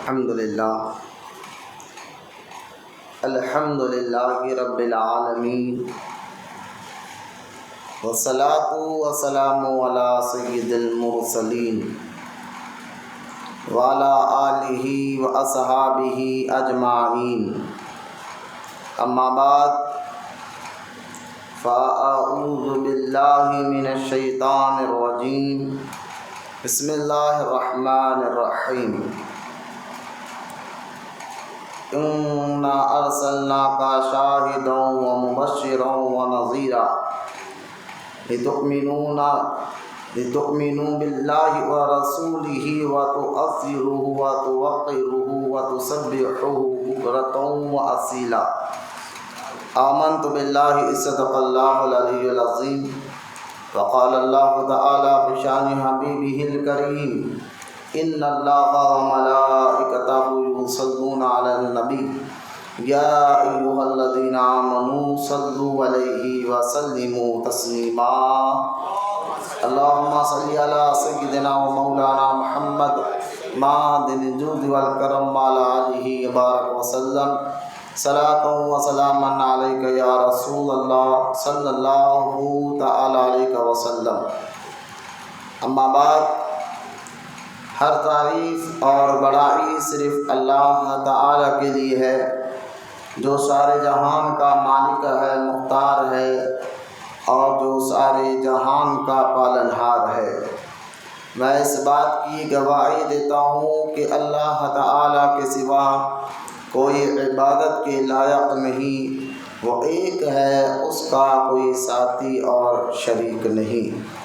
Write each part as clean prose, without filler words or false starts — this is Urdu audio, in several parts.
الحمد للہ رب العالمین والصلاة والسلام علی سید المرسلین وعلی آلہ واصحابہ اجمعین، اما بعد فاعوذ باللہ من الشیطان الرجیم، بسم اللہ الرحمن الرحیم۔ انا ارسلناک شاہدا ومبشرا ونذیرا لتؤمنوا باللہ ورسولہ وتعزروہ وتوقروہ وتسبحوہ بکرۃ واصیلا۔ آمنت باللہ، صدق اللہ العلی العظیم۔ وقال اللہ تعالی فی شان حبیبہ الکریم، ان اللہ وملائکتہ یصلون علی النبی یا ایھا الذین آمنوا صلوا علیہ وسلموا تسلیما۔ اللہم صلی علی سیدنا و مولانا محمد معدن الجود والکرم وعلی آلہ وبارک وسلم۔ صلاۃ و سلاما علیک یا رسول اللہ صلی اللہ تعالی علیہ وسلم۔ اما بعد، ہر تعریف اور بڑائی صرف اللہ تعالی کے لیے ہے، جو سارے جہان کا مالک ہے، مختار ہے، اور جو سارے جہان کا پالنہار ہے۔ میں اس بات کی گواہی دیتا ہوں کہ اللہ تعالی کے سوا کوئی عبادت کے لائق نہیں، وہ ایک ہے، اس کا کوئی ساتھی اور شریک نہیں۔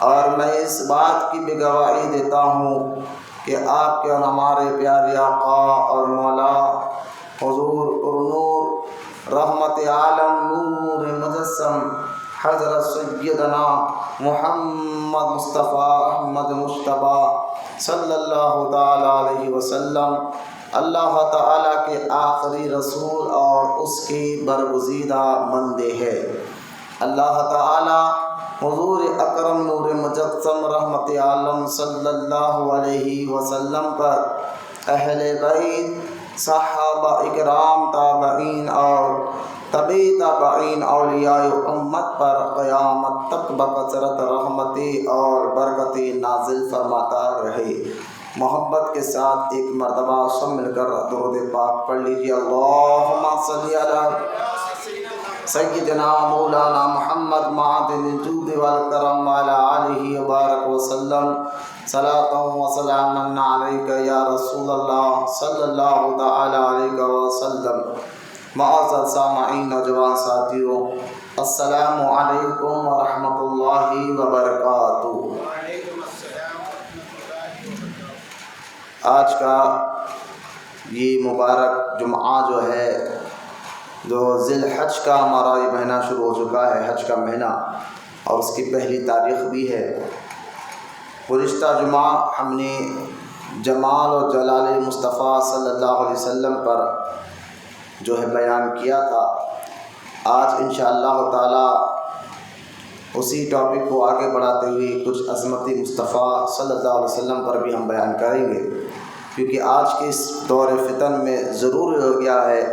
اور میں اس بات کی بھی گواہی دیتا ہوں کہ آپ کے اور ہمارے پیارے آقا اور مولا حضور پرنور رحمت عالم نور مجسم حضرت سیدنا محمد مصطفیٰ احمد مجتبیٰ صلی اللہ تعالی علیہ وسلم اللہ تعالی کے آخری رسول اور اس کی برگزیدہ بندے ہیں۔ اللہ تعالی حضور اکرم نور مجسم رحمت عالم صلی اللہ علیہ وسلم پر، اہل بیت، صحابہ اکرام، تابعین اور تبع تابعین، اولیاء امت پر قیامت تک بکثرت رحمتیں اور برکتیں نازل فرماتا رہے۔ محبت کے ساتھ ایک مرتبہ سب مل کر درود پاک پڑھ لیجیے۔ اللہم صلی علی سیدنا مولانا محمد معدن الجود والکرم وعلی آلہ وبارک وسلم۔ صلاۃ و سلاما علیک یا رسول اللہ صلی اللہ تعالی علیہ وسلم۔ معزز سامعین، نوجوان ساتھیوں، السلام علیکم ورحمۃ اللہ وبرکاتہ۔ آج کا یہ مبارک جمعہ جو ہے، جو ذی الحج کا ہمارا یہ مہینہ شروع ہو چکا ہے، حج کا مہینہ، اور اس کی پہلی تاریخ بھی ہے۔ گزشتہ جمعہ ہم نے جمال و جلال مصطفیٰ صلی اللہ علیہ وسلم پر جو ہے بیان کیا تھا۔ آج انشاءاللہ تعالی اسی ٹاپک کو آگے بڑھاتے ہوئے کچھ عظمت مصطفیٰ صلی اللہ علیہ وسلم پر بھی ہم بیان کریں گے، کیونکہ آج کے اس دور فتن میں ضروری ہو گیا ہے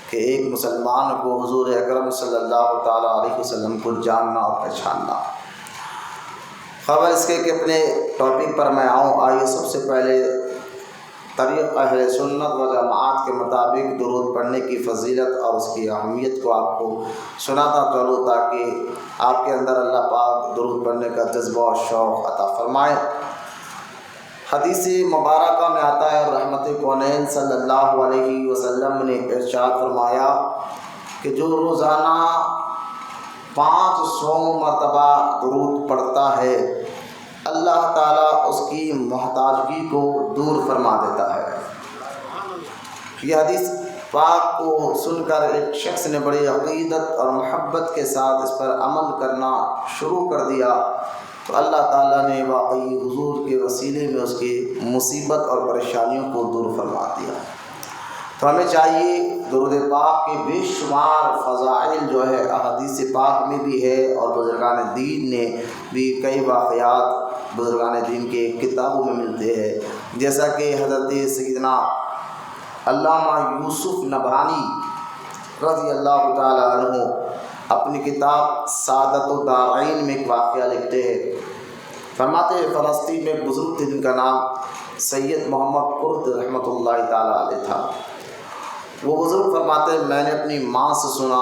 کہ ایک مسلمان کو حضور اکرم صلی اللہ تعالی علیہ وسلم کو جاننا اور پہچاننا۔ خبر اس کے کہ اپنے ٹاپک پر میں آؤں، آئیے سب سے پہلے طریق اہل سنت و جماعت کے مطابق درود پڑھنے کی فضیلت اور اس کی اہمیت کو آپ کو سناتا چلوں، تاکہ آپ کے اندر اللہ پاک درود پڑھنے کا جذبہ اور شوق عطا فرمائے۔ حدیث مبارکہ میں آتا ہے، رحمت کونین صلی اللہ علیہ وسلم نے ارشاد فرمایا کہ جو روزانہ 500 مرتبہ درود پڑھتا ہے، اللہ تعالیٰ اس کی محتاجگی کو دور فرما دیتا ہے۔ یہ حدیث پاک کو سن کر ایک شخص نے بڑی عقیدت اور محبت کے ساتھ اس پر عمل کرنا شروع کر دیا، تو اللہ تعالیٰ نے واقعی حضور کے وسیلے میں اس کی مصیبت اور پریشانیوں کو دور فرما دیا۔ تو ہمیں چاہیے درود پاک کے بے شمار فضائل جو ہے احادیث پاک میں بھی ہے، اور بزرگان دین نے بھی کئی واقعات بزرگان دین کے کتابوں میں ملتے ہیں جیسا کہ حضرت سیدنا علامہ یوسف نبہانی رضی اللہ تعالی عنہ اپنی کتاب سعادت الدارین میں ایک واقعہ لکھتے ہیں. فرماتے ہیں فلسطین میں ایک بزرگ تھے جن کا نام سید محمد قرد رحمۃ اللہ تعالی علیہ تھا. وہ بزرگ فرماتے ہیں میں نے اپنی ماں سے سنا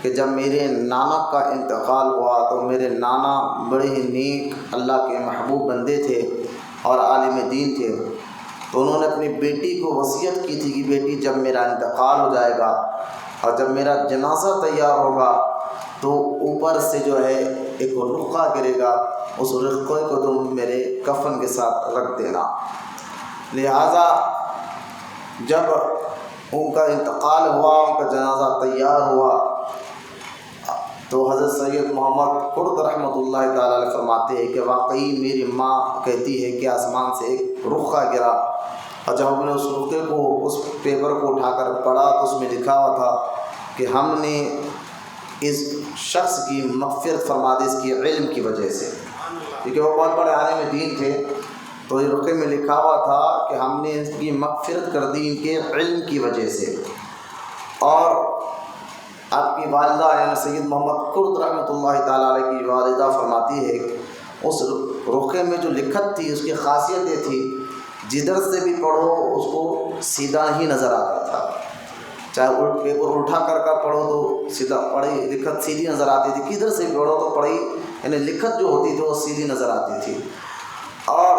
کہ جب میرے نانا کا انتقال ہوا تو میرے نانا بڑے ہی نیک اللہ کے محبوب بندے تھے اور عالم دین تھے، تو انہوں نے اپنی بیٹی کو وصیت کی تھی کہ بیٹی جب میرا انتقال ہو جائے گا اور جب میرا جنازہ تیار ہوگا تو اوپر سے جو ہے ایک رخا گرے گا، اس رخے کو تم میرے کفن کے ساتھ رکھ دینا. لہٰذا جب ان کا انتقال ہوا، ان کا جنازہ تیار ہوا، تو حضرت سید محمد قرد رحمۃ اللہ تعالی علیہ فرماتے ہیں کہ واقعی میری ماں کہتی ہے کہ آسمان سے ایک رخا گرا، اور جب ہم نے اس رخے کو، اس پیپر کو اٹھا کر پڑھا تو اس میں لکھا ہوا تھا کہ ہم نے اس شخص کی مغفرت فرما دی اس کی علم کی وجہ سے، کیونکہ وہ بہت بڑے عالم دین تھے. تو اس رخے میں لکھا ہوا تھا کہ ہم نے اس کی مغفرت کر دی ان کے علم کی وجہ سے. اور آپ کی والدہ یعنی سید محمد قرد رحمۃ اللہ تعالیٰ علیہ کی والدہ فرماتی ہے اس رخے میں جو لکھت تھی اس کی خاصیت یہ تھی جدھر سے بھی پڑھو اس کو سیدھا ہی نظر آتا تھا، چاہے پیپر اٹھا کر پڑھو تو سیدھا پڑھی لکھت سیدھی نظر آتی تھی، کدھر سے بھی پڑھو تو پڑھی یعنی لکھت جو ہوتی تھی وہ سیدھی نظر آتی تھی. اور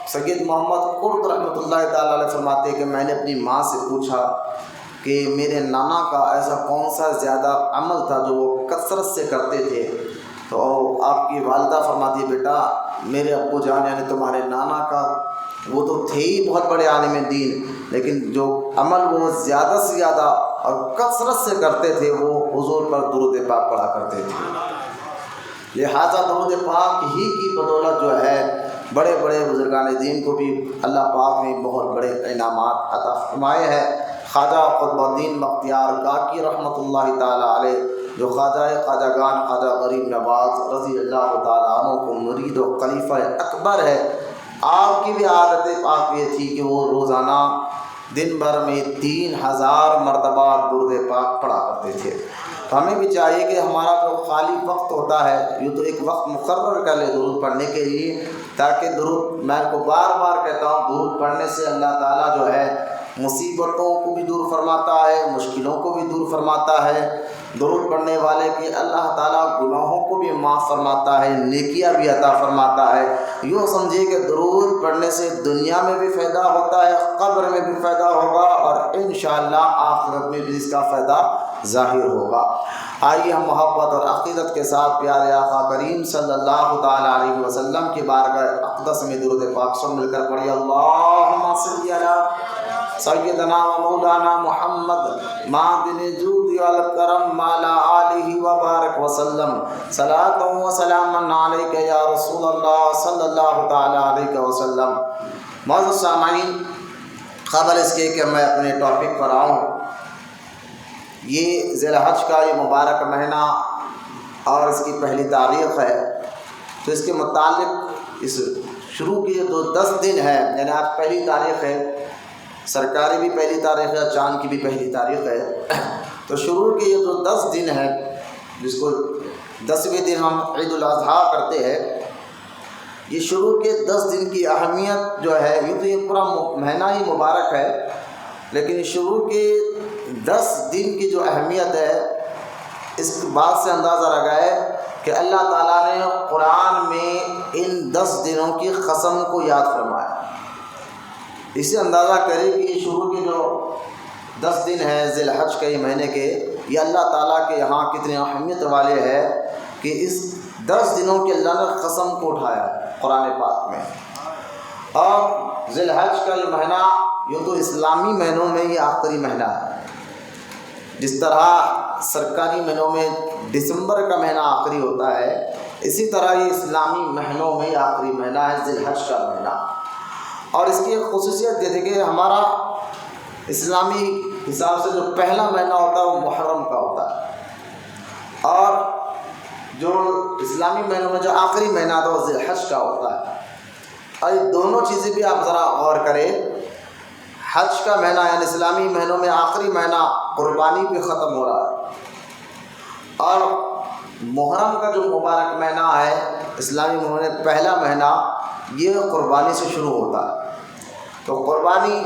سید محمد قرد رحمۃ اللہ تعالیٰ علیہ فرماتے ہیں کہ میں نے اپنی ماں سے پوچھا کہ میرے نانا کا ایسا کون سا زیادہ عمل تھا جو وہ کثرت سے کرتے تھے، تو آپ کی والدہ فرماتی ہے بیٹا میرے ابو جان یعنی تمہارے نانا کا وہ تو تھے ہی بہت بڑے عالم دین، لیکن جو عمل وہ زیادہ سے زیادہ اور کثرت سے کرتے تھے وہ حضور پر درود پاک پڑھا کرتے تھے. لہٰذا درود پاک ہی کی بدولت جو ہے بڑے بڑے بزرگان دین کو بھی اللہ پاک نے بہت بڑے انعامات عطا فرمائے ہیں. خواجہ قطب الدین بختیار کاکی رحمۃ اللہ تعالیٰ علیہ جو خواجہ گان خواجہ غریب نواز رضی اللہ تعالیٰ عنہ کو مرید و خلیفہ اکبر ہے، آپ کی بھی عادت پاک یہ تھی کہ وہ روزانہ دن بھر میں 3000 مرتبہ درود پاک پڑھا کرتے تھے. تو ہمیں بھی چاہیے کہ ہمارا جو خالی وقت ہوتا ہے یہ تو ایک وقت مقرر کر لے درود پڑھنے کے لیے، تاکہ درود میں کو بار بار کہتا ہوں درود پڑھنے سے اللہ تعالیٰ جو ہے مصیبتوں کو بھی دور فرماتا ہے، مشکلوں کو بھی دور فرماتا ہے. درود پڑھنے والے کے اللہ تعالیٰ گناہوں کو بھی معاف فرماتا ہے، نیکیاں بھی عطا فرماتا ہے. یوں سمجھیے کہ درود پڑھنے سے دنیا میں بھی فائدہ ہوتا ہے، قبر میں بھی فائدہ ہوگا اور انشاءاللہ آخرت میں بھی اس کا فائدہ ظاہر ہوگا. آئیے ہم محبت اور عقیدت کے ساتھ پیارے آقا کریم صلی اللہ تعالیٰ علیہ وسلم کی بارگاہ اقدس میں درود پاک سب مل کر پڑھیے. اللہم صلی علی سیدنا و مولانا محمد معدن الجود والکرم مالا آلہ وبارک وسلم صلاۃ و سلام علیک یا رسول اللہ صلی اللہ تعالیٰ علیہ وسلم. معزز سامعین، قبل اس کے کہ میں اپنے ٹاپک پر آؤں، یہ ذی الحج کا یہ مبارک مہینہ اور اس کی پہلی تاریخ ہے، تو اس کے متعلق اس شروع کی جو 10 دن ہے یعنی آج پہلی تاریخ ہے، سرکاری بھی پہلی تاریخ ہے، چاند کی بھی پہلی تاریخ ہے، تو شروع کے یہ جو 10 دن ہے جس کو 10ویں دن ہم عید الاضحیٰ کرتے ہیں، یہ شروع کے 10 دن کی اہمیت جو ہے یہ تو یہ پورا مہینہ ہی مبارک ہے، لیکن شروع کے 10 دن کی جو اہمیت ہے اس بات سے اندازہ لگائے کہ اللہ تعالیٰ نے قرآن میں ان 10 دنوں کی قسم کو یاد فرمایا. اسے اندازہ کرے کہ یہ شروع کے جو 10 دن ہیں ذی الحج کے مہینے کے، یہ اللہ تعالیٰ کے یہاں کتنے اہمیت والے ہیں کہ اس 10 دنوں کے اللہ نے قسم کو اٹھایا قرآن پاک میں. اور ذی الحج کا یہ مہینہ یوں تو اسلامی مہینوں میں یہ آخری مہینہ ہے، جس طرح سرکاری مہینوں میں دسمبر کا مہینہ آخری ہوتا ہے، اسی طرح یہ اسلامی مہینوں میں آخری مہینہ ہے ذی الحج کا مہینہ. اور اس کی ایک خصوصیت یہ تھی کہ ہمارا اسلامی حساب سے جو پہلا مہینہ ہوتا ہے وہ محرم کا ہوتا ہے، اور جو اسلامی مہینوں میں جو آخری مہینہ تھا وہ ذی الحج کا ہوتا ہے. اور یہ دونوں چیزیں بھی آپ ذرا غور کریں. حج کا مہینہ یعنی اسلامی مہینوں میں آخری مہینہ قربانی پہ ختم ہو رہا ہے، اور محرم کا جو مبارک مہینہ ہے اسلامی مہینے پہلا مہینہ یہ قربانی سے شروع ہوتا ہے. تو قربانی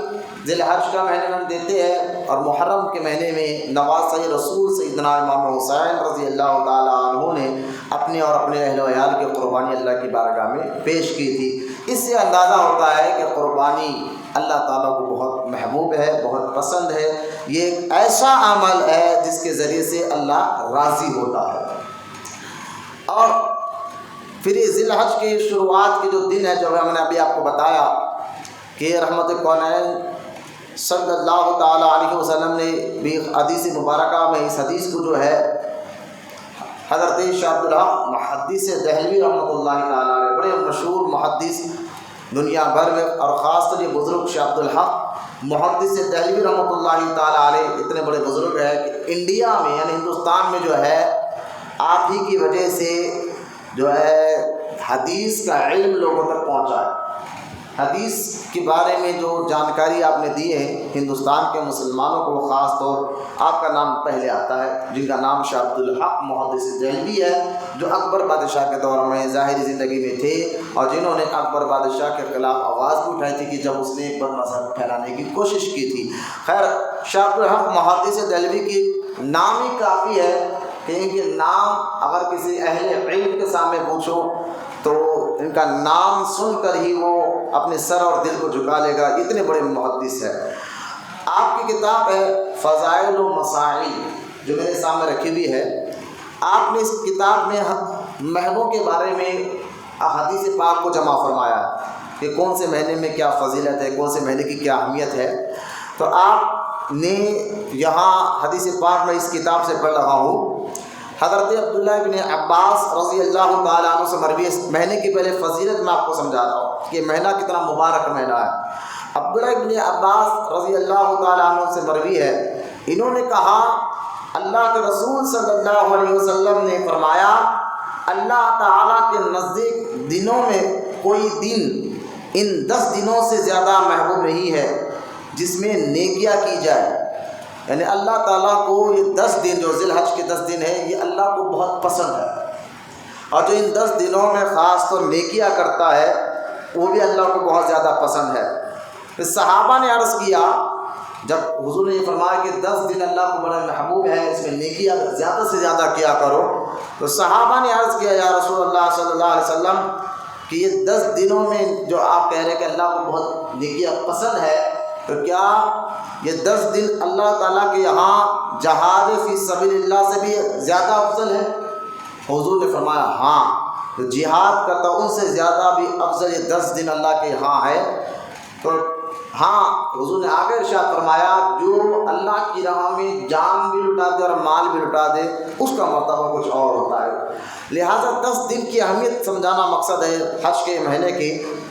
ذی الحج کا مہینے میں دیتے ہیں، اور محرم کے مہینے میں نواسۂ رسول سیدنا امام حسین رضی اللہ تعالیٰ عنہ نے اپنے اور اپنے اہل و عیال کی قربانی اللہ کی بارگاہ میں پیش کی تھی. اس سے اندازہ ہوتا ہے کہ قربانی اللہ تعالیٰ کو بہت محبوب ہے، بہت پسند ہے. یہ ایک ایسا عمل ہے جس کے ذریعے سے اللہ راضی ہوتا ہے. اور پھر یہ ذی الحج کی شروعات کے جو دن ہے، جو میں نے ابھی آپ کو بتایا کہ رحمت کونین صلی اللہ تعالیٰ علیہ وسلم نے بھی حدیث مبارکہ میں اس حدیث کو جو ہے حضرت شاہ عبدالحق محدث دہلوی رحمۃ اللہ تعالیٰ علیہ، بڑے مشہور محدث دنیا بھر میں، اور خاص طور یہ بزرگ شاہ عبدالحق محدث دہلوی رحمۃ اللہ تعالیٰ علیہ اتنے بڑے بزرگ ہیں کہ انڈیا میں یعنی ہندوستان میں جو ہے آپ ہی کی وجہ سے جو ہے حدیث کا علم لوگوں تک پہنچا ہے. حدیث کے بارے میں جو جانکاری آپ نے دی ہے ہندوستان کے مسلمانوں کو، خاص طور آپ کا نام پہلے آتا ہے، جن کا نام شاہ عبدالحق محدث دہلوی ہے، جو اکبر بادشاہ کے دور میں ظاہری زندگی میں تھے، اور جنہوں نے اکبر بادشاہ کے خلاف آواز بھی اٹھائی تھی کہ جب اس نے ایک بد مذہب پھیلانے کی کوشش کی تھی. خیر، شاہ عبدالحق محدث دہلوی کی نام ہی کافی ہے کہ ان کے نام اگر کسی اہل علم کے سامنے پوچھو تو ان کا نام سن کر ہی وہ اپنے سر اور دل کو جھکا لے گا، اتنے بڑے محدث ہے. آپ کی کتاب ہے فضائل و مسائل جو میرے سامنے رکھی ہوئی ہے. آپ نے اس کتاب میں مہینوں کے بارے میں احادیث پاک کو جمع فرمایا ہے کہ کون سے مہینے میں کیا فضیلت ہے، کون سے مہینے کی کیا اہمیت ہے. تو آپ نے یہاں حدیث پاک میں اس کتاب سے پڑھ رہا ہوں، حضرت عبداللہ بن عباس رضی اللہ تعالیٰ عنہ سے مروی اس مہینے کی پہلے فضیلت میں آپ کو سمجھا رہا ہوں کہ مہینہ کتنا مبارک مہینہ ہے. عبداللہ بن عباس رضی اللہ تعالیٰ عنہ سے مروی ہے، انہوں نے کہا اللہ کے رسول صلی اللہ علیہ وسلم نے فرمایا اللہ تعالیٰ کے نزدیک دنوں میں کوئی دن ان 10 دنوں سے زیادہ محبوب نہیں ہے جس میں نیکیاں کی جائے. یعنی اللہ تعالیٰ کو یہ 10 دن جو ذی الحج کے 10 دن ہیں یہ اللہ کو بہت پسند ہے، اور جو ان 10 دنوں میں خاص طور نیکیاں کرتا ہے وہ بھی اللہ کو بہت زیادہ پسند ہے. پھر صحابہ نے عرض کیا، جب حضور نے یہ فرمایا کہ 10 دن اللہ کو بڑا محبوب ہے، اس میں نیکیاں زیادہ سے زیادہ کیا کرو، تو صحابہ نے عرض کیا یا رسول اللہ صلی اللہ علیہ وسلم کہ یہ 10 دنوں میں جو آپ کہہ رہے ہیں کہ اللہ کو بہت نیکیاں پسند ہے، تو کیا یہ 10 دن اللہ تعالیٰ کے یہاں جہاد فی سبیل اللہ سے بھی زیادہ افضل ہے؟ حضور نے فرمایا ہاں، تو جہاد کرتا ان سے زیادہ بھی افضل یہ 10 دن اللہ کے یہاں ہے. تو ہاں، حضور نے آگے ارشاد فرمایا جو اللہ کی راہ میں جان بھی لٹا دے اور مال بھی لٹا دے اس کا مرتبہ کچھ اور ہوتا ہے. لہٰذا 10 دن کی اہمیت سمجھانا مقصد ہے حج کے مہینے کی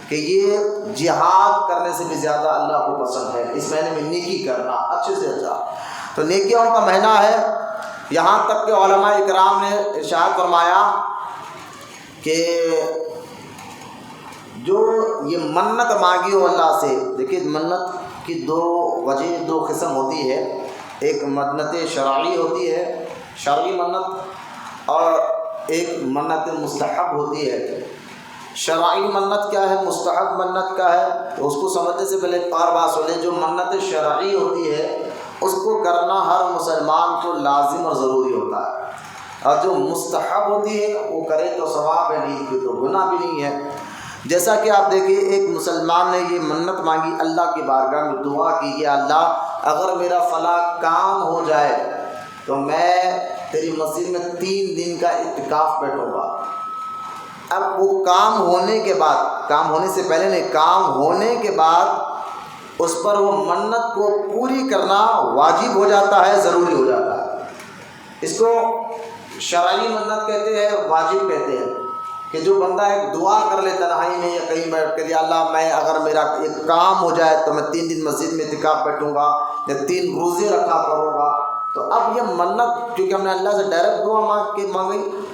کہ یہ جہاد کرنے سے بھی زیادہ اللہ کو پسند ہے اس مہینے میں نیکی کرنا اچھے سے اچھا. تو نیکیوں کا مہینہ ہے، یہاں تک کہ علماء اکرام نے ارشاد فرمایا کہ جو یہ منت مانگی ہو اللہ سے، دیکھیے منت کی 2 وجہ 2 قسم ہوتی ہے، ایک منت شرعی ہوتی ہے، شرعی منت، اور ایک منت مستحب ہوتی ہے. شرعی منت کیا ہے، مستحب منت کیا ہے، تو اس کو سمجھنے سے پہلے ایک اور بات سنیں. جو منت شرعی ہوتی ہے اس کو کرنا ہر مسلمان کو لازم اور ضروری ہوتا ہے، اور جو مستحب ہوتی ہے وہ کرے تو ثواب ہے، نہیں کہ تو گناہ بھی نہیں ہے. جیسا کہ آپ دیکھیے ایک مسلمان نے یہ منت مانگی اللہ کی بارگاہ میں، دعا کی کہ اللہ اگر میرا فلاں کام ہو جائے تو میں تیری مسجد میں 3 دن کا اعتکاف بیٹھوں گا. اب وہ کام ہونے کے بعد، کام ہونے سے پہلے نہیں، کام ہونے کے بعد اس پر وہ منت کو پوری کرنا واجب ہو جاتا ہے، ضروری ہو جاتا ہے. اس کو شرعی منت کہتے ہیں، واجب کہتے ہیں. کہ جو بندہ ایک دعا کر لے تنہائی میں یا کہیں بیٹھ کر، یا اللہ میں اگر میرا ایک کام ہو جائے تو میں 3 دن مسجد میں اعتکاف بیٹھوں گا یا 3 روزے رکھا کروں گا، تو اب یہ منت کیونکہ ہم نے اللہ سے ڈائریکٹ دعا مانگی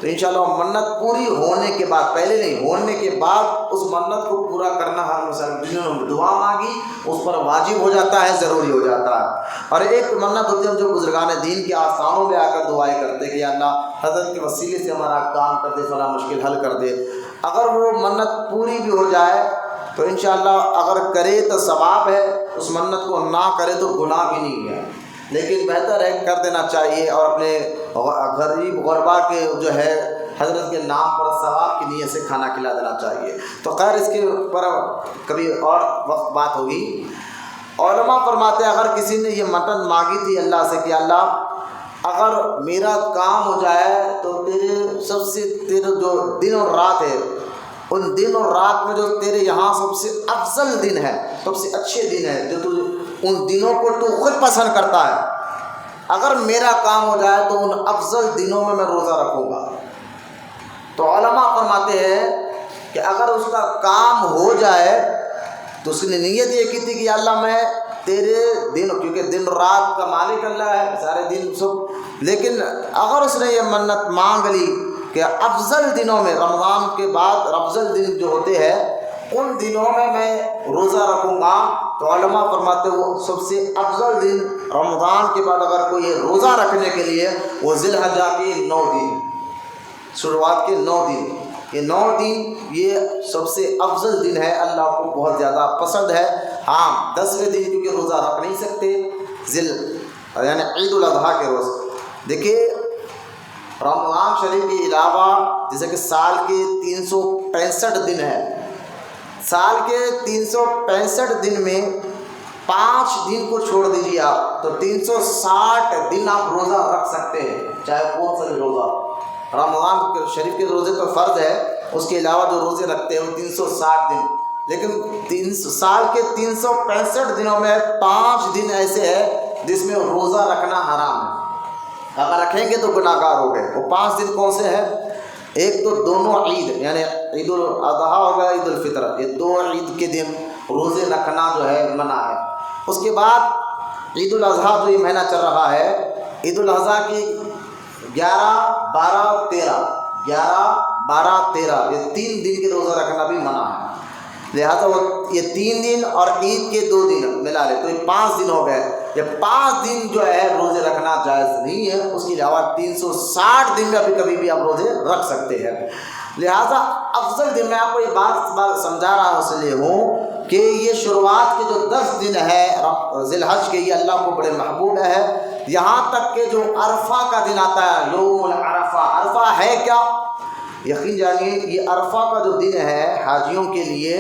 تو انشاءاللہ منت پوری ہونے کے بعد، پہلے نہیں، ہونے کے بعد اس منت کو پورا کرنا ہر مسلمان جنہوں نے دعا مانگی اس پر واجب ہو جاتا ہے، ضروری ہو جاتا ہے۔ اور ایک منت ہوتی ہے جو بزرگان دین کے آستانوں میں آ کر دعائیں کرتے کہ یا اللہ حضرت کے وسیلے سے ہمارا کام کر دے، فلاں مشکل حل کر دے۔ اگر وہ منت پوری بھی ہو جائے تو انشاءاللہ اگر کرے تو ثواب ہے، اس منت کو نہ کرے تو گناہ بھی نہیں ہے، لیکن بہتر ہے کر دینا چاہیے اور اپنے غریب غربا کے جو ہے حضرت کے نام پر ثواب کی نیت سے کھانا کھلا دینا چاہیے۔ تو خیر اس کے اوپر کبھی اور وقت بات ہوگی۔ علماء فرماتے ہیں اگر کسی نے یہ منت مانگی تھی اللہ سے کہ اللہ اگر میرا کام ہو جائے تو تیرے جو دن اور رات ہے ان دن اور رات میں جو تیرے یہاں سب سے افضل دن ہے، سب سے اچھے دن ہے، جو تو ان دنوں کو تو خود پسند کرتا ہے، اگر میرا کام ہو جائے تو ان افضل دنوں میں روزہ رکھوں گا۔ تو علماء فرماتے ہیں کہ اگر اس کا کام ہو جائے تو اس نے نیت یہ کی تھی کہ اللہ میں تیرے دن، کیونکہ دن رات کا مالک اللہ ہے، سارے دن سب، لیکن اگر اس نے یہ منت مانگ لی کہ افضل دنوں میں، رمضان کے بعد افضل دن جو ہوتے ہیں ان دنوں میں روزہ رکھوں گا، تو علماء فرماتے ہیں وہ سب سے افضل دن رمضان کے بعد اگر کوئی روزہ رکھنے کے لیے وہ ذی الحجہ کے 9 دن، شروعات کے 9 دن، یہ 9 دن یہ سب سے افضل دن ہے، اللہ کو بہت زیادہ پسند ہے۔ ہاں 10ویں دن کیونکہ روزہ رکھ نہیں سکتے، یعنی عید الاضحیٰ کے روز۔ دیکھیے رمضان شریف کے علاوہ جیسے کہ سال کے 365 دن ہے، سال کے 365 دن میں 5 دن کو چھوڑ دیجیے آپ تو 360 دن آپ روزہ رکھ سکتے ہیں، چاہے کون سا بھی روزہ۔ رمضان شریف کے روزے تو فرض ہے، اس کے علاوہ جو روزے رکھتے ہیں وہ 360 دن، لیکن سال کے 365 دنوں میں 5 دن ایسے ہیں جس میں روزہ رکھنا حرام ہے، اگر رکھیں گے تو گناہ گار ہو گئے۔ وہ 5 دن کون سے ہیں؟ ایک تو دونوں عید، یعنی عید الاضحیٰ ہو گیا، عید الفطر، یہ 2 عید کے دن روزے رکھنا جو ہے منع ہے۔ اس کے بعد عید الاضحیٰ جو یہ مہینہ چل رہا ہے، عید الاضحیٰ کی 11، 12، 13، 11، 12، 13 یہ 3 دن کے روزہ رکھنا بھی منع ہے، لہٰذا وہ یہ 3 دن اور عید کے 2 دن ملا لے تو یہ 5 دن ہو گئے۔ یہ 5 دن جو ہے روزے رکھنا جائز نہیں ہے، اس کے علاوہ 360 دن میں کبھی بھی آپ روزے رکھ سکتے ہیں۔ لہٰذا افضل دن، میں آپ کو یہ بات سمجھا رہا ہوں اس لیے ہوں کہ یہ شروعات کے جو 10 دن ہے ذی الحج کے، یہ اللہ کو بڑے محبوب ہے، یہاں تک کہ جو عرفہ کا دن آتا ہے، یوم العرفہ، عرفہ ہے کیا؟ یقین جانیے یہ عرفہ کا جو دن ہے حاجیوں کے لیے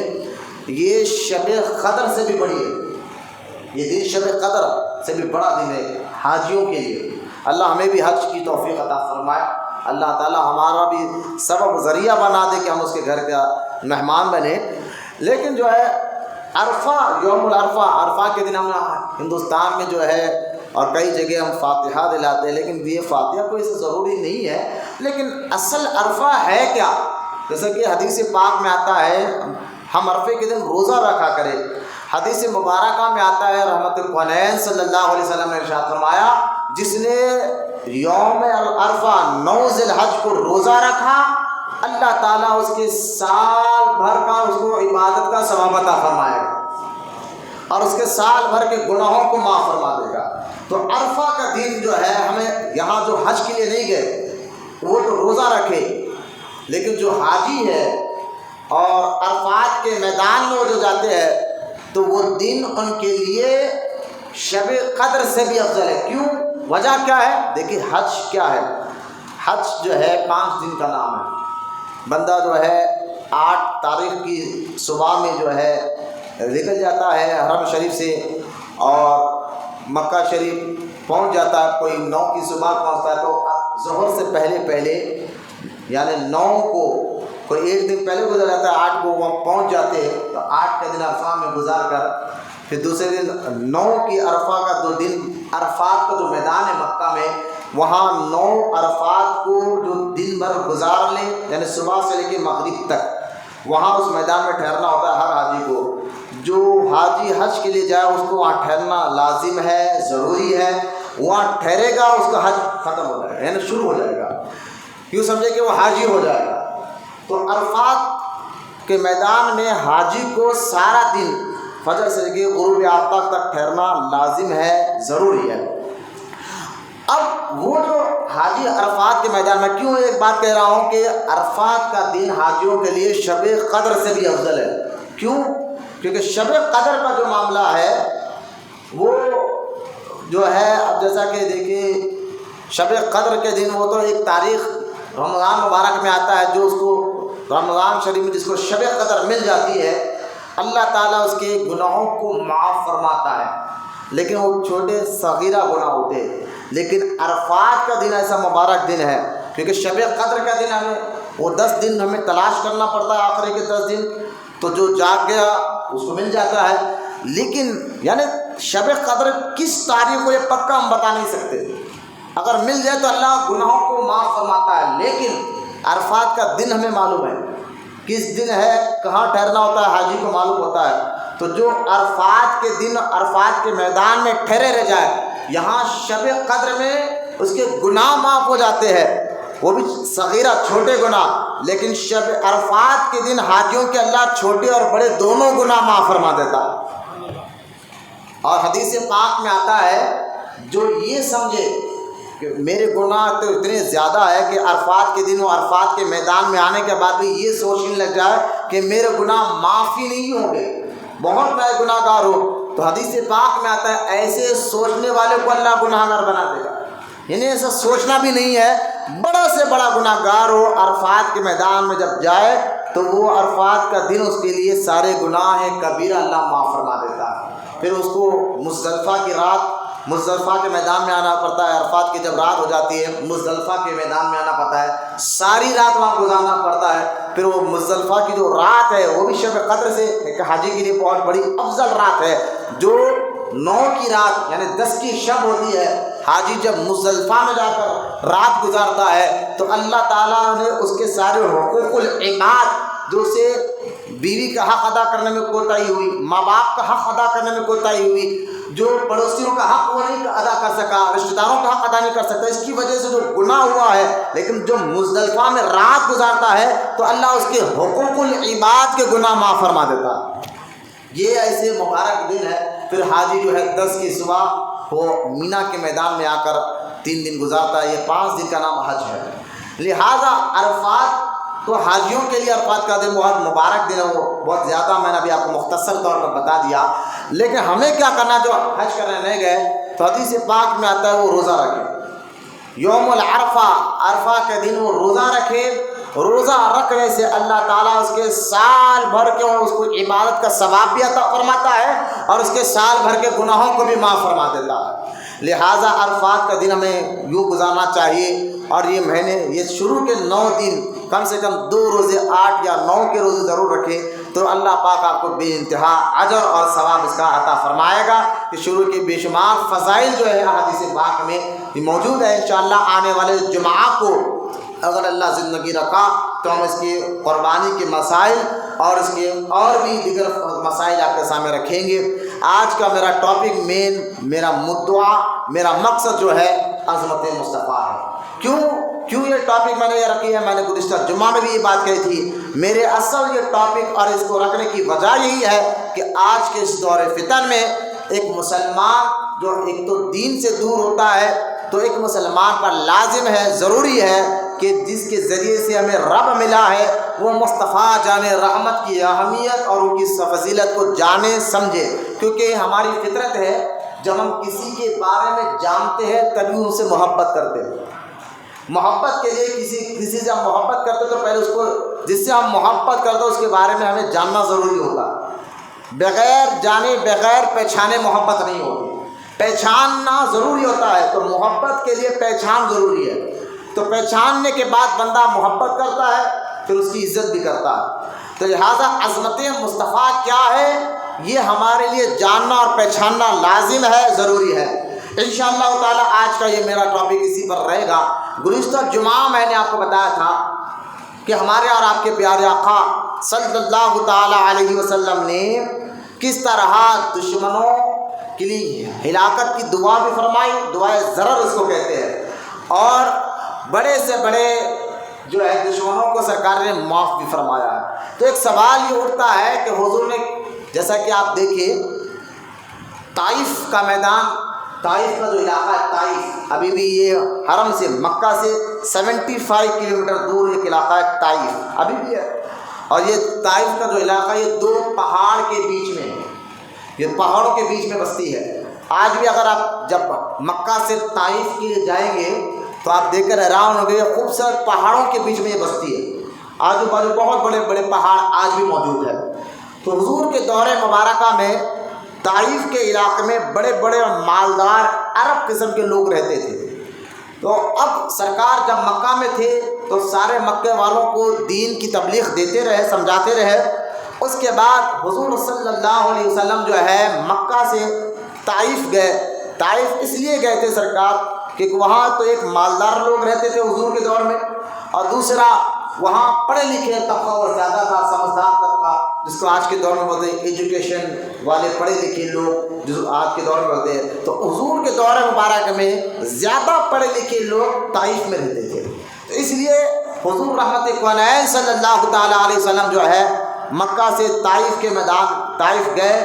یہ شب قدر سے بھی بڑی ہے، یہ دن شب قدر سے بھی بڑا دن ہے حاجیوں کے لیے۔ اللہ ہمیں بھی حج کی توفیق عطا فرمائے، اللہ تعالی ہمارا بھی سبب ذریعہ بنا دے کہ ہم اس کے گھر کا مہمان بنے۔ لیکن جو ہے عرفہ، یوم العرفہ، عرفہ کے دن ہم ہندوستان میں جو ہے اور کئی جگہ ہم فاتحہ دلاتے ہیں، لیکن یہ فاتحہ کوئی سے ضروری نہیں ہے، لیکن اصل عرفہ ہے کیا؟ جیسا کہ حدیث پاک میں آتا ہے ہم عرفے کے دن روزہ رکھا کریں۔ حدیث مبارکہ میں آتا ہے رحمت القنین صلی اللہ علیہ وسلم نے ارشاد فرمایا جس نے یوم عرفہ 9 ذی الحج کو روزہ رکھا اللہ تعالیٰ اس کے سال بھر کا اس کو عبادت کا ثواب عطا فرمائے گا اور اس کے سال بھر کے گناہوں کو معاف فرما دے گا۔ تو عرفہ کا دن جو ہے، ہمیں یہاں جو حج کے لیے نہیں گئے وہ تو روزہ رکھے، لیکن جو حاجی ہے اور عرفات کے میدان میں وہ جو جاتے ہیں تو وہ دن ان کے لیے شب قدر سے بھی افضل ہے۔ کیوں؟ وجہ کیا ہے؟ دیکھیے حج کیا ہے، حج جو ہے 5 دن کا نام ہے۔ بندہ جو ہے 8 تاریخ کی صبح میں جو ہے نکل جاتا ہے حرم شریف سے اور مکہ شریف پہنچ جاتا ہے، کوئی 9 کی صبح پہنچتا ہے تو ظہر سے پہلے یعنی 9 کو کوئی 1 دن پہلے گزر جاتا ہے، 8 کو وہاں پہنچ جاتے ہیں تو 8 کا دن عرفہ میں گزار کر پھر دوسرے دن 9 کی عرفہ کا 2 دن عرفات کا جو میدان ہے مکہ میں وہاں 9 عرفات کو جو دن بھر گزار لے یعنی صبح سے لے کے مغرب تک وہاں اس میدان میں ٹھہرنا ہوتا ہے ہر حاجی کو۔ جو حاجی حج کے لیے جائے اس کو وہاں ٹھہرنا لازم ہے، ضروری ہے، وہاں ٹھہرے گا اس کا حج ختم ہو جائے گا، یعنی شروع ہو جائے گا، یوں سمجھے کہ وہ حاجی ہو جائے گا۔ تو عرفات کے میدان میں حاجی کو سارا دن فجر سے لے کے غروب آفتاب تک ٹھہرنا لازم ہے، ضروری ہے۔ اب وہ جو حاجی عرفات کے میدان میں، کیوں ایک بات کہہ رہا ہوں کہ عرفات کا دن حاجیوں کے لیے شب قدر سے بھی افضل ہے۔ کیوں؟ کیونکہ شب قدر کا جو معاملہ ہے وہ جو ہے، اب جیسا کہ دیکھیے شب قدر کے دن وہ تو ایک تاریخ رمضان مبارک میں آتا ہے، جو اس کو رمضان شریف میں جس کو شب قدر مل جاتی ہے، اللہ تعالیٰ اس کے گناہوں کو معاف فرماتا ہے، لیکن وہ چھوٹے صغیرہ گناہ ہوتے ہیں۔ لیکن عرفات کا دن ایسا مبارک دن ہے، کیونکہ شب قدر کا دن ہمیں وہ 10 دن ہمیں تلاش کرنا پڑتا ہے، آخری کے 10 دن تو جو جاگ گیا اس کو مل جاتا ہے۔ لیکن یعنی شب قدر کس تاریخ کو یہ پکا ہم بتا نہیں سکتے، اگر مل جائے تو اللہ گناہوں کو معاف فرماتا ہے، لیکن عرفات کا دن ہمیں معلوم ہے کس دن ہے، کہاں ٹھہرنا ہوتا ہے، حاجی کو معلوم ہوتا ہے۔ تو جو عرفات کے دن عرفات کے میدان میں ٹھہرے رہ جائے، یہاں شب قدر میں اس کے گناہ معاف ہو جاتے ہیں، وہ بھی صغیرہ چھوٹے گناہ، لیکن شب عرفات کے دن حاجیوں کے اللہ چھوٹے اور بڑے دونوں گناہ معاف فرما دیتا ہے۔ اور حدیث پاک میں آتا ہے جو یہ سمجھے کہ میرے گناہ تو اتنے زیادہ ہے کہ عرفات کے دن وہ عرفات کے میدان میں آنے کے بعد بھی یہ سوچنے لگ جائے کہ میرے گناہ معاف ہی نہیں ہوں گے، بہت بڑے گناہ گار ہو، تو حدیث پاک میں آتا ہے ایسے سوچنے والے کو اللہ گناہ گار بنا دے گا۔ یعنی ایسا سوچنا بھی نہیں ہے، بڑا سے بڑا گناہ گار ہو، عرفات کے میدان میں جب جائے تو وہ عرفات کا دن اس کے لیے سارے گناہ کبیرہ اللہ معاف فرما دیتا ہے۔ پھر اس کو مزدلفہ کی رات، مزدلفہ کے میدان میں آنا پڑتا ہے، عرفات کی جب رات ہو جاتی ہے مزدلفہ کے میدان میں آنا پڑتا ہے، ساری رات وہاں گزارنا پڑتا ہے۔ پھر وہ مزدلفہ کی جو رات ہے وہ بھی شب قدر سے ایک حاجی کے لیے بہت بڑی افضل رات ہے، جو 9 کی رات یعنی 10 کی شب ہوتی ہے۔ حاجی جب مزدلفہ میں جا کر رات گزارتا ہے تو اللہ تعالیٰ نے اس کے سارے حقوق العباد، جو اسے بیوی کا حق ادا کرنے میں کوتاہی ہوئی، ماں باپ کا حق ادا کرنے میں کوتاہی ہوئی، جو پڑوسیوں کا حق وہ نہیں ادا کر سکا، رشتہ داروں کا حق ادا نہیں کر سکتا، اس کی وجہ سے جو گناہ ہوا ہے، لیکن جو مزدلفہ میں رات گزارتا ہے تو اللہ اس کے حقوق العباد کے گناہ معاف فرما دیتا ہے۔ یہ ایسے مبارک دن ہے۔ پھر حاجی جو ہے 10 کی صبح وہ مینا کے میدان میں آ کر 3 دن گزارتا ہے، یہ 5 دن کا نام حج ہے۔ لہٰذا عرفات تو حاجیوں کے لیے عرفات کا دن بہت مبارک دن ہے، وہ بہت زیادہ میں نے ابھی آپ کو مختصر طور پر بتا دیا۔ لیکن ہمیں کیا کرنا، جو حج کرنے نہیں گئے تو حدیث پاک میں آتا ہے وہ روزہ رکھے، یوم العرفہ، عرفہ کے دن وہ روزہ رکھے۔ روزہ رکھنے سے اللہ تعالیٰ اس کے سال بھر کے اس کو عبادت کا ثواب بھی عطا فرماتا ہے اور اس کے سال بھر کے گناہوں کو بھی معاف فرما دیتا ہے۔ لہٰذا عرفات کا دن ہمیں یوں گزارنا چاہیے، اور یہ مہینے، یہ شروع کے 9 دن کم سے کم 2 روزے 8 یا 9 کے روزے ضرور رکھیں، تو اللہ پاک آپ کو بے انتہا اجر اور ثواب اس کا عطا فرمائے گا۔ کہ شروع کے بے شمار فضائل جو ہے حدیث پاک میں موجود ہے۔ انشاءاللہ آنے والے جمعہ کو اگر اللہ زندگی رکھا تو ہم اس کی قربانی کے مسائل اور اس کے اور بھی دیگر مسائل آپ کے سامنے رکھیں گے۔ آج کا میرا ٹاپک میرا مدعا، میرا مقصد جو ہے عظمت مصطفیٰ ہے۔ کیوں یہ ٹاپک میں نے یہ رکھی ہے؟ میں نے گزشتہ جمعہ میں بھی یہ بات کہی تھی۔ میرے اصل یہ ٹاپک اور اس کو رکھنے کی وجہ یہی ہے کہ آج کے اس دور فتن میں ایک مسلمان جو ایک تو دین سے دور ہوتا ہے، تو ایک مسلمان پر لازم ہے، ضروری ہے کہ جس کے ذریعے سے ہمیں رب ملا ہے وہ مصطفیٰ جانے رحمت کی اہمیت اور ان کی فضیلت کو جانے سمجھے، کیونکہ ہماری فطرت ہے جب ہم کسی کے بارے میں جانتے ہیں تبھی ان سے محبت کرتے ہیں۔ محبت کے لیے کسی سے ہم محبت کرتے تو پہلے اس کو، جس سے ہم محبت کرتے اس کے بارے میں ہمیں جاننا ضروری ہوتا۔ بغیر جانے بغیر پہچانے محبت نہیں ہوتی، پہچاننا ضروری ہوتا ہے، تو محبت کے لیے پہچان ضروری ہے۔ تو پہچاننے کے بعد بندہ محبت کرتا ہے، پھر اس کی عزت بھی کرتا ہے۔ تو لہٰذا عظمت مصطفیٰ کیا ہے یہ ہمارے لیے جاننا اور پہچاننا لازم ہے، ضروری ہے۔ انشاءاللہ تعالیٰ آج کا یہ میرا ٹاپک اسی پر رہے گا۔ گزشتہ جمعہ میں نے آپ کو بتایا تھا کہ ہمارے اور آپ کے پیارے آقا صلی اللہ تعالیٰ علیہ وسلم نے کس طرح دشمنوں کے لیے ہلاکت کی دعا بھی فرمائی، دعائے ضرر اس کو کہتے ہیں، اور بڑے سے بڑے جو ہے دشمنوں کو سرکار نے معاف بھی فرمایا ہے۔ تو ایک سوال یہ اٹھتا ہے کہ حضور نے، جیسا کہ آپ دیکھیے طائف کا میدان، طائف کا جو علاقہ ہے طائف، ابھی بھی یہ حرم سے مکہ سے 75 کلومیٹر دور ایک علاقہ ہے طائف، ابھی بھی ہے، اور یہ طائف کا جو علاقہ یہ 2 پہاڑ کے بیچ میں ہے، یہ پہاڑوں کے بیچ میں بستی ہے۔ آج بھی اگر آپ جب مکہ سے طائف کے لیے جائیں گے تو آپ دیکھ کر حیران ہو گئے، خوبصورت پہاڑوں کے بیچ میں یہ بستی ہے، آجو باجو بہت بڑے بڑے پہاڑ آج بھی موجود ہے۔ تو حضور کے دور مبارکہ میں طائف کے علاقے میں بڑے بڑے اور مالدار عرب قسم کے لوگ رہتے تھے۔ تو اب سرکار جب مکہ میں تھے تو سارے مکے والوں کو دین کی تبلیغ دیتے رہے، سمجھاتے رہے۔ اس کے بعد حضور صلی اللہ علیہ وسلم جو ہے مکہ سے طائف گئے۔ طائف اس لیے گئے تھے سرکار کہ وہاں تو ایک مالدار لوگ رہتے تھے حضور کے دور میں، اور دوسرا وہاں پڑھے لکھے طبقہ اور زیادہ تھا، سمجھدار طبقہ، جس کو آج کے دور میں بولتے ہیں ایجوکیشن والے پڑھے لکھے لوگ، جو آج کے دور میں ہوتے ہیں۔ تو حضور کے دور مبارک میں زیادہ پڑھے لکھے لوگ طائف میں رہتے تھے، تو اس لیے حضور رحمت کونین صلی اللہ تعالیٰ علیہ وسلم جو ہے مکہ سے طائف کے میدان طائف گئے،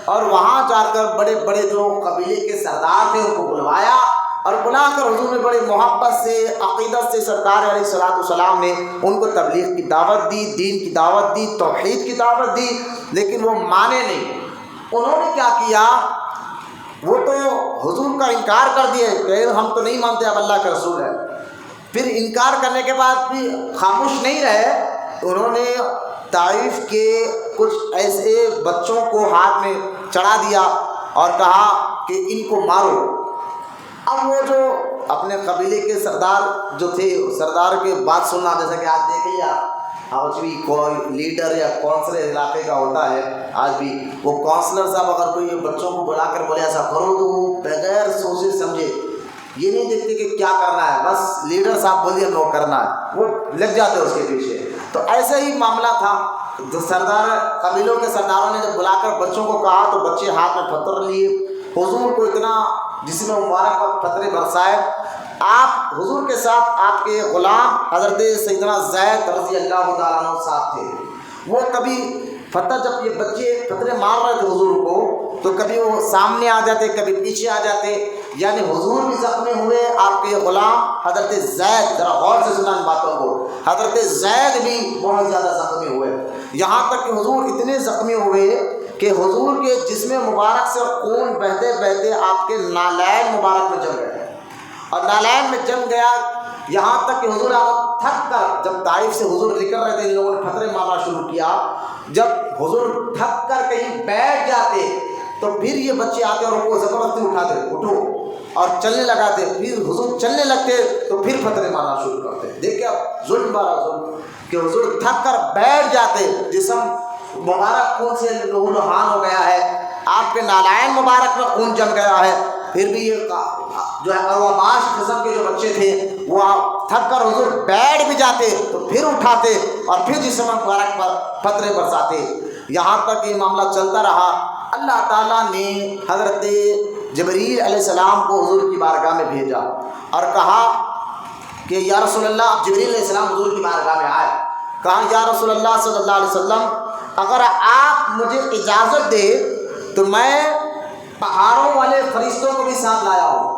اور وہاں جا کر بڑے بڑے جو قبیلے کے سردار تھے ان کو بلوایا، اور بلا کر حضور نے بڑی محبت سے، عقیدت سے سرکار علیہ الصلوۃ والسلام نے ان کو تبلیغ کی دعوت دی، دین کی دعوت دی، توحید کی دعوت دی، لیکن وہ مانے نہیں۔ انہوں نے کیا کیا، وہ تو حضور کا انکار کر دیے کہ ہم تو نہیں مانتے، اب اللہ کا رسول ہے۔ پھر انکار کرنے کے بعد بھی خاموش نہیں رہے، تو انہوں نے طائف کے کچھ ایسے بچوں کو ہاتھ میں چڑھا دیا اور کہا کہ ان کو مارو۔ اب وہ جو اپنے قبیلے کے سردار جو تھے، سردار کے بات سننا، جیسا کہ آج دیکھیے آج بھی کوئی لیڈر یا کونسلر علاقے کا ہوتا ہے، آج بھی وہ کونسلر صاحب اگر کوئی بچوں کو بلا کر بولے ایسا کرو تو وہ بغیر سوچے سمجھے، یہ نہیں دیکھتے کہ کیا کرنا ہے، بس لیڈر صاحب بولیے ہم لوگ کرنا ہے، وہ لگ جاتے اس کے پیچھے۔ تو ایسے ہی معاملہ تھا، جو سردار قبیلوں کے سرداروں نے جب بلا کر بچوں کو کہا تو بچے ہاتھ میں پتھر لیے، حضور کو اتنا جسم مبارک پر پتھرے برسائے۔ آپ حضور کے ساتھ آپ کے غلام حضرت سیدنا زید رضی اللہ تعالیٰ عنہ ساتھ تھے، وہ کبھی فتح، جب یہ بچے پتھرے مار رہے تھے حضور کو، تو کبھی وہ سامنے آ جاتے، کبھی پیچھے آ جاتے، یعنی حضور بھی زخمی ہوئے، آپ کے غلام حضرت زید، ذرا غور سے سنا ان باتوں کو، حضرت زید بھی بہت زیادہ زخمی ہوئے، یہاں تک کہ حضور اتنے زخمی ہوئے کہ حضور کے جسم مبارک سے خون بہتے بہتے آپ کے نالین مبارک میں جم گیا، اور نالین میں جم گیا، یہاں تک کہ حضور تھک کر، جب طائف سے حضور نکل رہے تھے، ان لوگوں نے پتھرے مارنا شروع کیا، جب حضور تھک کر کہیں بیٹھ جاتے تو پھر یہ بچے آتے اور ان کو زبردستی اٹھاتے، اٹھو، اور چلنے لگاتے، پھر حضور چلنے لگتے تو پھر پتھرے مارنا شروع کرتے۔ دیکھیں اب ظلم بارا ظلم، کہ حضور تھک کر بیٹھ جاتے، جسم مبارک خون سے لہو لہان ہو گیا ہے، آپ کے نالائن مبارک میں خون جم گیا ہے، پھر بھی یہ جو ہے اواباش قسم کے جو بچے تھے وہ تھک کر حضور بیٹھ بھی جاتے تو پھر اٹھاتے اور پھر جسم مبارک پر پتھرے برساتے۔ یہاں تک یہ معاملہ چلتا رہا، اللہ تعالیٰ نے حضرت جبریل علیہ السلام کو حضور کی بارگاہ میں بھیجا اور کہا کہ یا رسول اللہ، اب جبریل علیہ السلام حضور کی بارگاہ میں آئے، کہا یا رسول اللہ صلی اللہ علیہ وسلم، اگر آپ مجھے اجازت دے تو میں پہاڑوں والے فرشتوں کو بھی ساتھ لایا ہوں۔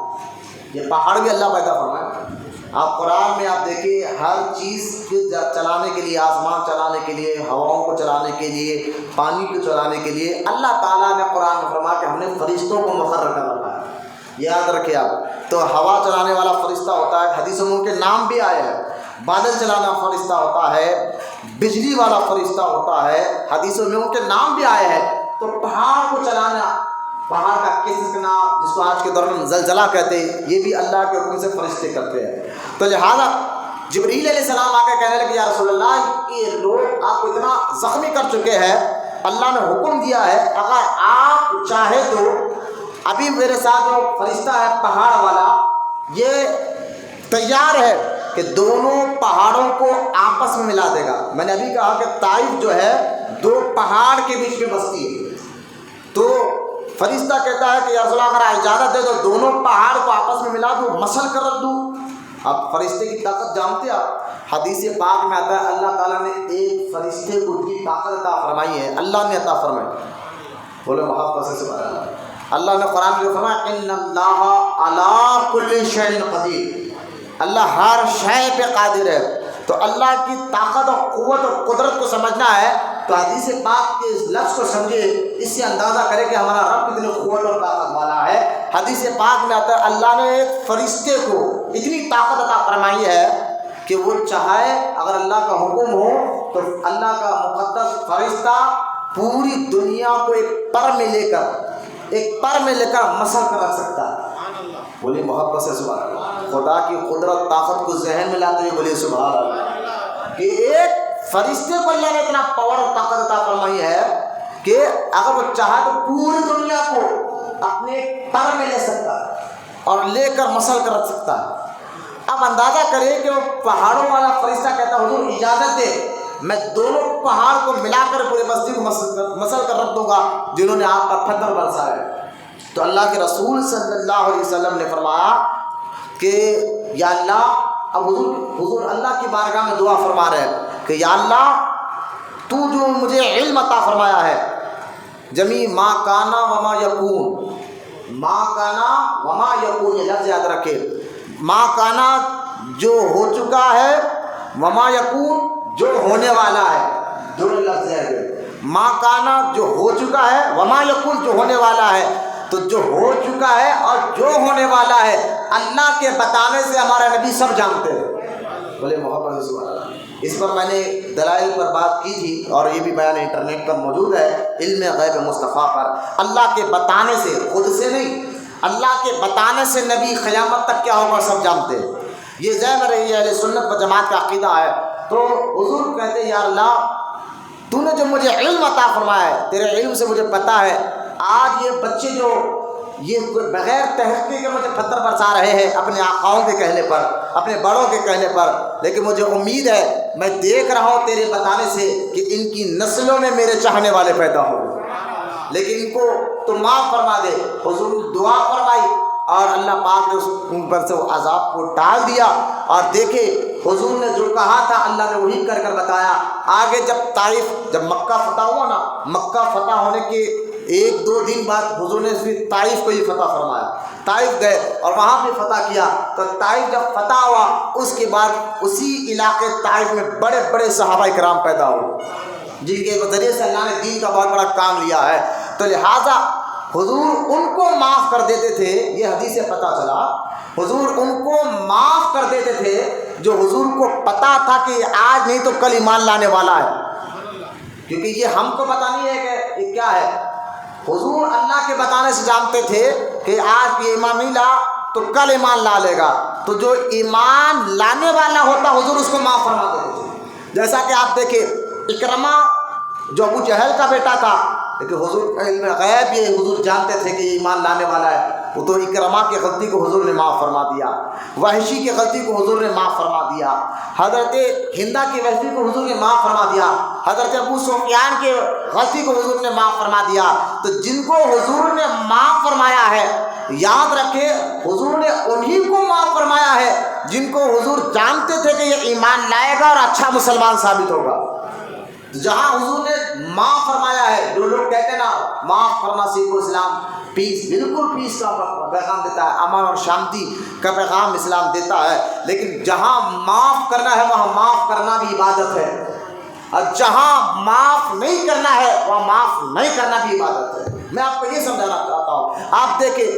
یہ پہاڑ بھی اللہ پیدا فرمائے۔ آپ قرآن میں آپ دیکھیے، ہر چیز کے چلانے کے لیے، آسمان چلانے کے لیے، ہواؤں کو چلانے کے لیے، پانی کو چلانے کے لیے اللہ تعالیٰ نے قرآن میں فرمایا کہ ہم نے فرشتوں کو مقرر کر رکھا ہے۔ یاد رکھیں آپ، تو ہوا چلانے والا فرشتہ ہوتا ہے، حدیثوں میں ان کے نام بھی آئے ہیں، بادل چلانا فرشتہ ہوتا ہے، بجلی والا فرشتہ ہوتا ہے، حدیثوں میں ان کے نام بھی آئے ہیں۔ تو پہاڑ کو چلانا، پہاڑ کا کھسکنا، جس کو آج کے دور میں زلزلہ کہتے ہیں، یہ بھی اللہ کے حکم سے فرشتے کرتے ہیں۔ تو لہٰذا جبریل علیہ السلام آ کے کہنے لگے یا رسول اللہ، یہ لوگ آپ کو اتنا زخمی کر چکے ہیں، اللہ نے حکم دیا ہے اگر آپ چاہے تو ابھی میرے ساتھ جو فرشتہ ہے پہاڑ والا، یہ تیار ہے کہ دونوں پہاڑوں کو آپس میں ملا دے گا۔ میں نے ابھی کہا کہ طائف جو ہے 2 پہاڑ کے بیچ میں بستی ہے، تو فرشتہ کہتا ہے کہ یا رسول اللہ اگر اجازت دے تو دونوں پہاڑ کو آپس میں ملا دوں، مسل کر رکھ دوں۔ اب فرشتے کی طاقت جانتے آپ، حدیث پاک میں آتا ہے اللہ تعالیٰ نے ایک فرشتے کو کی طاقت عطا فرمائی ہے، اللہ نے عطا فرمائی۔ بولے محبت سے سبحان اللہ۔ اللہ نے قرآن میں فرمایا ان اللہ علی کل شیء قدیر، اللہ ہر شے پہ قادر ہے۔ تو اللہ کی طاقت اور قوت اور قدرت کو سمجھنا ہے تو حدیث پاک کے اس لفظ کو سمجھے، اس سے اندازہ کرے کہ ہمارا رب کتنی قوت اور طاقت والا ہے۔ حدیث پاک میں آتا ہے اللہ نے ایک فرشتے کو اتنی طاقت عطا فرمائی ہے کہ وہ چاہے اگر اللہ کا حکم ہو تو اللہ کا مقدس فرشتہ پوری دنیا کو ایک پر میں لے کر مسل کر رکھ سکتا ہے۔ بولیے محبت سے سبحان اللہ۔ خدا کی قدرت طاقت کو ذہن میں لاتے ہوئے بولیے سبحان اللہ، کہ ایک فرشتے کو اللہ نے اتنا پاور اور طاقت عطا فرمائی ہے کہ اگر وہ چاہے تو پوری دنیا کو اپنے پر میں لے سکتا ہے اور لے کر مسل کر رکھ سکتا ہے۔ اب اندازہ کریں کہ وہ پہاڑوں والا فرشتہ کہتا ہے حضور اجازت دے میں دونوں پہاڑ کو ملا کر پورے بستی کو مسل کر رکھ دوں گا جنہوں نے آپ پر پتھر برسائے۔ تو اللہ کے رسول صلی اللہ علیہ وسلم نے فرمایا کہ یا اللہ، اب حضور اللہ کی بارگاہ میں دعا فرما رہے ہیں کہ یا اللہ تو جو مجھے علم عطا فرمایا ہے، جمی ما کانا وما یکون، ما کانا وما یکون، یہ لفظ یاد رکھے، ما کانا جو ہو چکا ہے، وما یکون جو ہونے والا ہے، دونوں لفظ ہے، ما کانا جو ہو چکا ہے، وما یکون جو ہونے والا ہے۔ تو جو ہو چکا ہے اور جو ہونے والا ہے اللہ کے بتانے سے ہمارا نبی سب جانتے ہیں۔ بولے محبت سبحان اللہ۔ اس پر میں نے دلائل پر بات کی تھی اور یہ بھی بیان انٹرنیٹ پر موجود ہے، علم غیب مصطفیٰ پر، اللہ کے بتانے سے، خود سے نہیں، اللہ کے بتانے سے نبی قیامت تک کیا ہوگا سب جانتے ہیں۔ یہ ذہن رہی ہے اہل سنت و جماعت کا عقیدہ ہے۔ تو حضور کہتے ہیں یا اللہ تو نے جو مجھے علم عطا فرمایا ہے، تیرے علم سے مجھے پتہ ہے آج یہ بچے جو یہ بغیر تحقیق کے مجھے پتھر برسا رہے ہیں اپنے آقاؤں کے کہنے پر، اپنے بڑوں کے کہنے پر، لیکن مجھے امید ہے میں دیکھ رہا ہوں تیرے بتانے سے کہ ان کی نسلوں میں میرے چاہنے والے پیدا ہوں، لیکن ان کو تو معاف فرما دے۔ حضور دعا فرمائی اور اللہ پاک نے ان پر سے وہ عذاب کو ٹال دیا۔ اور دیکھے حضور نے جو کہا تھا اللہ نے وہی کر کر بتایا۔ آگے جب مکہ فتح ہوا نا، مکہ فتح ہونے کے ایک دو دن بعد حضور نے طائف کو ہی فتح فرمایا، طائف گئے اور وہاں بھی فتح کیا۔ تو طائف جب فتح ہوا اس کے بعد اسی علاقے طائف میں بڑے بڑے صحابہ کرام پیدا ہوئے جن کے ذریعے سے اللہ نے دین کا بہت بڑا کام لیا ہے۔ تو لہٰذا حضور ان کو معاف کر دیتے تھے، یہ حدیث سے پتہ چلا، حضور ان کو معاف کر دیتے تھے جو حضور کو پتہ تھا کہ آج نہیں تو کل ایمان لانے والا ہے، کیونکہ یہ ہم کو پتہ نہیں ہے کہ یہ کیا ہے، حضور اللہ کے بتانے سے جانتے تھے کہ آج یہ ایمان نہیں لا تو کل ایمان لا لے گا، تو جو ایمان لانے والا ہوتا حضور اس کو معاف فرما دیتے تھے۔ جیسا کہ آپ دیکھیں اکرمہ جو ابو جہل کا بیٹا تھا، لیکن حضور کا علم غیب یہ حضور جانتے تھے کہ یہ ایمان لانے والا ہے، وہ تو اکرمہ کی غلطی کو حضور نے معاف فرما دیا، وحشی کی غلطی کو حضور نے معاف فرما دیا، حضرت ہندا کی غلطی کو حضور نے معاف فرما دیا، حضرت ابو سفیان کی غلطی کو حضور نے معاف فرما دیا۔ تو جن کو حضور نے معاف فرمایا ہے یاد رکھے حضور نے انہی کو معاف فرمایا ہے جن کو حضور جانتے تھے کہ یہ ایمان لائے گا اور اچھا مسلمان ثابت ہوگا۔ جہاں حضور نے معاف فرمایا ہے، جو لوگ کہتے ہیں نا معاف کرنا سیکھو اسلام، پیس، بالکل پیس کا پیغام دیتا ہے، امن اور شانتی کا پیغام اسلام دیتا ہے، لیکن جہاں معاف کرنا ہے وہاں معاف کرنا بھی عبادت ہے، اور جہاں معاف نہیں کرنا ہے وہاں معاف نہیں کرنا بھی عبادت ہے۔ میں آپ کو یہ سمجھانا چاہتا ہوں، آپ دیکھیں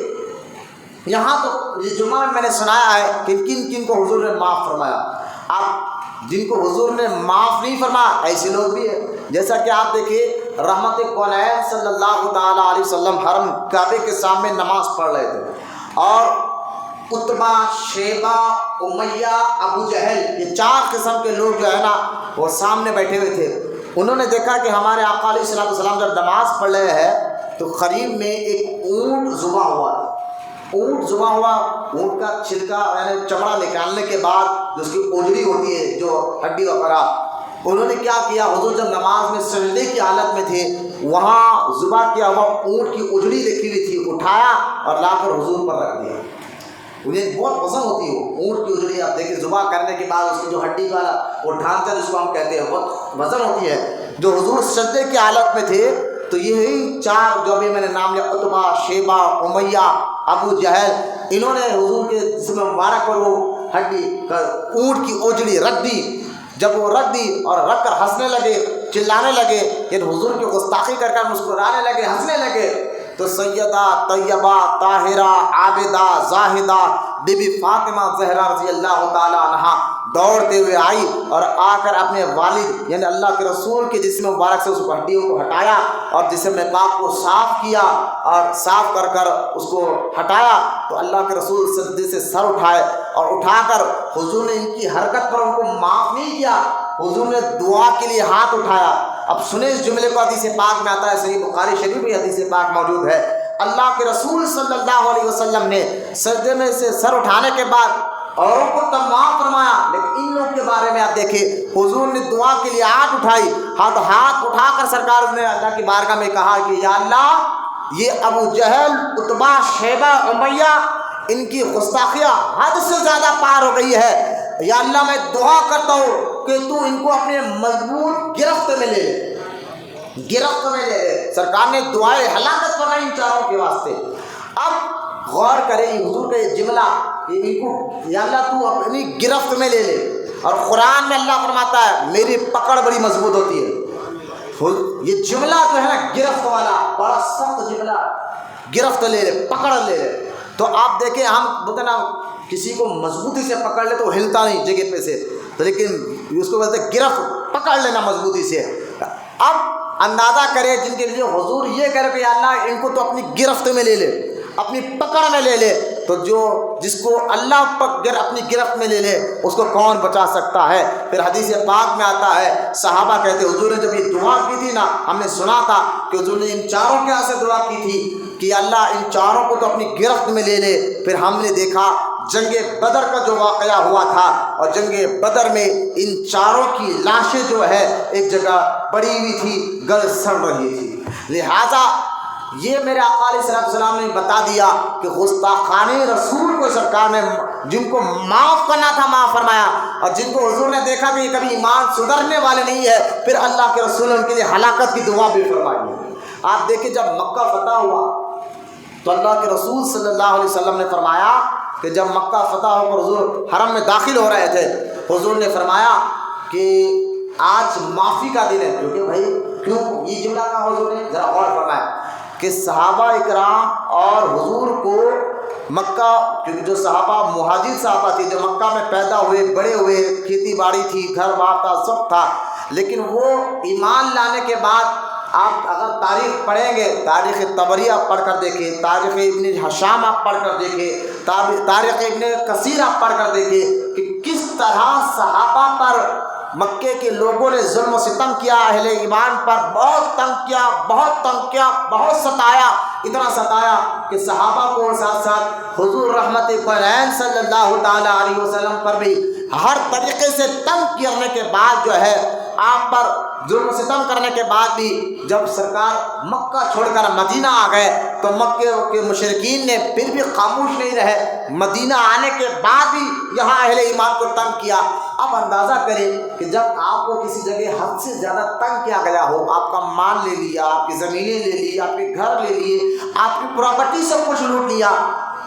یہاں تو یہ جمعہ میں نے سنایا ہے کہ کن کن کو حضور نے معاف فرمایا۔ آپ جن کو حضور نے معاف نہیں فرمایا ایسے لوگ بھی ہیں، جیسا کہ آپ دیکھیے رحمت کونین صلی اللہ تعالیٰ علیہ وسلم حرم کعبے کے سامنے نماز پڑھ رہے تھے، اور عتبہ، شیبہ، امیہ، ابو جہل، یہ چار قسم کے لوگ جو ہے نا وہ سامنے بیٹھے ہوئے تھے۔ انہوں نے دیکھا کہ ہمارے آقا علیہ الصلوۃ والسلام جب نماز پڑھ رہے ہیں تو قریب میں ایک اونٹ ذبح ہوا، اونٹ ذبح ہوا، اونٹ کا چھلکا یعنی چمڑا نکالنے کے بعد جو اس کی اوجڑی ہوتی ہے جو ہڈی وغیرہ انہوں نے کیا کیا، حضور جب نماز میں سجدے کی حالت میں تھے، وہاں ذبح کیا ہوا اونٹ کی اجڑی رکھی ہوئی تھی، اٹھایا اور لا کر حضور پر رکھ دیا۔ انہیں بہت پسند ہوتی ہے وہ اونٹ کی اجڑی، آپ دیکھیں ذبح کرنے کے بعد اس کی جو ہڈی کا وہ ڈھانچہ جس کو ہم کہتے ہیں بہت وزن ہوتی ہے۔ جو حضور سجدے کی حالت میں تھے تو یہی چار جو ابھی میں نے نام لیا، عتبہ، شیبہ، امیہ، ابو جہل، انہوں نے حضور کے جسم مبارک پر وہ ہڈی اونٹ کی اجڑی رکھ دی۔ جب وہ رکھ دی اور رکھ کر ہنسنے لگے، چلانے لگے، یعنی حضور کی گستاخی کر کر مسکرانے لگے، ہنسنے لگے، تو سیدہ طیبہ طاہرہ عابدہ زاہدہ بی بی فاطمہ زہرا رضی اللہ تعالی عنہا دوڑتے ہوئے آئی اور آ کر اپنے والد یعنی اللہ کے رسول کے جسم مبارک سے اس ہڈیوں کو ہٹایا اور جسم پاک کو صاف کیا اور صاف کر کر اس کو ہٹایا تو اللہ کے رسول سجدے سے سر اٹھائے اور اٹھا کر حضور نے ان کی حرکت پر ان کو معاف نہیں کیا، حضور نے دعا کے لیے ہاتھ اٹھایا۔ اب سنیں اس جملے کو، حدیث پاک میں آتا ہے، صحیح بخاری شریف میں حدیث پاک موجود ہے، اللہ کے رسول صلی اللہ علیہ وسلم نے سجدے میں سے سر اٹھانے کے بعد اوروں کو تب معاف فرمایا، لیکن ان لوگوں کے بارے میں آپ دیکھیں حضور نے دعا کے لیے ہاتھ اٹھائی، ہاتھ اٹھا کر سرکار نے اللہ کی بارگاہ میں کہا کہ یا اللہ یہ ابو جہل، عتبہ، شیبہ، امیہ، ان کی گستاخیاں حد سے زیادہ پار ہو گئی ہے، یا اللہ میں دعا کرتا ہوں کہ تو ان کو اپنے مضبوط گرفت میں لے لے، گرفت میں لے لے۔ سرکار نے دعائیں ہلاکت فرمائی ان چاروں کے واسطے۔ اب غور کریں حضور کا یہ جملہ کہ ان کو یا اللہ تو اپنی گرفت میں لے لے، اور قرآن میں اللہ فرماتا ہے میری پکڑ بڑی مضبوط ہوتی ہے۔ یہ جملہ جو ہے نا گرفت والا بڑا سخت جملہ، گرفت لے لے، پکڑ لے لے۔ تو آپ دیکھیں ہم بولتے نا کسی کو مضبوطی سے پکڑ لے تو وہ ہلتا نہیں جگہ پہ سے، تو لیکن اس کو بولتے گرفت، پکڑ لینا مضبوطی سے۔ اب اندازہ کرے جن کے لیے حضور یہ کہہ رہے کہ اللہ ان کو تو اپنی گرفت میں لے لے، اپنی پکڑ میں لے لے، تو جس کو اللہ اپنی گرفت میں لے لے اس کو کون بچا سکتا ہے؟ پھر حدیث پاک میں آتا ہے صحابہ کہتے حضور نے جب یہ دعا کی تھی نا، ہم نے سنا تھا کہ حضور نے ان چاروں کے ہاتھ سے دعا کی تھی کہ اللہ ان چاروں کو تو اپنی گرفت میں لے لے۔ پھر ہم نے دیکھا جنگ بدر کا جو واقعہ ہوا تھا، اور جنگ بدر میں ان چاروں کی لاشیں جو ہے ایک جگہ پڑی ہوئی تھی، گل سڑ رہی تھی۔ لہذا یہ میرے آقا علیہ السلام نے بتا دیا کہ گستاخان رسول کو سرکار نے جن کو معاف کرنا تھا معاف فرمایا، اور جن کو حضور نے دیکھا کہ یہ کبھی ایمان سدھرنے والے نہیں ہے، پھر اللہ کے رسول نے ان کے لیے ہلاکت کی دعا بھی فرمائی۔ آپ دیکھیں جب مکہ فتح ہوا تو اللہ کے رسول صلی اللہ علیہ وسلم نے فرمایا کہ جب مکہ فتح ہو کر حضور حرم میں داخل ہو رہے تھے، حضور نے فرمایا کہ آج معافی کا دن ہے، کیونکہ بھائی کیوں یہ جملہ کہا حضور نے، ذرا غور فرمایا کہ صحابہ اکرام اور حضور کو مکہ، کیونکہ جو صحابہ مہاجر صحابہ تھے جو مکہ میں پیدا ہوئے بڑے ہوئے، کھیتی باڑی تھی، گھر بار تھا، سب تھا، لیکن وہ ایمان لانے کے بعد آپ اگر تاریخ پڑھیں گے، تاریخ طبری آپ پڑھ کر دیکھیں، تاریخ ابن ہشام آپ پڑھ کر دیکھیں، تاریخ ابن کثیر آپ پڑھ کر دیکھیں کہ کس طرح صحابہ پر مکے کے لوگوں نے ظلم و ستم کیا، اہل ایمان پر بہت تنگ کیا، بہت تنگ کیا، بہت ستایا، اتنا ستایا کہ صحابہ کو ساتھ ساتھ حضور رحمت کونین صلی اللہ تعالی علیہ وسلم پر بھی ہر طریقے سے تنگ کرنے کے بعد جو ہے آپ پر ظلم و ستم کرنے کے بعد بھی جب سرکار مکہ چھوڑ کر مدینہ آ گئے تو مکے کے مشرکین نے پھر بھی خاموش نہیں رہے، مدینہ آنے کے بعد بھی یہاں اہل ایمان کو تنگ کیا۔ اب اندازہ کریں کہ جب آپ کو کسی جگہ حد سے زیادہ تنگ کیا گیا ہو، آپ کا مال لے لیا، آپ کی زمینیں لے لی، آپ کے گھر لے لیے، آپ کی پراپرٹی سب کچھ لوٹ لیا،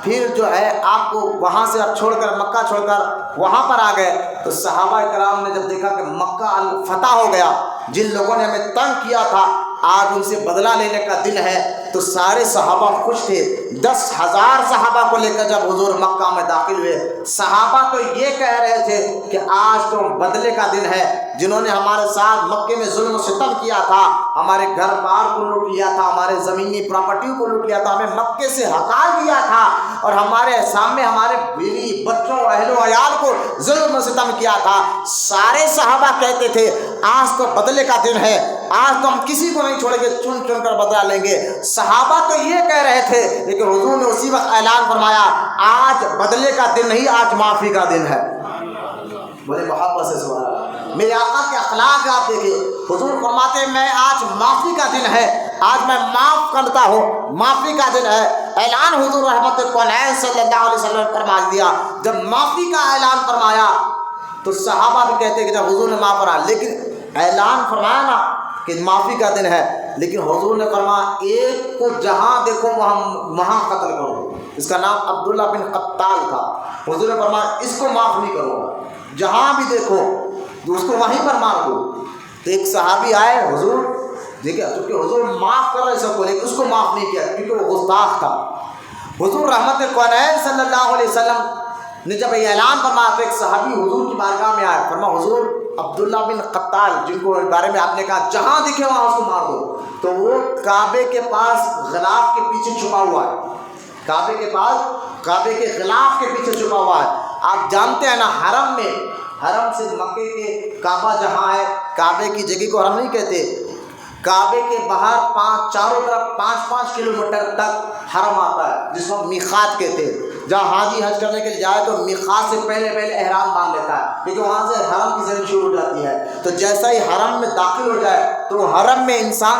پھر جو ہے آپ کو وہاں سے آپ چھوڑ کر مکہ چھوڑ کر وہاں پر آ گئے، تو صحابہ کرام نے جب دیکھا کہ مکہ فتح ہو گیا، جن لوگوں نے ہمیں تنگ کیا تھا آج ان سے بدلہ لینے کا دن ہے، تو سارے صحابہ خوش تھے۔ 10,000 صحابہ کو لے کر جب حضور مکہ میں داخل ہوئے، صحابہ تو یہ کہہ رہے تھے کہ آج تو بدلے کا دن ہے، جنہوں نے ہمارے ساتھ مکے میں ظلم و ستم کیا تھا، ہمارے گھر بار کو لوٹ لیا تھا، ہمارے زمینی پراپرٹی کو لوٹ لیا تھا، ہمیں مکے سے ہٹا دیا تھا، اور ہمارے سامنے ہمارے بیوی بچوں اہل و عیال کو ظلم و ستم کیا تھا، سارے صحابہ کہتے تھے آج تو بدلے کا دن ہے، آج تو ہم کسی کو نہیں چھوڑیں گے، چن چن کر بدلا لیں گے۔ صحابہ تو یہ کہہ رہے تھے، لیکن حضور نے اسی وقت اعلان فرمایا آج بدلے کا دن نہیں، آج معافی کا دن ہے۔ بولے محبت سے سبحان اللہ۔ میرے آقا کے اخلاق آپ دیکھیں. حضور فرماتے ہیں میں آج معافی کا دن ہے, آج میں معاف کرتا ہوں, معافی کا دن ہے. اعلان حضور رحمت کونین صلی اللہ علیہ وسلم نے فرما دیا. جب معافی کا اعلان فرمایا تو صحابہ بھی کہتے ہیں کہ جب حضور نے معاف فرمایا, لیکن اعلان فرمایا نا کہ معافی کا دن ہے, لیکن حضور نے فرمایا ایک کو جہاں دیکھو وہاں قتل کرو. اس کا نام عبداللہ بن قتال تھا. حضور نے فرمایا اس کو معاف نہیں کرو, جہاں بھی دیکھو اس کو وہیں پر مار دو. تو ایک صحابی آئے, حضور دیکھا چونکہ حضور معاف کر رہے سب کو, لیکن اس کو معاف نہیں کیا کیونکہ وہ گستاخ تھا. حضور رحمت کونین صلی اللہ علیہ وسلم نے جب یہ اعلان فرمایا تو ایک صحابی حضور کی بارگاہ میں آیا, فرمایا حضور عبداللہ بن قتال جن کو بارے میں آپ نے کہا جہاں دکھے وہاں اس کو مار دو, تو وہ کعبے کے پاس غلاف کے پیچھے چھپا ہوا ہے. کعبے کے پاس, کعبے کے غلاف کے پیچھے چھپا ہوا ہے. آپ جانتے ہیں نا حرم میں, حرم سے مکے کے کعبہ جہاں ہے, کعبے کی جگہ کو حرم نہیں کہتے, کعبے کے باہر چاروں طرف 5-5 کلومیٹر تک حرم آتا ہے جس کو میقات کہتے ہیں. جہاں حاجی حج کرنے کے لیے جائے تو میقات سے پہلے احرام باندھ لیتا ہے, کیونکہ وہاں سے حرم کی زمین شروع ہو جاتی ہے. تو جیسا ہی حرم میں داخل ہو جائے تو حرم میں انسان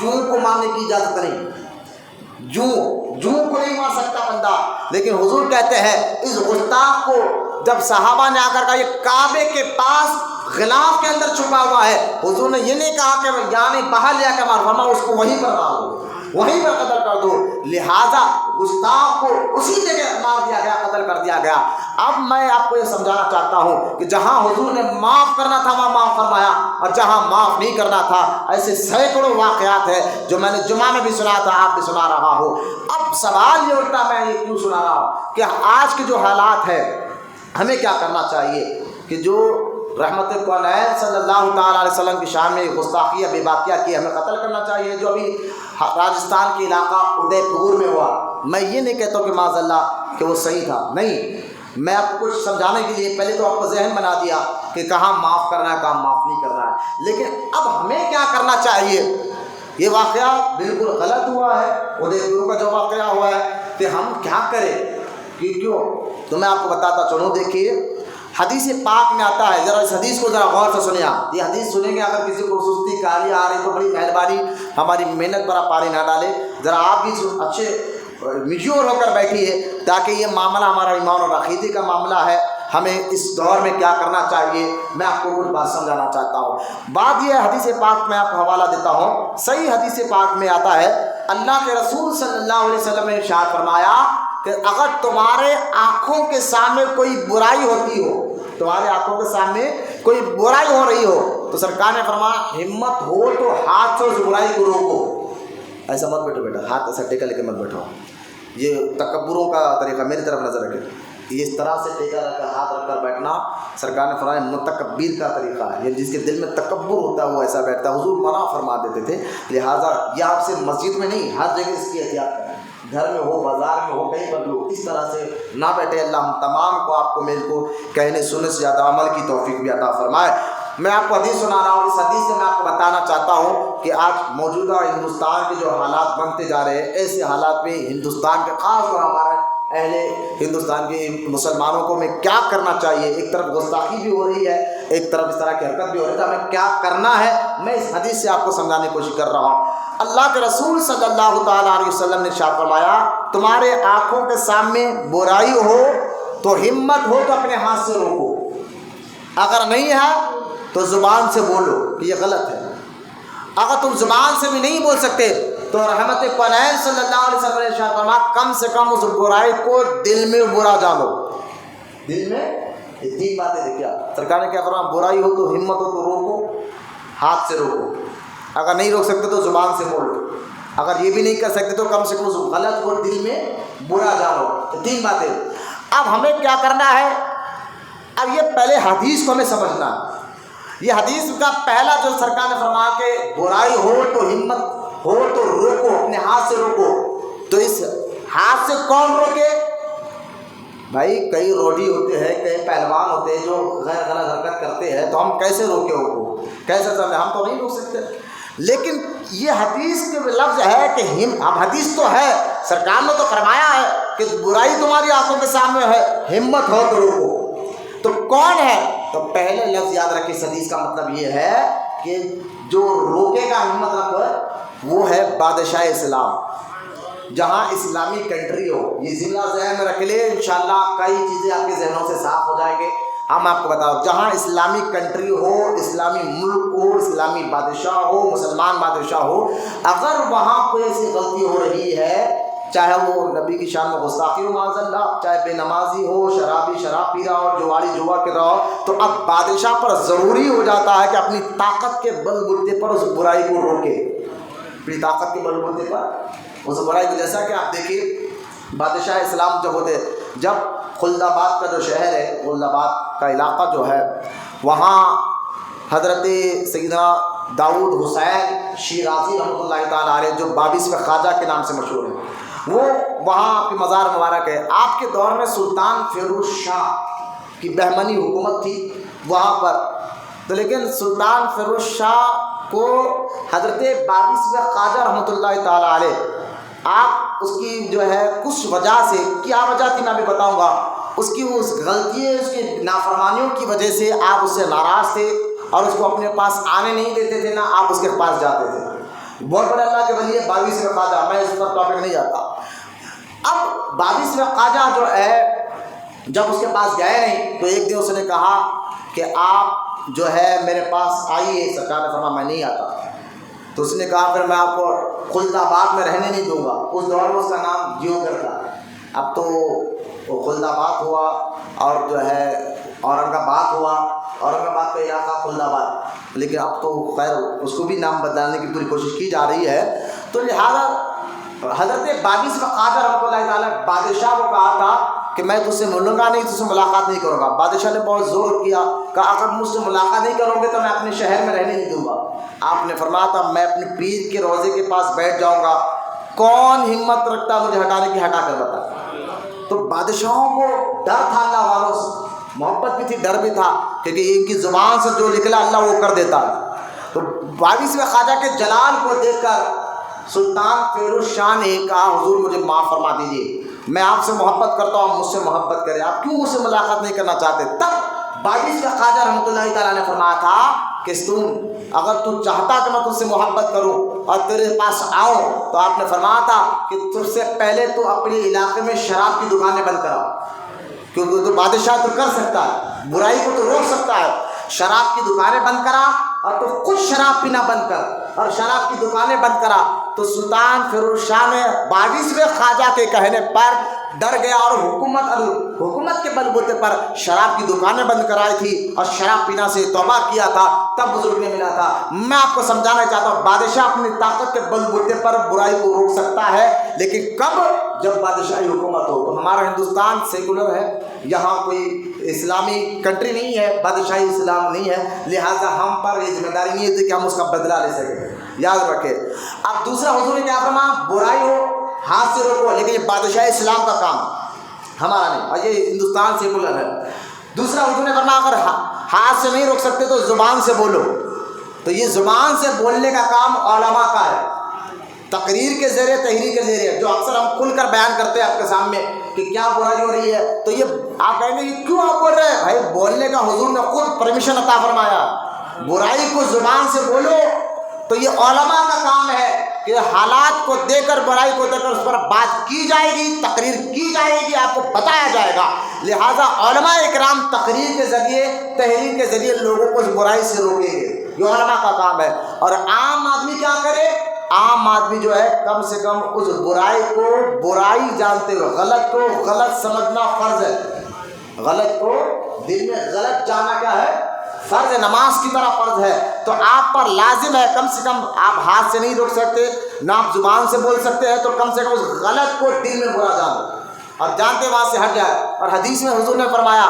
جوں کو مارنے کی اجازت نہیں, جوں کو نہیں مار سکتا بندہ. لیکن حضور کہتے ہیں اس گستاخ کو جب صحابہ نے آ کر کہا یہ کعبے کے پاس غلاف کے اندر چھپا ہوا ہے, حضور نے یہ نہیں کہا کہ یعنی باہر لے کے مار, فرمایا اس کو وہیں پر مار دو, وہیں پر قتل کر دو. لہذا گستاخ کو اسی جگہ مار دیا گیا, قتل کر دیا گیا. اب میں آپ کو یہ سمجھانا چاہتا ہوں کہ جہاں حضور نے معاف کرنا تھا وہاں معاف فرمایا, اور جہاں معاف نہیں کرنا تھا ایسے سینکڑوں واقعات ہیں جو میں نے جمعہ میں بھی سنا تھا, آپ بھی سنا رہا ہو. اب سوال یہ اٹھتا, میں یہ کیوں سنا رہا ہوں کہ آج کے جو حالات ہے ہمیں کیا کرنا چاہیے کہ جو رحمت کونین صلی اللہ تعالیٰ علیہ وسلم کی شان میں گستاخی بے باقیہ کی ہمیں قتل کرنا چاہیے. جو ابھی راجستھان کے علاقہ ادے پور میں ہوا, میں یہ نہیں کہتا ہوں کہ معاذ اللہ کہ وہ صحیح تھا, نہیں, میں آپ کو کچھ سمجھانے کے لیے پہلے تو آپ کو ذہن بنا دیا کہ کہاں معاف کرنا ہے کہاں معاف نہیں کرنا ہے. لیکن اب ہمیں کیا کرنا چاہیے؟ یہ واقعہ بالکل غلط ہوا ہے, ادے پور کا جو واقعہ ہوا ہے, کہ ہم کیا کریں کیوں؟ تو میں آپ کو بتاتا چلوں. دیکھیے حدیث پاک میں آتا ہے, ذرا اس حدیث کو ذرا غور سے سنیں. آپ یہ حدیث سنیں گے, اگر کسی کو سستی کاری آ رہی تو بڑی مہربانی ہماری محنت پر آپ پاری نہ ڈالیں, ذرا آپ بھی اچھے میچور ہو کر بیٹھیے تاکہ یہ معاملہ ہمارا ایمان اور عقیدے کا معاملہ ہے. ہمیں اس دور میں کیا کرنا چاہیے میں آپ کو کچھ بات سمجھانا چاہتا ہوں. بات یہ حدیث پاک میں آپ کو حوالہ دیتا ہوں. صحیح حدیث پاک میں آتا ہے, اللہ کے رسول صلی اللہ علیہ وسلم نے ارشاد فرمایا کہ اگر تمہارے آنکھوں کے سامنے کوئی برائی ہوتی ہو, تمہارے آنکھوں کے سامنے کوئی برائی ہو رہی ہو, تو سرکار نے فرمایا ہمت ہو تو ہاتھ سے اس برائی کو روکو. ایسا مت بیٹھو بیٹا, ہاتھ ایسا ٹیکا لے کے مت بیٹھو, یہ تکبروں کا طریقہ. میری طرف نظر رکھے, اس طرح سے ٹیکا رکھ کر ہاتھ رکھ کر بیٹھنا سرکار نے فرمایا متکبر کا طریقہ ہے. یہ جس کے دل میں تکبر ہوتا ہے وہ ایسا بیٹھتا ہے. حضور منع فرما دیتے تھے. لہٰذا یہ آپ سے مسجد میں نہیں, ہر جگہ اس کی احتیاط کریں, گھر میں ہو, بازار میں ہو, کہیں پر بھی ہو, اس طرح سے نہ بیٹھے. اللہ ہم تمام کو, آپ کو, میرے کو کہنے سننے سے زیادہ عمل کی توفیق بھی عطا فرمائے. میں آپ کو حدیث سنا رہا ہوں, اس حدیث سے میں آپ کو بتانا چاہتا ہوں کہ آج موجودہ ہندوستان کے جو حالات بنتے جا رہے ہیں, ایسے حالات میں ہندوستان کے خاص طور ہمارے اہل ہندوستان کے مسلمانوں کو میں کیا کرنا چاہیے. ایک طرف گستاخی بھی ہو رہی ہے, ایک طرف اس طرح کی حرکت بھی ہو رہی ہے, ہمیں کیا کرنا ہے میں اس حدیث سے آپ کو سمجھانے کی کوشش کر رہا ہوں. اللہ کے رسول صلی اللہ تعالیٰ علیہ وسلم نے ارشاد فرمایا تمہارے آنکھوں کے سامنے برائی ہو تو ہمت ہو تو اپنے ہاتھ سے روکو, اگر نہیں ہے تو زبان سے بولو کہ یہ غلط ہے. اگر تم زبان سے بھی نہیں بول سکتے تو رحمت کونین صلی اللہ علیہ وسلم نے ارشاد فرمایا کم سے کم اس برائی کو دل میں برا جانو. دل میں یہ تین باتیں دیکھیں. سرکار نے کیا فرمایا, برائی ہو تو ہمت ہو تو روکو, ہاتھ سے روکو, اگر نہیں روک سکتے تو زبان سے بولو, اگر یہ بھی نہیں کر سکتے تو کم سے کم اس غلط کو دل میں برا جانو. تین باتیں. اب ہمیں کیا کرنا ہے, اب یہ پہلے حدیث کو ہمیں سمجھنا ہے. یہ حدیث کا پہلا جو سرکار نے فرمایا کہ برائی ہو تو ہمت ہو تو روکو, اپنے ہاتھ سے روکو, تو اس ہاتھ سے کون روکے بھائی؟ کئی روڈی ہوتے ہیں, کئی پہلوان ہوتے ہیں جو غیر غلط حرکت کرتے ہیں, تو ہم کیسے روکے ان کو, کیسے سمجھیں؟ ہم تو نہیں روک سکتے. لیکن یہ حدیث کے لفظ ہے کہ اب حدیث تو ہے, سرکار نے تو فرمایا ہے کہ برائی تمہاری آنکھوں کے سامنے ہے, ہمت ہو تو روکو. تو کون ہے تو پہلے لفظ یاد رکھیں، اس حدیث کا مطلب یہ ہے کہ جو روکے گا ہمت رکھو وہ ہے بادشاہ اسلام، جہاں اسلامی کنٹری ہو۔ یہ ضلع ذہن میں رکھ لے، انشاءاللہ کئی چیزیں آپ کے ذہنوں سے صاف ہو جائیں گے۔ ہم آپ کو بتاؤ، جہاں اسلامی کنٹری ہو، اسلامی ملک ہو، اسلامی بادشاہ ہو، مسلمان بادشاہ ہو، اگر وہاں کوئی ایسی غلطی ہو رہی ہے، چاہے وہ نبی کی شان میں گستاخی ہو معاذ اللہ، چاہے بے نمازی ہو، شرابی شراب پی رہا ہو، جواڑی جوا کر رہا ہو، تو اب بادشاہ پر ضروری ہو جاتا ہے کہ اپنی طاقت کے بل بوتے پر اس برائی کو روکے، اپنی طاقت کے بل بوتے پر اس برائی کو۔ جیسا کہ آپ دیکھیے بادشاہ اسلام جب ہوتے، جب خلد آباد کا جو شہر ہے، خلد آباد کا علاقہ جو ہے، وہاں حضرت سیدنا داؤد حسین شیرازی رحمۃ اللہ تعالیٰ علیہ، جو 22ویں خواجہ کے نام سے مشہور ہیں، وہ وہاں آپ کی مزار مبارک ہے۔ آپ کے دور میں سلطان فیروز شاہ کی بہمنی حکومت تھی وہاں پر، تو لیکن سلطان فیروز شاہ کو حضرت 22ویں خواجہ رحمۃ اللہ تعالیٰ علیہ، آپ اس کی جو ہے کچھ وجہ سے، کیا وجہ تھی میں بھی بتاؤں گا، اس کی اس غلطی، اس کی نافرمانیوں کی وجہ سے آپ اس سے ناراض تھے اور اس کو اپنے پاس آنے نہیں دیتے تھے، نہ آپ اس کے پاس جاتے تھے۔ بہت بڑے اللہ کے ولی ہے 22ویں خواجہ، میں اس پر ٹاپک نہیں جاتا۔ اب 22ویں خواجہ جو ہے جب اس کے پاس گئے نہیں، تو ایک دن اس نے کہا کہ آپ جو ہے میرے پاس آئیے۔ سرکار نے فرمایا میں نہیں آتا۔ تو اس نے کہا پھر میں آپ کو خلد آباد میں رہنے نہیں دوں گا۔ اس دور میں اس کا نام جیوگر تھا، اب تو وہ خلد آباد ہوا اور جو ہے اورنگ آباد ہوا، اورنگ آباد کا علاقہ خلد آباد، لیکن اب تو خیر اس کو بھی نام بدلنے کی پوری کوشش کی جا رہی ہے۔ تو لہٰذا حضرت 22ویں خواجہ رحمۃ اللہ تعالیٰ بادشاہ کو کہا تھا کہ میں تجھ سے ملوں گا نہیں، تجھ سے ملاقات نہیں کروں گا۔ بادشاہ نے بہت زور کیا، کہا اگر مجھ سے ملاقات نہیں کرو گے تو میں اپنے شہر میں رہنے نہیں دوں گا۔ آپ نے فرمایا تھا میں اپنے پیر کے روضے کے پاس بیٹھ جاؤں گا، کون ہمت رکھتا مجھے ہٹانے کی، ہٹا کر بتا۔ تو بادشاہوں کو ڈر تھا اللہ والوں سے، محبت بھی تھی، ڈر بھی تھا، کیونکہ ان کی زبان سے جو نکلا اللہ وہ کر دیتا ہے۔ تو 22ویں خواجہ کے جلال کو دیکھ کر سلطان فیروز شاہ نے کہا حضور مجھے معاف فرما دیجیے، میں آپ سے محبت کرتا ہوں، مجھ سے محبت کرے، آپ کیوں مجھ سے ملاقات نہیں کرنا چاہتے؟ تب 22ویں خواجہ رحمۃ اللہ تعالیٰ نے فرمایا تھا کہ ستون اگر تو چاہتا کہ میں تجھ سے محبت کروں اور تیرے پاس آؤں، تو آپ نے فرمایا تھا کہ تجھ سے پہلے تو اپنے علاقے میں شراب کی دکانیں بند کراؤ، کیونکہ تو بادشاہ تو کر سکتا ہے، برائی کو تو روک سکتا ہے۔ شراب کی دکانیں بند کرا اور تو خود شراب پینا بند کر اور شراب کی دکانیں بند کرا۔ تو سلطان فیروز شاہ نے 22ویں خواجہ کے کہنے پر ڈر گیا اور حکومت کے بل بوتے پر شراب کی دکانیں بند کرائی تھی اور شراب پینا سے توبہ کیا تھا، تب بزرگ نے ملا تھا۔ میں آپ کو سمجھانا چاہتا ہوں بادشاہ اپنی طاقت کے بل بوتے پر برائی کو روک سکتا ہے، لیکن کب؟ جب بادشاہی حکومت ہو۔ تو ہمارا ہندوستان سیکولر ہے، یہاں کوئی اسلامی کنٹری نہیں ہے، بادشاہی اسلام نہیں ہے، لہٰذا ہم پر یہ ذمہ داری نہیں ہے کہ ہم اس کا بدلہ لے سکیں، یاد رکھیں۔ اب دوسرا حضور نے کیا فرمایا؟ برائی ہو ہاتھ سے روکو، لیکن یہ بادشاہ اسلام کا کام ہمارا نہیں، اور یہ ہندوستان سیکولر ہے۔ دوسرا حضور نے فرمایا اگر ہاتھ سے نہیں روک سکتے تو زبان سے بولو، تو یہ زبان سے بولنے کا کام علماء کا ہے، تقریر کے ذریعے، تحریر کے ذریعے، جو اکثر ہم کھل کر بیان کرتے ہیں آپ کے سامنے کہ کیا برائی ہو رہی ہے، تو یہ آپ کہیں گے یہ کیوں آپ بول رہے ہیں؟ بھائی بولنے کا حضور نے خود پرمیشن عطا فرمایا، برائی کو زبان سے بولو، تو یہ علماء کا کام ہے کہ حالات کو دے کر، برائی کو دے کر اس پر بات کی جائے گی، تقریر کی جائے گی، آپ کو بتایا جائے گا۔ لہٰذا علماء اکرام تقریر کے ذریعے، تحریر کے ذریعے لوگوں کو اس برائی سے روکیں گے، یہ علماء کا کام ہے۔ اور عام آدمی کیا کرے؟ عام آدمی جو ہے کم سے کم اس برائی کو برائی جانتے ہوئے، غلط کو غلط سمجھنا فرض ہے، غلط کو دل میں غلط جانا کیا ہے؟ فرض ہے، نماز کی طرح فرض ہے۔ تو آپ پر لازم ہے کم سے کم، آپ ہاتھ سے نہیں روک سکتے، نہ آپ زبان سے بول سکتے ہیں، تو کم سے کم اس غلط کو دل میں برا جانو اور جانتے وہاں سے ہٹ جائے۔ اور حدیث میں حضور نے فرمایا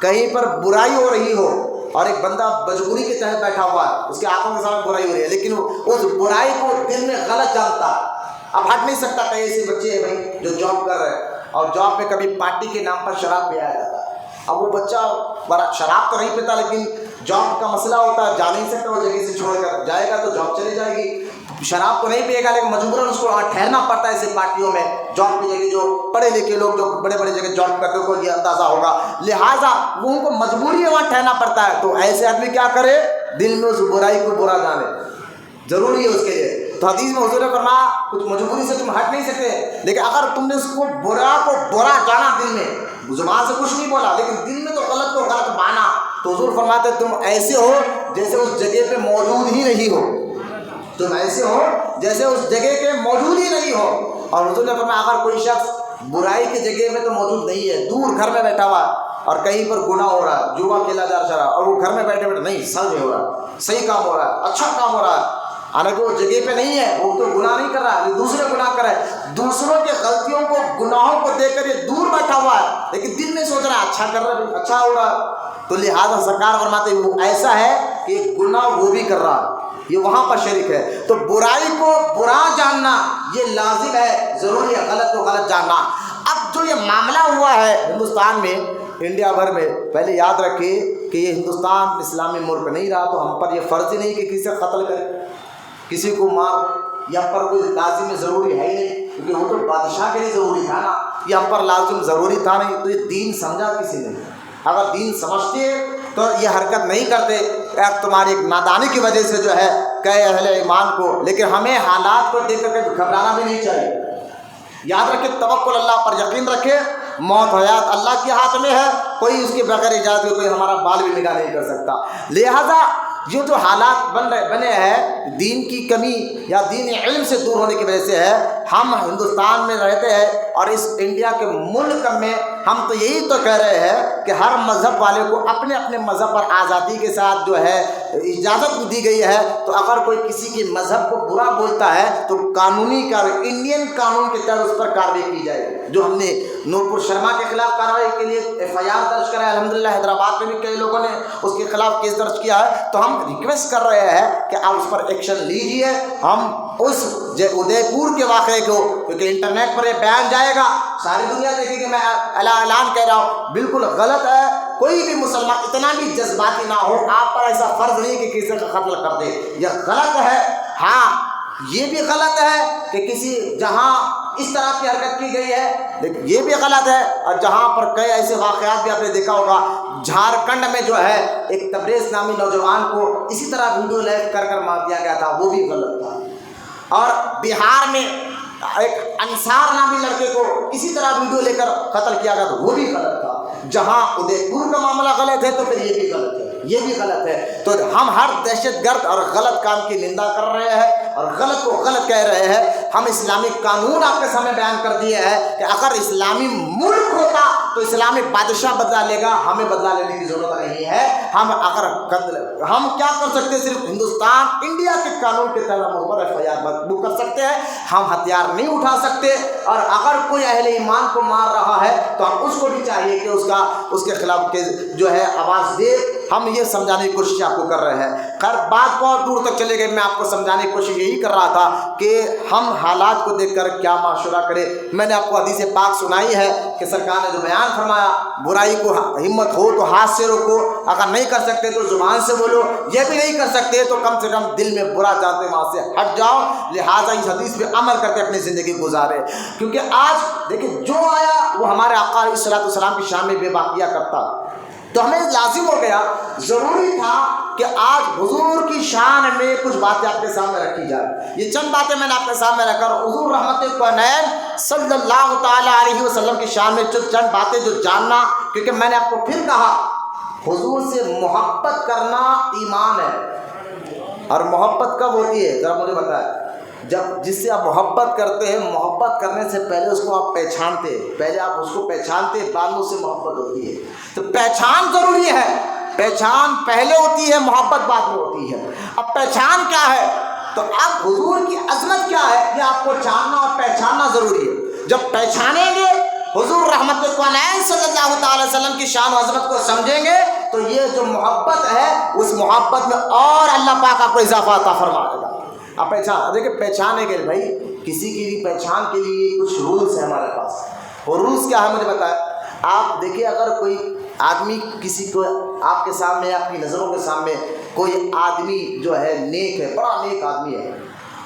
کہیں پر برائی ہو رہی ہو اور ایک بندہ مجبوری کے تحت بیٹھا ہوا ہے، اس کے آنکھوں کے سامنے برائی ہو رہی ہے، لیکن اس برائی کو دل میں غلط جانتا ہے، اب ہٹ نہیں سکتا۔ کئی ایسے بچے ہیں بھائی جو جاب کر رہے ہیں اور جاب میں کبھی پارٹی کے نام پر شراب پیا جاتا ہے، اب وہ بچہ شراب تو نہیں پیتا لیکن جاب کا مسئلہ ہوتا ہے، جا نہیں سکتا وہ جگہ سے چھوڑ کر، جائے گا تو جاب چلی جائے گی، شراب تو نہیں پیے گا لیکن مجبوراً اس کو وہاں ٹھہرنا پڑتا ہے ایسے پارٹیوں میں، جاب کی جگہ جو پڑھے لکھے لوگ جو بڑے بڑے جگہ جاب کرتے ہیں کو یہ اندازہ ہوگا، لہٰذا وہ ان کو مجبوری ہے وہاں ٹھہرنا پڑتا ہے۔ تو ایسے آدمی کیا کرے، دل میں اس برائی کو برا جانے، ضروری ہے اس کے لیے۔ تو حدیث میں حضور نے فرمایا کچھ مجبوری سے تم ہٹ نہیں سکتے، لیکن اگر تم نے اس کو برا جانا دل میں، زبان سے کچھ نہیں بولا لیکن دل میں تو غلط کو غلط مانا، تو حضور فرماتے تم ایسے ہو جیسے اس جگہ پہ موجود ہی نہیں ہو، تم ایسے ہو جیسے اس جگہ کے موجود ہی نہیں ہو۔ اور حضور نے فرمایا اگر کوئی شخص برائی کی جگہ میں تو موجود نہیں ہے، دور گھر میں بیٹھا ہوا اور کہیں پر گناہ ہو رہا ہے، جوا کھیلا جا رہا ہے اور وہ گھر میں بیٹھے بیٹھے نہیں سچ ہو رہا ہے، صحیح کام ہو رہا ہے، اچھا کام ہو رہا ہے، حالانکہ وہ جگہ پہ نہیں ہے، وہ تو گناہ نہیں کر رہا ہے، دوسرے گناہ کر رہا ہے، دوسروں کے غلطیوں کو گناہوں کو دیکھ کر یہ دور بیٹھا ہوا ہے لیکن دل میں سوچ رہا ہے اچھا کر رہا ہے، اچھا ہو رہا ہے، تو لہٰذا سرکار فرماتے ہیں وہ ایسا ہے کہ گناہ وہ بھی کر رہا ہے، یہ وہاں پر شریک ہے۔ تو برائی کو برا جاننا یہ لازم ہے، ضروری ہے، غلط کو غلط جاننا۔ اب جو یہ معاملہ ہوا ہے ہندوستان میں، انڈیا بھر میں، پہلے یاد رکھیے کہ یہ ہندوستان اسلامی ملک نہیں رہا تو ہم پر یہ فرض ہی نہیں کہ کسی سے قتل کرے، کسی کو مار، یہ ہم پر کوئی لازم ضروری ہے ہی نہیں، کیونکہ وہ تو بادشاہ کے لیے ضروری تھا نا، یہ ہم پر لازم ضروری تھا نہیں، تو یہ دین سمجھا کسی نے، اگر دین سمجھتے تو یہ حرکت نہیں کرتے، تمہاری ایک نادانی کی وجہ سے جو ہے کہے اہل ایمان کو، لیکن ہمیں حالات کو دیکھ کر گھبرانا بھی نہیں چاہیے۔ یاد رکھے توکل اللہ پر یقین رکھے، موت حیات اللہ کے ہاتھ میں ہے، کوئی اس کے بغیر اجازت کے کوئی ہمارا بال بھی نگاہ نہیں کر سکتا۔ لہذا یہ جو حالات بنے ہیں دین کی کمی یا دین علم سے دور ہونے کی وجہ سے ہے، ہم ہندوستان میں رہتے ہیں اور اس انڈیا کے ملک میں ہم تو یہی تو کہہ رہے ہیں کہ ہر مذہب والے کو اپنے اپنے مذہب پر آزادی کے ساتھ جو ہے اجازت دی گئی ہے، تو اگر کوئی کسی کے مذہب کو برا بولتا ہے تو قانونی انڈین قانون کے تحت اس پر کارروائی کی جائے، جو ہم نے نورپور شرما کے خلاف کارروائی کے لیے ایف آئی آر درج کرا ہے، الحمدللہ حیدرآباد میں بھی کئی لوگوں نے اس کے خلاف کیس درج کیا ہے، تو ہم ریکویسٹ کر رہے ہیں کہ آپ اس پر ایکشن لیجئے۔ ہم اس ادے پور کے واقعے کو، کیونکہ انٹرنیٹ پر یہ بیان جائے گا، ساری دنیا دیکھے کہ میں اعلان کہہ رہا ہوں، بالکل غلط ہے، کوئی بھی مسلمان اتنا بھی جذباتی نہ ہو، آپ پر ایسا فرض نہیں کہ کسی کا قتل کر دے، یہ غلط ہے۔ ہاں یہ بھی غلط ہے کہ کسی جہاں اس طرح کی حرکت کی گئی ہے، لیکن یہ بھی غلط ہے، اور جہاں پر کئی ایسے واقعات بھی آپ نے دیکھا ہوگا، جھارکھنڈ میں جو ہے ایک تبریز نامی نوجوان کو اسی طرح ویڈیو لائیو کر مار دیا گیا تھا، وہ بھی غلط تھا، اور بہار میں ایک انصار نامی لڑکے کو اسی طرح ویڈیو لے کر قتل کیا گیا تو وہ بھی غلط تھا۔ جہاں ادے پور کا معاملہ غلط ہے تو پھر یہ بھی غلط ہے، یہ بھی غلط ہے۔ تو ہم ہر دہشت گرد اور غلط کام کی نندا کر رہے ہیں اور غلط کو غلط کہہ رہے ہیں۔ ہم اسلامی قانون آپ کے سامنے بیان کر دیے ہیں کہ اگر اسلامی ملک ہوتا تو اسلامی بادشاہ بدلا لے گا، ہمیں بدلا لینے کی ضرورت نہیں ہے۔ ہم کیا کر سکتے ہیں، صرف ہندوستان انڈیا کے قانون کے تحت ہم اس پر ایف آئی آر بک کر سکتے ہیں، ہم ہتھیار نہیں اٹھا سکتے، اور اگر کوئی اہل ایمان کو مار رہا ہے تو ہم اس کو بھی چاہیے کہ اس کے خلاف جو ہے آواز دے۔ ہم یہ سمجھانے کی کوشش آپ کو کر رہے ہیں۔ خیر بات بہت دور تک چلے گئے، میں آپ کو سمجھانے کی کوشش یہی کر رہا تھا کہ ہم حالات کو دیکھ کر کیا معاشرہ کرے۔ میں نے آپ کو حدیث پاک سنائی ہے کہ سرکار نے جو بیان فرمایا، برائی کو ہمت ہو تو ہاتھ سے روکو، اگر نہیں کر سکتے تو زبان سے بولو، یہ بھی نہیں کر سکتے تو کم سے کم دل میں برا جانتے وہاں سے ہٹ جاؤ۔ لہٰذا اس حدیث پہ عمل کر کے اپنی زندگی گزارے، کیونکہ آج دیکھیں جو آیا وہ ہمارے آقا علیہ الصلوۃ والسلام کی شان میں بے باقیہ کرتا، تو ہمیں لازم ہو گیا، ضروری تھا کہ آج حضور کی شان میں کچھ باتیں آپ کے سامنے رکھی جائیں۔ یہ چند باتیں میں نے آپ کے سامنے رکھ کر حضور رحمت کونین صلی اللہ تعالیٰ علیہ وسلم کی شان میں چند باتیں جو جاننا، کیونکہ میں نے آپ کو پھر کہا حضور سے محبت کرنا ایمان ہے، اور محبت کب ہوتی ہے ذرا مجھے بتائیں؟ جب جس سے آپ محبت کرتے ہیں، محبت کرنے سے پہلے اس کو آپ پہچانتے ہیں، پہلے آپ اس کو پہچانتے ہیں، بعد میں اس سے محبت ہوتی ہے۔ تو پہچان ضروری ہے، پہچان پہلے ہوتی ہے، محبت بعد میں ہوتی ہے۔ اب پہچان کیا ہے؟ تو اب حضور کی عظمت کیا ہے یہ آپ کو جاننا اور پہچاننا ضروری ہے۔ جب پہچانیں گے حضور رحمت کونین صلی اللہ تعالی وسلم کی شان و عظمت کو سمجھیں گے تو یہ جو محبت ہے اس محبت میں اور اللہ پاک آپ کو اضافہ عطا فرمائے گا۔ آپ پہچان دیکھیں، پہچانے کے لیے بھائی کسی کی بھی پہچان کے لیے کچھ رولز ہیں ہمارے پاس، اور رولز کیا ہے مجھے بتائیں۔ آپ دیکھیے اگر کوئی آدمی کسی کو آپ کے سامنے آپ کی نظروں کے سامنے کوئی آدمی جو ہے نیک ہے، بڑا نیک آدمی ہے،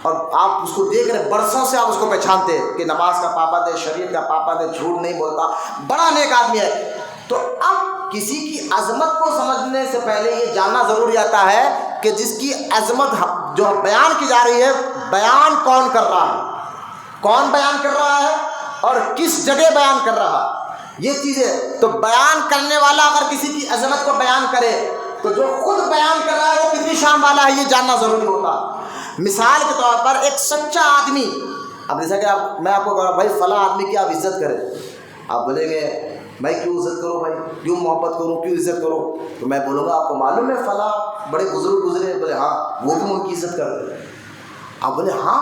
اور آپ اس کو دیکھ رہے برسوں سے آپ اس کو پہچانتے کہ نماز کا پابند ہے، شریعت کا پابند ہے، جھوٹ نہیں بولتا، بڑا نیک آدمی ہے، تو اب کسی کی عظمت کو سمجھنے سے پہلے یہ جاننا ضروری آتا ہے کہ جس کی عظمت جو بیان کی جا رہی ہے، بیان کون کر رہا ہے، کون بیان کر رہا ہے اور کس جگہ بیان کر رہا ہے، یہ چیزیں تو بیان کرنے والا اگر کسی کی عظمت کو بیان کرے تو جو خود بیان کر رہا ہے وہ کتنی شان والا ہے، یہ جاننا ضروری ہوتا ہے۔ مثال کے طور پر ایک سچا آدمی، اب جیسا کہ میں آپ کو کہہ رہا ہوں بھائی فلاں آدمی کی آپ عزت کریں، آپ بولیں گے میں کیوں عزت کروں بھائی، کیوں محبت کروں، کیوں عزت کروں، تو میں بولوں گا آپ کو معلوم ہے فلاں بڑے بزرگ گزرے، بولے ہاں وہ بھی ان کی عزت کرتے ہیں، آپ بولے ہاں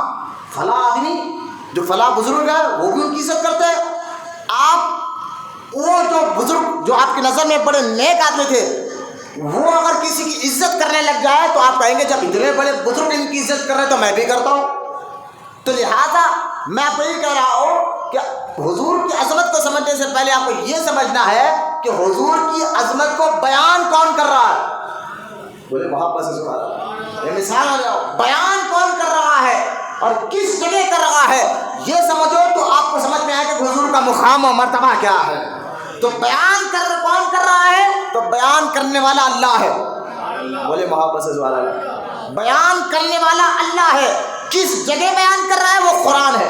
فلاں آدمی جو فلاں بزرگ ہے وہ بھی ان کی عزت کرتے ہیں، آپ وہ جو بزرگ جو آپ کی نظر میں بڑے نیک آدمی تھے وہ اگر کسی کی عزت کرنے لگ جائے تو آپ کہیں گے جب اتنے بڑے بزرگ ان کی عزت کر رہے ہیں تو میں بھی کرتا ہوں۔ تو لہٰذا میں آپ کو یہ کہہ رہا ہوں کہ حضور کی عظمت کو سمجھنے سے پہلے آپ کو یہ سمجھنا ہے کہ حضور کی عظمت کو بیان کون کر رہا ہے، بولے محبت سے سبحان اللہ، یہ مثال آ جاؤ، بیان کون کر رہا ہے اور کس جگہ کر رہا ہے، یہ سمجھو تو آپ کو سمجھ میں آئے کہ حضور کا مقام و مرتبہ کیا ہے۔ تو بیان کون کر رہا ہے، تو بیان کرنے والا اللہ ہے، بولے محبت سے سبحان اللہ، بیان کرنے والا اللہ ہے، کس جگہ بیان کر رہا ہے، وہ قرآن ہے،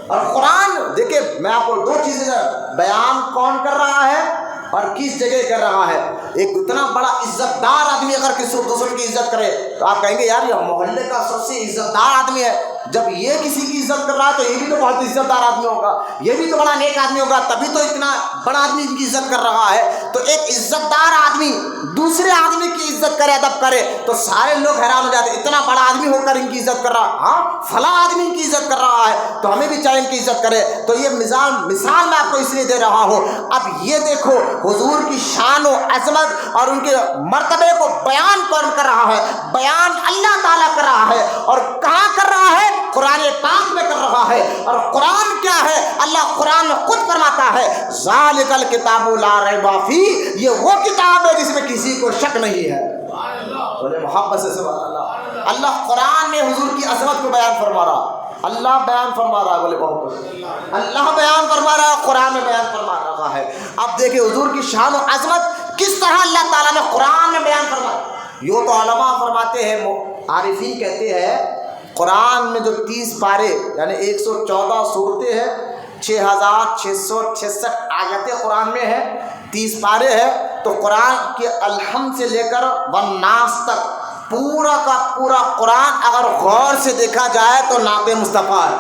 اور قرآن دیکھیں میں آپ کو دو چیزیں، بیان کون کر رہا ہے اور کس جگہ کر رہا ہے۔ ایک اتنا بڑا عزت دار آدمی اگر کسی دوسرے کی عزت کرے تو آپ کہیں گے یار یہ محلے کا سب سے عزت دار آدمی ہے، جب یہ کسی کی عزت کر رہا ہے تو یہ بھی تو بہت عزت دار آدمی ہوگا، یہ بھی تو بڑا نیک آدمی ہوگا، تبھی تو اتنا بڑا آدمی ان کی عزت کر رہا ہے۔ تو ایک عزت دار آدمی دوسرے آدمی کی عزت کرے، ادب کرے، تو سارے لوگ حیران ہو جاتے اتنا بڑا آدمی ہو کر ان کی عزت کر رہا، ہاں فلاں آدمی ان کی عزت کر رہا ہے تو ہمیں بھی چاہیے ان کی عزت کرے۔ تو یہ مثال میں آپ کو اس لیے دے رہا ہوں۔ اب یہ دیکھو حضور کی شان و عظمت اور ان کے مرتبے کو بیان کون کر رہا ہے، بیان اللہ تعالیٰ کر رہا ہے، اور کہاں کر رہا ہے، قرآن پاک میں کر رہا ہے۔ اور قرآن کیا ہے، اللہ قرآن میں خود فرماتا ہے ذالک الکتاب لا ریب فیہ، یہ وہ کتاب ہے جس میں کسی کو شک نہیں ہے، بولے محبت سے سبحان اللہ۔ اللہ قرآن میں حضور کی عظمت کو بیان فرما رہا، اللہ بیان فرما رہا ہے، بولے محبت، اللہ بیان فرما رہا ہے، قرآن میں بیان فرما رہا ہے۔ اب دیکھیں حضور کی شان و عظمت کس طرح اللہ تعالیٰ نے قرآن میں بیان فرمایا۔ یوں تو علماء فرماتے ہیں، عارفین کہتے ہیں قرآن میں جو 30 پارے یعنی 114 صورتیں ہیں، 6666 آیتیں قرآن میں ہیں، 30 پارے ہیں، تو قرآن کے الحمد سے لے کر والناس تک پورا کا پورا قرآن اگر غور سے دیکھا جائے تو نعت مصطفیٰ ہے۔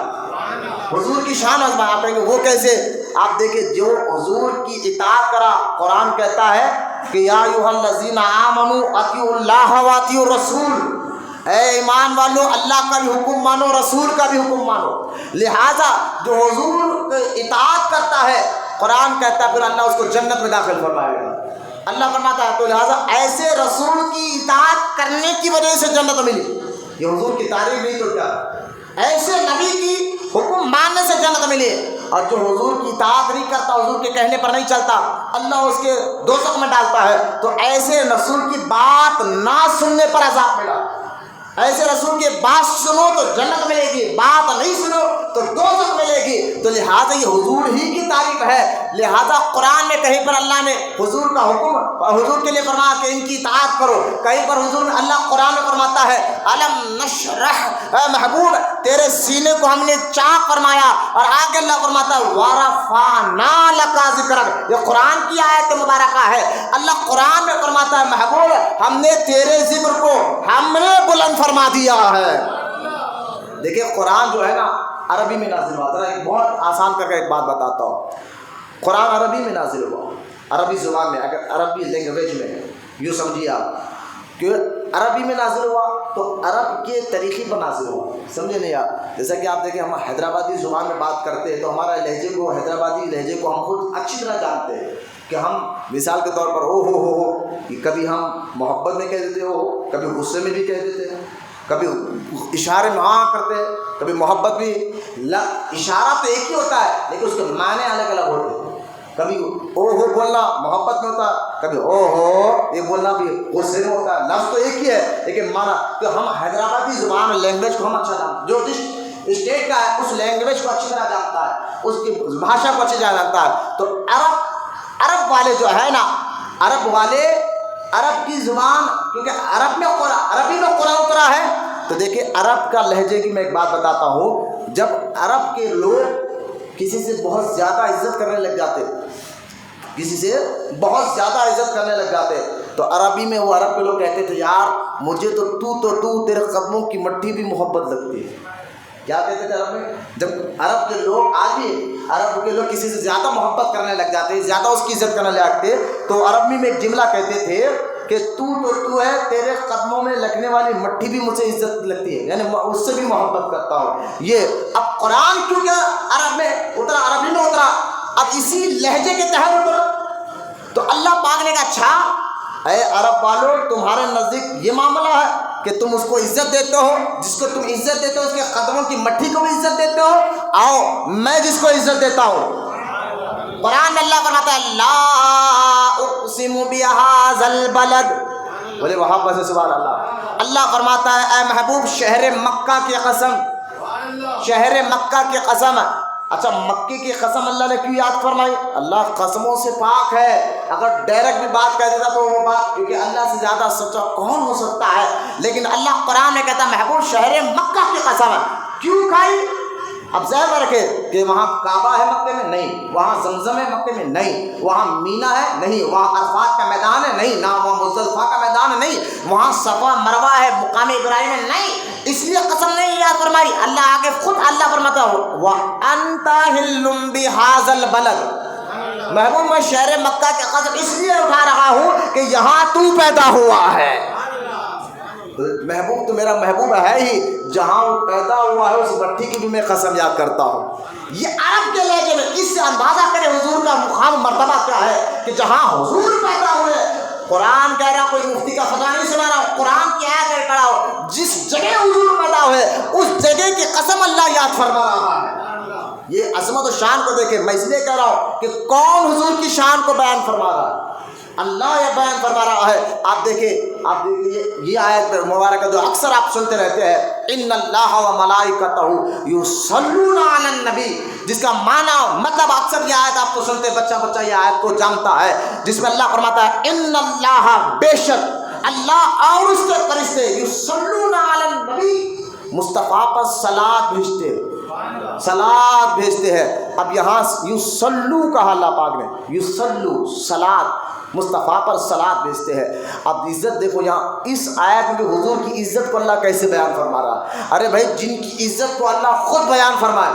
حضور کی شان عظمت آپ کہیں گے وہ کیسے، آپ دیکھیں جو حضور کی اطاعت کرا، قرآن کہتا ہے کہ یا ایھا الذین آمنوا اطیعوا اللہ واطیعوا الرسول، اے ایمان والو اللہ کا بھی حکم مانو، رسول کا بھی حکم مانو۔ لہٰذا جو حضور اطاعت کرتا ہے، قرآن کہتا ہے پھر اللہ اس کو جنت میں داخل فرمائے گا، اللہ فرماتا ہے۔ تو لہٰذا ایسے رسول کی اطاعت کرنے کی وجہ سے جنت ملی، یہ حضور کی تعریف نہیں تو کیا، ایسے نبی کی حکم ماننے سے جنت ملی۔ اور جو حضور کی اطاعت نہیں کرتا، حضور کے کہنے پر نہیں چلتا، اللہ اس کے دوزخ میں ڈالتا ہے۔ تو ایسے رسول کی بات نہ سننے پر عذاب ملا، ایسے رسول کی بات سنو تو جنت ملے گی، بات نہیں سنو تو دوزخ ملے گی۔ تو لہٰذا یہ حضور ہی کی تعریف ہے۔ لہٰذا قرآن میں کہیں پر اللہ نے حضور کا حکم حضور کے لیے فرمایا کہ ان کی اطاعت کرو، کہیں پر حضور اللہ قرآن میں فرماتا ہے الم نشرح، اے محبوب تیرے سینے کو ہم نے چاک فرمایا، اور آگے اللہ فرماتا ہے ورفعنا لک ذکرک، یہ قرآن کی آیت مبارکہ ہے۔ اللہ قرآن میں فرماتا ہے محبوب ہم نے تیرے ذکر کو ہم نے بلند فرما دیا ہے۔ دیکھیں قرآن جو ہے نا عربی میں نازل ہوا، ذرا ایک بہت آسان کر کے ایک بات بتاتا ہوں، قرآن عربی میں نازل ہوا، عربی زبان میں، اگر عربی لینگویج میں یوں سمجھیے آپ کہ عربی میں نازل ہوا تو عرب کے طریقے پر نازل ہوا، سمجھے نہیں آپ؟ جیسا کہ آپ دیکھیں ہم حیدرآبادی زبان میں بات کرتے ہیں تو ہمارا لہجے کو، حیدرآبادی لہجے کو ہم خود اچھی طرح جانتے ہیں کہ ہم مثال کے طور پر او ہو کبھی ہم محبت میں کہہ دیتے ہو، کبھی غصے میں بھی کہہ دیتے ہیں، کبھی اشارے میں ہاں کرتے ہیں، کبھی محبت بھی۔ اشارہ تو ایک ہی ہوتا ہے لیکن اس کے معنی الگ الگ ہوتے ہیں۔ کبھی او ہو بولنا محبت میں ہوتا ہے، کبھی او ہو یہ بولنا بھی غصے میں ہوتا ہے. لفظ تو ایک ہی ہے لیکن مانا کہ ہم حیدرآبادی زبان لینگویج کو ہم اچھا جانتے، جو جس اسٹیٹ کا ہے اس لینگویج کو اچھی طرح جانتا ہے، اس کی بھاشا کو اچھی طرح جانتا ہے. تو عرب والے جو ہے نا، عرب والے عرب کی زبان، کیونکہ عربی میں قرآن اترا ہے. تو دیکھیں عرب کا لہجے کی میں ایک بات بتاتا ہوں. جب عرب کے لوگ کسی سے بہت زیادہ عزت کرنے لگ جاتے، کسی سے بہت زیادہ عزت کرنے لگ جاتے، تو عربی میں وہ عرب کے لوگ کہتے تھے یار مجھے تو تیرے قدموں کی مٹی بھی محبت لگتی ہے. کیا کہتے تھے عرب میں؟ جب عرب کے لوگ آج بھی عرب کے لوگ کسی سے زیادہ محبت کرنے لگ جاتے، زیادہ اس کی عزت کرنے لگتے، تو عربی میں ایک جملہ کہتے تھے کہ تو ہے، تیرے قدموں میں لگنے والی مٹی بھی مجھے عزت لگتی ہے، یعنی اس سے بھی محبت کرتا ہوں. یہ اب قرآن کیونکہ عرب میں اترا، عربی میں اترا، اب اسی لہجے کے تحت اترا. تو اللہ پاک نے کہا اچھا اے عرب والوں، تمہارے نزدیک یہ معاملہ ہے کہ تم اس کو عزت دیتے ہو، جس کو تم عزت دیتے ہو اس کے قدموں کی مٹی کو بھی عزت دیتے ہو. آؤ میں جس کو عزت دیتا ہوں، قرآن میں اللہ فرماتا ہے لا اقسم بہذا البلد، بولے وہاں پر سبحان اللہ. اللہ فرماتا ہے اے محبوب شہر مکہ کی قسم، شہر مکہ کی قسم. اچھا مکے کی قسم اللہ نے کیوں یاد فرمائی؟ اللہ قسموں سے پاک ہے. اگر ڈائریکٹ بھی بات کہہ دیتا تو وہ بات، کیونکہ اللہ سے زیادہ سچا کون ہو سکتا ہے. لیکن اللہ قرآن میں کہتا محبوب شہر مکہ کی قسم. کیوں کھائی؟ اب ذہن میں رکھے کہ وہاں کعبہ ہے مکے میں؟ نہیں. وہاں زمزم ہے مکے میں؟ نہیں. وہاں مینا ہے؟ نہیں. وہاں عرفات کا میدان ہے؟ نہیں. نہ وہاں مزدلفہ کا میدان ہے؟ نہیں. وہاں صفا مروہ ہے مقام ابراہیم ہے؟ نہیں. اس لیے قسم نہیں یاد فرمائی. اللہ آگے خود اللہ فرماتا ہو وَأَنْتَ حِلٌّ بِهَذَا الْبَلَدِ، محبوب میں شہر مکہ کی قسم اس لیے اٹھا رہا ہوں کہ یہاں تو پیدا ہوا ہے. محبوب تو میرا محبوب ہے ہی، جہاں وہ پیدا ہوا ہے اس مٹی کی بھی میں قسم یاد کرتا ہوں. یہ عرب کے لہجے میں، اس سے اندازہ کرے حضور کا مقام مرتبہ کیا ہے کہ جہاں حضور پیدا ہوئے. قرآن کہہ رہا، کوئی مفتی کا خطا نہیں سنا رہا، قرآن کی آیت ہے پڑھا ہو، جس جگہ حضور پیدا ہوئے اس جگہ کی قسم اللہ یاد فرما رہا ہے. یہ عظمت و شان کو دیکھیں. میں اس لیے کہہ رہا ہوں کہ کون حضور کی شان کو بیان فرما رہا ہے؟ اللہ یہ بیان فرما رہا ہے. آپ دیکھیں یہ آیت مبارکہ جو اکثر آپ سنتے رہتے ہیں ان اللہ و ملائکتہ یصلون علی النبی، جس کا معنی مطلب اکثر یہ آیت آپ تو سنتے، بچہ یہ آیت کو جانتا ہے، جس میں اللہ فرماتا ہے ان اللہ، بے شک اللہ اور اس کے فرشتے یصلون علی النبی، مصطفیٰ پر صلاۃ بھیجتے ہیں. اب یہاں یصلو کہا اللہ پاک نے، یصلو صلاۃ، مصطفیٰ پر صلاۃ بھیجتے ہیں. اب عزت دیکھو یہاں اس آیت میں بھی حضور کی عزت کو اللہ کیسے بیان فرما رہا ہے. ارے بھائی جن کی عزت کو اللہ خود بیان فرمائے،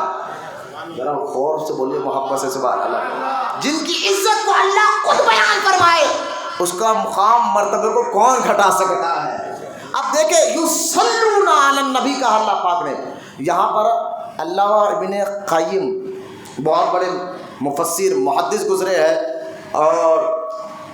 ذرا غور سے بولیے محبت سے سبحان اللہ. جن کی عزت کو اللہ خود بیان فرمائے اس کا مقام مرتبے کو کون گھٹا سکتا ہے. اب دیکھیں یصلون علی النبی کہا اللہ پاک نے. یہاں پر اللہ ابن قیم بہت بڑے مفسر محدث گزرے ہیں، اور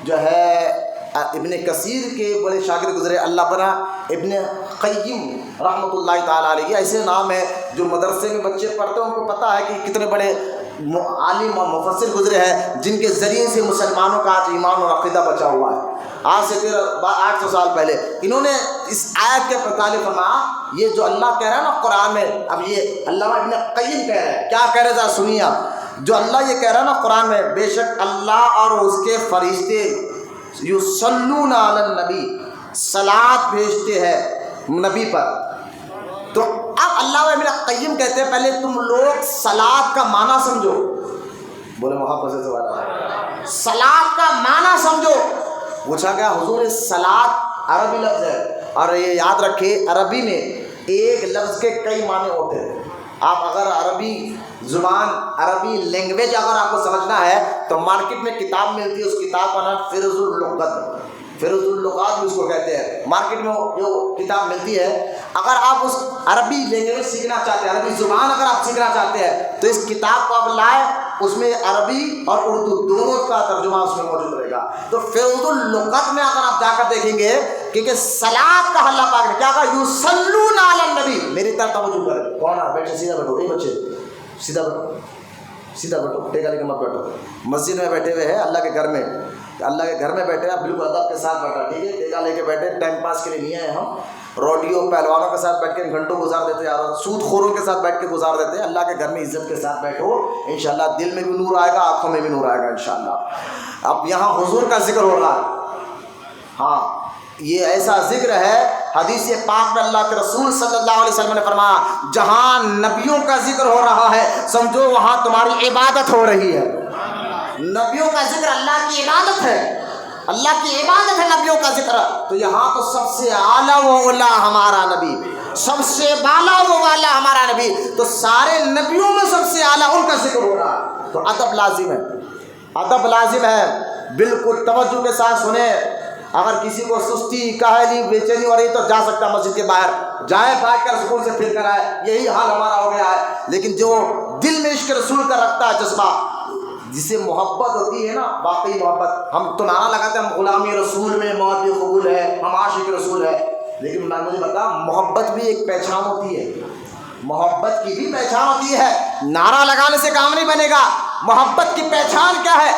جو ہے ابن کثیر کے بڑے شاگرد گزرے، اللہ بنا ابن قیم رحمۃ اللہ تعالیٰ علیہ. ایسے نام ہے جو مدرسے میں بچے پڑھتے ہیں ان کو پتہ ہے کہ کتنے بڑے عالم اور مفسر گزرے ہیں جن کے ذریعے سے مسلمانوں کا آج ایمان اور عقیدہ بچا ہوا ہے. آج سے 800 سال پہلے انہوں نے اس آیت کے متعلق فرمایا، یہ جو اللہ کہہ رہا ہے نا قرآن میں، اب یہ اللہ ابن قیم کہہ رہے ہیں، کیا کہہ رہے ذرا سنیے آپ. جو اللہ یہ کہہ رہا ہے نا قرآن میں، بے شک اللہ اور اس کے فرشتے یصلون علی النبی، صلاۃ بھیجتے ہیں نبی پر. تو اب اللہ ابن قیم کہتے ہیں پہلے تم لوگ صلاۃ کا معنی سمجھو، بولے محبت سے سوال ہے، صلاۃ کا معنی سمجھو. پوچھا گیا حضور صلاۃ عربی لفظ ہے، اور یہ یاد رکھے عربی میں ایک لفظ کے کئی معنی ہوتے ہیں. آپ اگر عربی زبان، عربی لینگویج اگر آپ کو سمجھنا ہے تو مارکیٹ میں کتاب ملتی ہے، اس کتاب کا نام فہرست اللغات، فہرست اللغات بھی اس کو کہتے ہیں. مارکیٹ میں جو کتاب ملتی ہے، اگر آپ اس عربی لینگویج سیکھنا چاہتے ہیں، عربی زبان اگر آپ سیکھنا چاہتے ہیں تو اس کتاب کو آپ لائیں، اس میں عربی اور اردو دونوں کا ترجمہ اس میں موجود رہے گا. تو فہرست اللغات میں اگر آپ جا کر دیکھیں گے کیونکہ صلاۃ کا اللہ پاک نے کیا کہا، یصلون علی النبی. میری طرف توجہ کریں، کون ہے بیٹھے، سیدھا بیٹھو، بچے سیدھا بیٹھو. سیدھا بیٹھو، ٹیکا لے کے مت بیٹھو. مسجد میں بیٹھے ہوئے ہیں اللہ کے گھر میں، اللہ کے گھر میں بیٹھے ہیں، بالکل ادب کے ساتھ بیٹھا، ٹھیک ہے. ٹیکا لے کے بیٹھے، ٹائم پاس کے لیے نہیں آئے ہم. روڈیو پہلوانوں کے ساتھ بیٹھ کے گھنٹوں گزار دیتے یار، سود خوروں کے ساتھ بیٹھ کے گزار دیتے. اللہ کے گھر میں عزت کے ساتھ بیٹھو، انشاءاللہ دل میں بھی نور آئے گا، آنکھوں میں بھی نور آئے گا انشاءاللہ. اب یہاں حضور کا ذکر ہو رہا ہے. ہاں یہ ایسا ذکر ہے، حدیث پاک میں اللہ کے رسول صلی اللہ علیہ وسلم نے فرمایا جہاں نبیوں کا ذکر ہو رہا ہے سمجھو وہاں تمہاری عبادت ہو رہی ہے. نبیوں کا ذکر اللہ کی عبادت ہے، اللہ کی عبادت ہے نبیوں کا ذکر. تو یہاں تو سب سے اعلیٰ و اولا ہمارا نبی، سب سے بالا و والا ہمارا نبی، تو سارے نبیوں میں سب سے اعلیٰ ان کا ذکر ہو رہا ہے. تو ادب لازم ہے، ادب لازم ہے. بالکل توجہ کے ساتھ سنیں. اگر کسی کو سستی، کاہلی، بے چینی ہو رہی تو جا سکتا ہے مسجد کے باہر، جائے بیٹھ کر سکون سے پھر کر آئے. یہی حال ہمارا ہو گیا ہے. لیکن جو دل میں عشق رسول کا رکھتا ہے جذبہ، جسے محبت ہوتی ہے نا، واقعی محبت، ہم تو نعرہ لگاتے ہیں ہم غلامی رسول میں موت بھی قبول ہے، ہم عاشق رسول ہے. لیکن میں مجھے بتا، محبت بھی ایک پہچان ہوتی ہے، محبت کی بھی پہچان ہوتی ہے. نعرہ لگانے سے کام نہیں بنے گا. محبت کی پہچان کیا ہے؟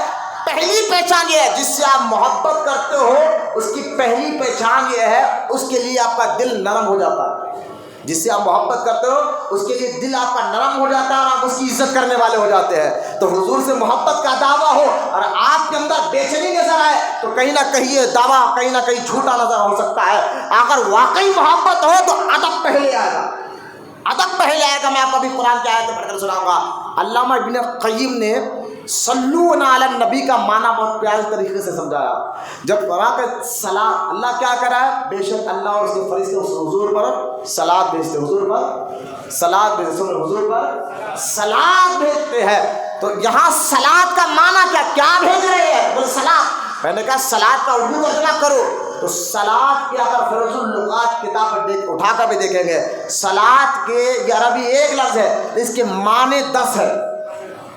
پہلی پہچان یہ ہے جس سے آپ محبت کرتے ہو، اس کی پہلی پہچان یہ ہے اس کے لیے آپ کا دل نرم ہو جاتا ہے. جس سے آپ محبت کرتے ہو اس کے لیے دل آپ کا نرم ہو جاتا ہے اور آپ اس کی عزت کرنے والے ہو جاتے ہیں. تو حضور سے محبت کا دعویٰ ہو اور آپ کے اندر بے چینی نظر آئے تو کہیں نہ کہیں یہ دعویٰ کہیں نہ کہیں جھوٹا نظر ہو سکتا ہے. اگر واقعی محبت ہو تو ادب پہلے آئے گا، ادب پہلے آئے گا. میں آپ کو ابھی قرآن کی آیت پڑھ کر سناؤں گا. علامہ ابن قیم نے صلو علی النبی کا معنی بہت پیارے طریقے سے سمجھایا. جب قرآن کا صلاۃ، اللہ کیا کرا ہے؟ بے شک اللہ اور اس کے فرشتے اس حضور پر صلاۃ بھیجتے، حضور پر صلاۃ بھیجتے، حضور پر صلاۃ بھیجتے ہیں. تو یہاں صلاۃ کا معنی کیا بھیج رہے ہیں؟ بولے صلاۃ. میں نے کہا صلاۃ کا اردو ترجمہ کرو تو صلاۃ کی اگر فروز اللغات کتاب پر اٹھا کر بھی دیکھیں گے، صلاۃ کے یہ عربی ایک لفظ ہے، اس کے معنی 10 ہے.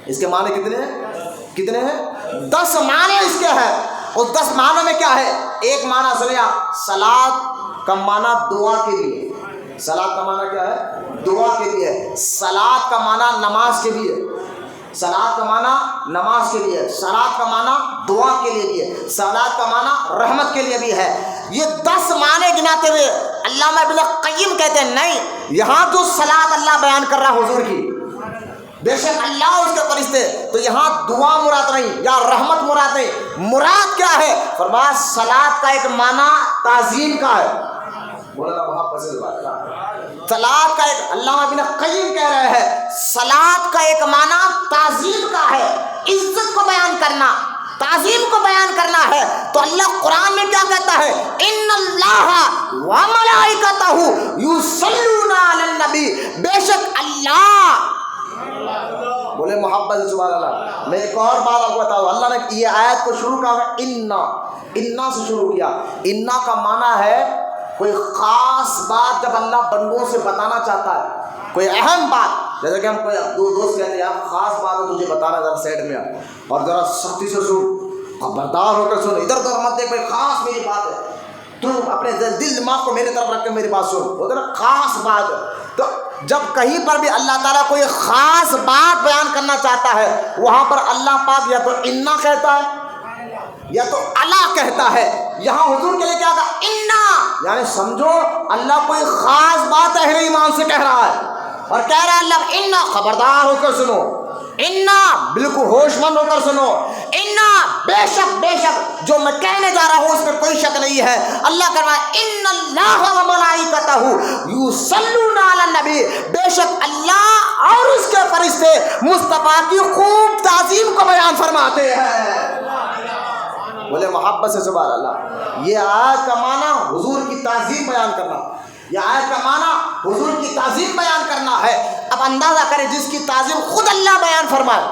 اس کے معنی کتنے ہیں؟ 10 معنی اس کے ہیں. اس 10 معنی میں کیا ہے؟ ایک معنی سنیا، صلاۃ کا معنی دعا کے لیے. صلاۃ کا معنی کیا ہے؟ دعا کے لیے. صلاۃ کا معنی نماز کے لیے، صلاۃ کا معنی نماز کے لیے، صلاۃ کا معنی دعا کے لیے بھی ہے، صلاۃ کا معنی رحمت کے لیے بھی ہے. یہ 10 معنی گناتے ہوئے علامہ ابن قیم کہتے ہیں نہیں، یہاں جو صلاۃ اللہ بیان کر رہا حضور کی، بے شک اللہ اس کے فرشتے، تو یہاں دعا مراد نہیں یا رحمت مراد نہیں. مراد کیا ہے؟ فرمایا صلاۃ کا ایک معنی تعظیم کا ہے. صلاۃ کا ایک، علامہ ابن قیم کہہ رہے ہیں صلاۃ کا ایک معنی تعظیم کا ہے، عزت کو بیان کرنا، تعظیم کو بیان کرنا ہے. تو اللہ قرآن میں کیا کہتا ہے؟ ان اللہ وملائکتہ یصلون علی النبی، بے شک اللہ، بولے محبت سے سبحان اللہ. میں ایک اور بات آپ کو بتاؤں، اللہ نے یہ آیت کو شروع کیا انا سے شروع کیا. انا کا معنی ہے کوئی خاص بات جب اللہ بندوں سے بتانا چاہتا ہے، کوئی اہم بات، جیسے کہ ہم کوئی دو دوست کہتے ہیں یار خاص بات ہے تجھے بتانا، ذرا سائڈ میں اور ذرا سختی سے سن، خبردار ہو کر سن، ادھر ادھر مت دیکھ، کوئی خاص میری بات ہے، تو اپنے دل دماغ کو میرے طرف رکھ کے میری بات سن، وہ ذرا خاص بات ہے. تو جب کہیں پر بھی اللہ تعالیٰ کوئی خاص بات بیان کرنا چاہتا ہے وہاں پر اللہ پاک یا تو انا کہتا ہے یا تو اللہ کہتا ہے. یہاں حضور کے لیے کیا کہا؟ انا، یعنی سمجھو اللہ کوئی خاص بات اہل ایمان سے کہہ رہا ہے اور کہہ رہا ہے اللہ انا، خبردار ہو کر سنو، انا بالکل ہوش مند ہو کر سنو، انا بے شک جو میں کہنے جا رہا ہوں اس میں کوئی شک نہیں ہے. اللہ کہہ رہا ہے ان اللہ وملائکتہ یصلون علی النبی، بے شک اللہ اور اس کے فرشتے مصطفیٰ کی خوب تعظیم کو بیان فرماتے ہیں. بولے محبت سے سبحان اللہ. یہ آیت کا معنی حضور کی تعظیم بیان کرنا، یہ آیت کا معنی حضور کی تعظیم بیان کرنا ہے. اب اندازہ کریں جس کی تعظیم خود اللہ بیان فرمائے.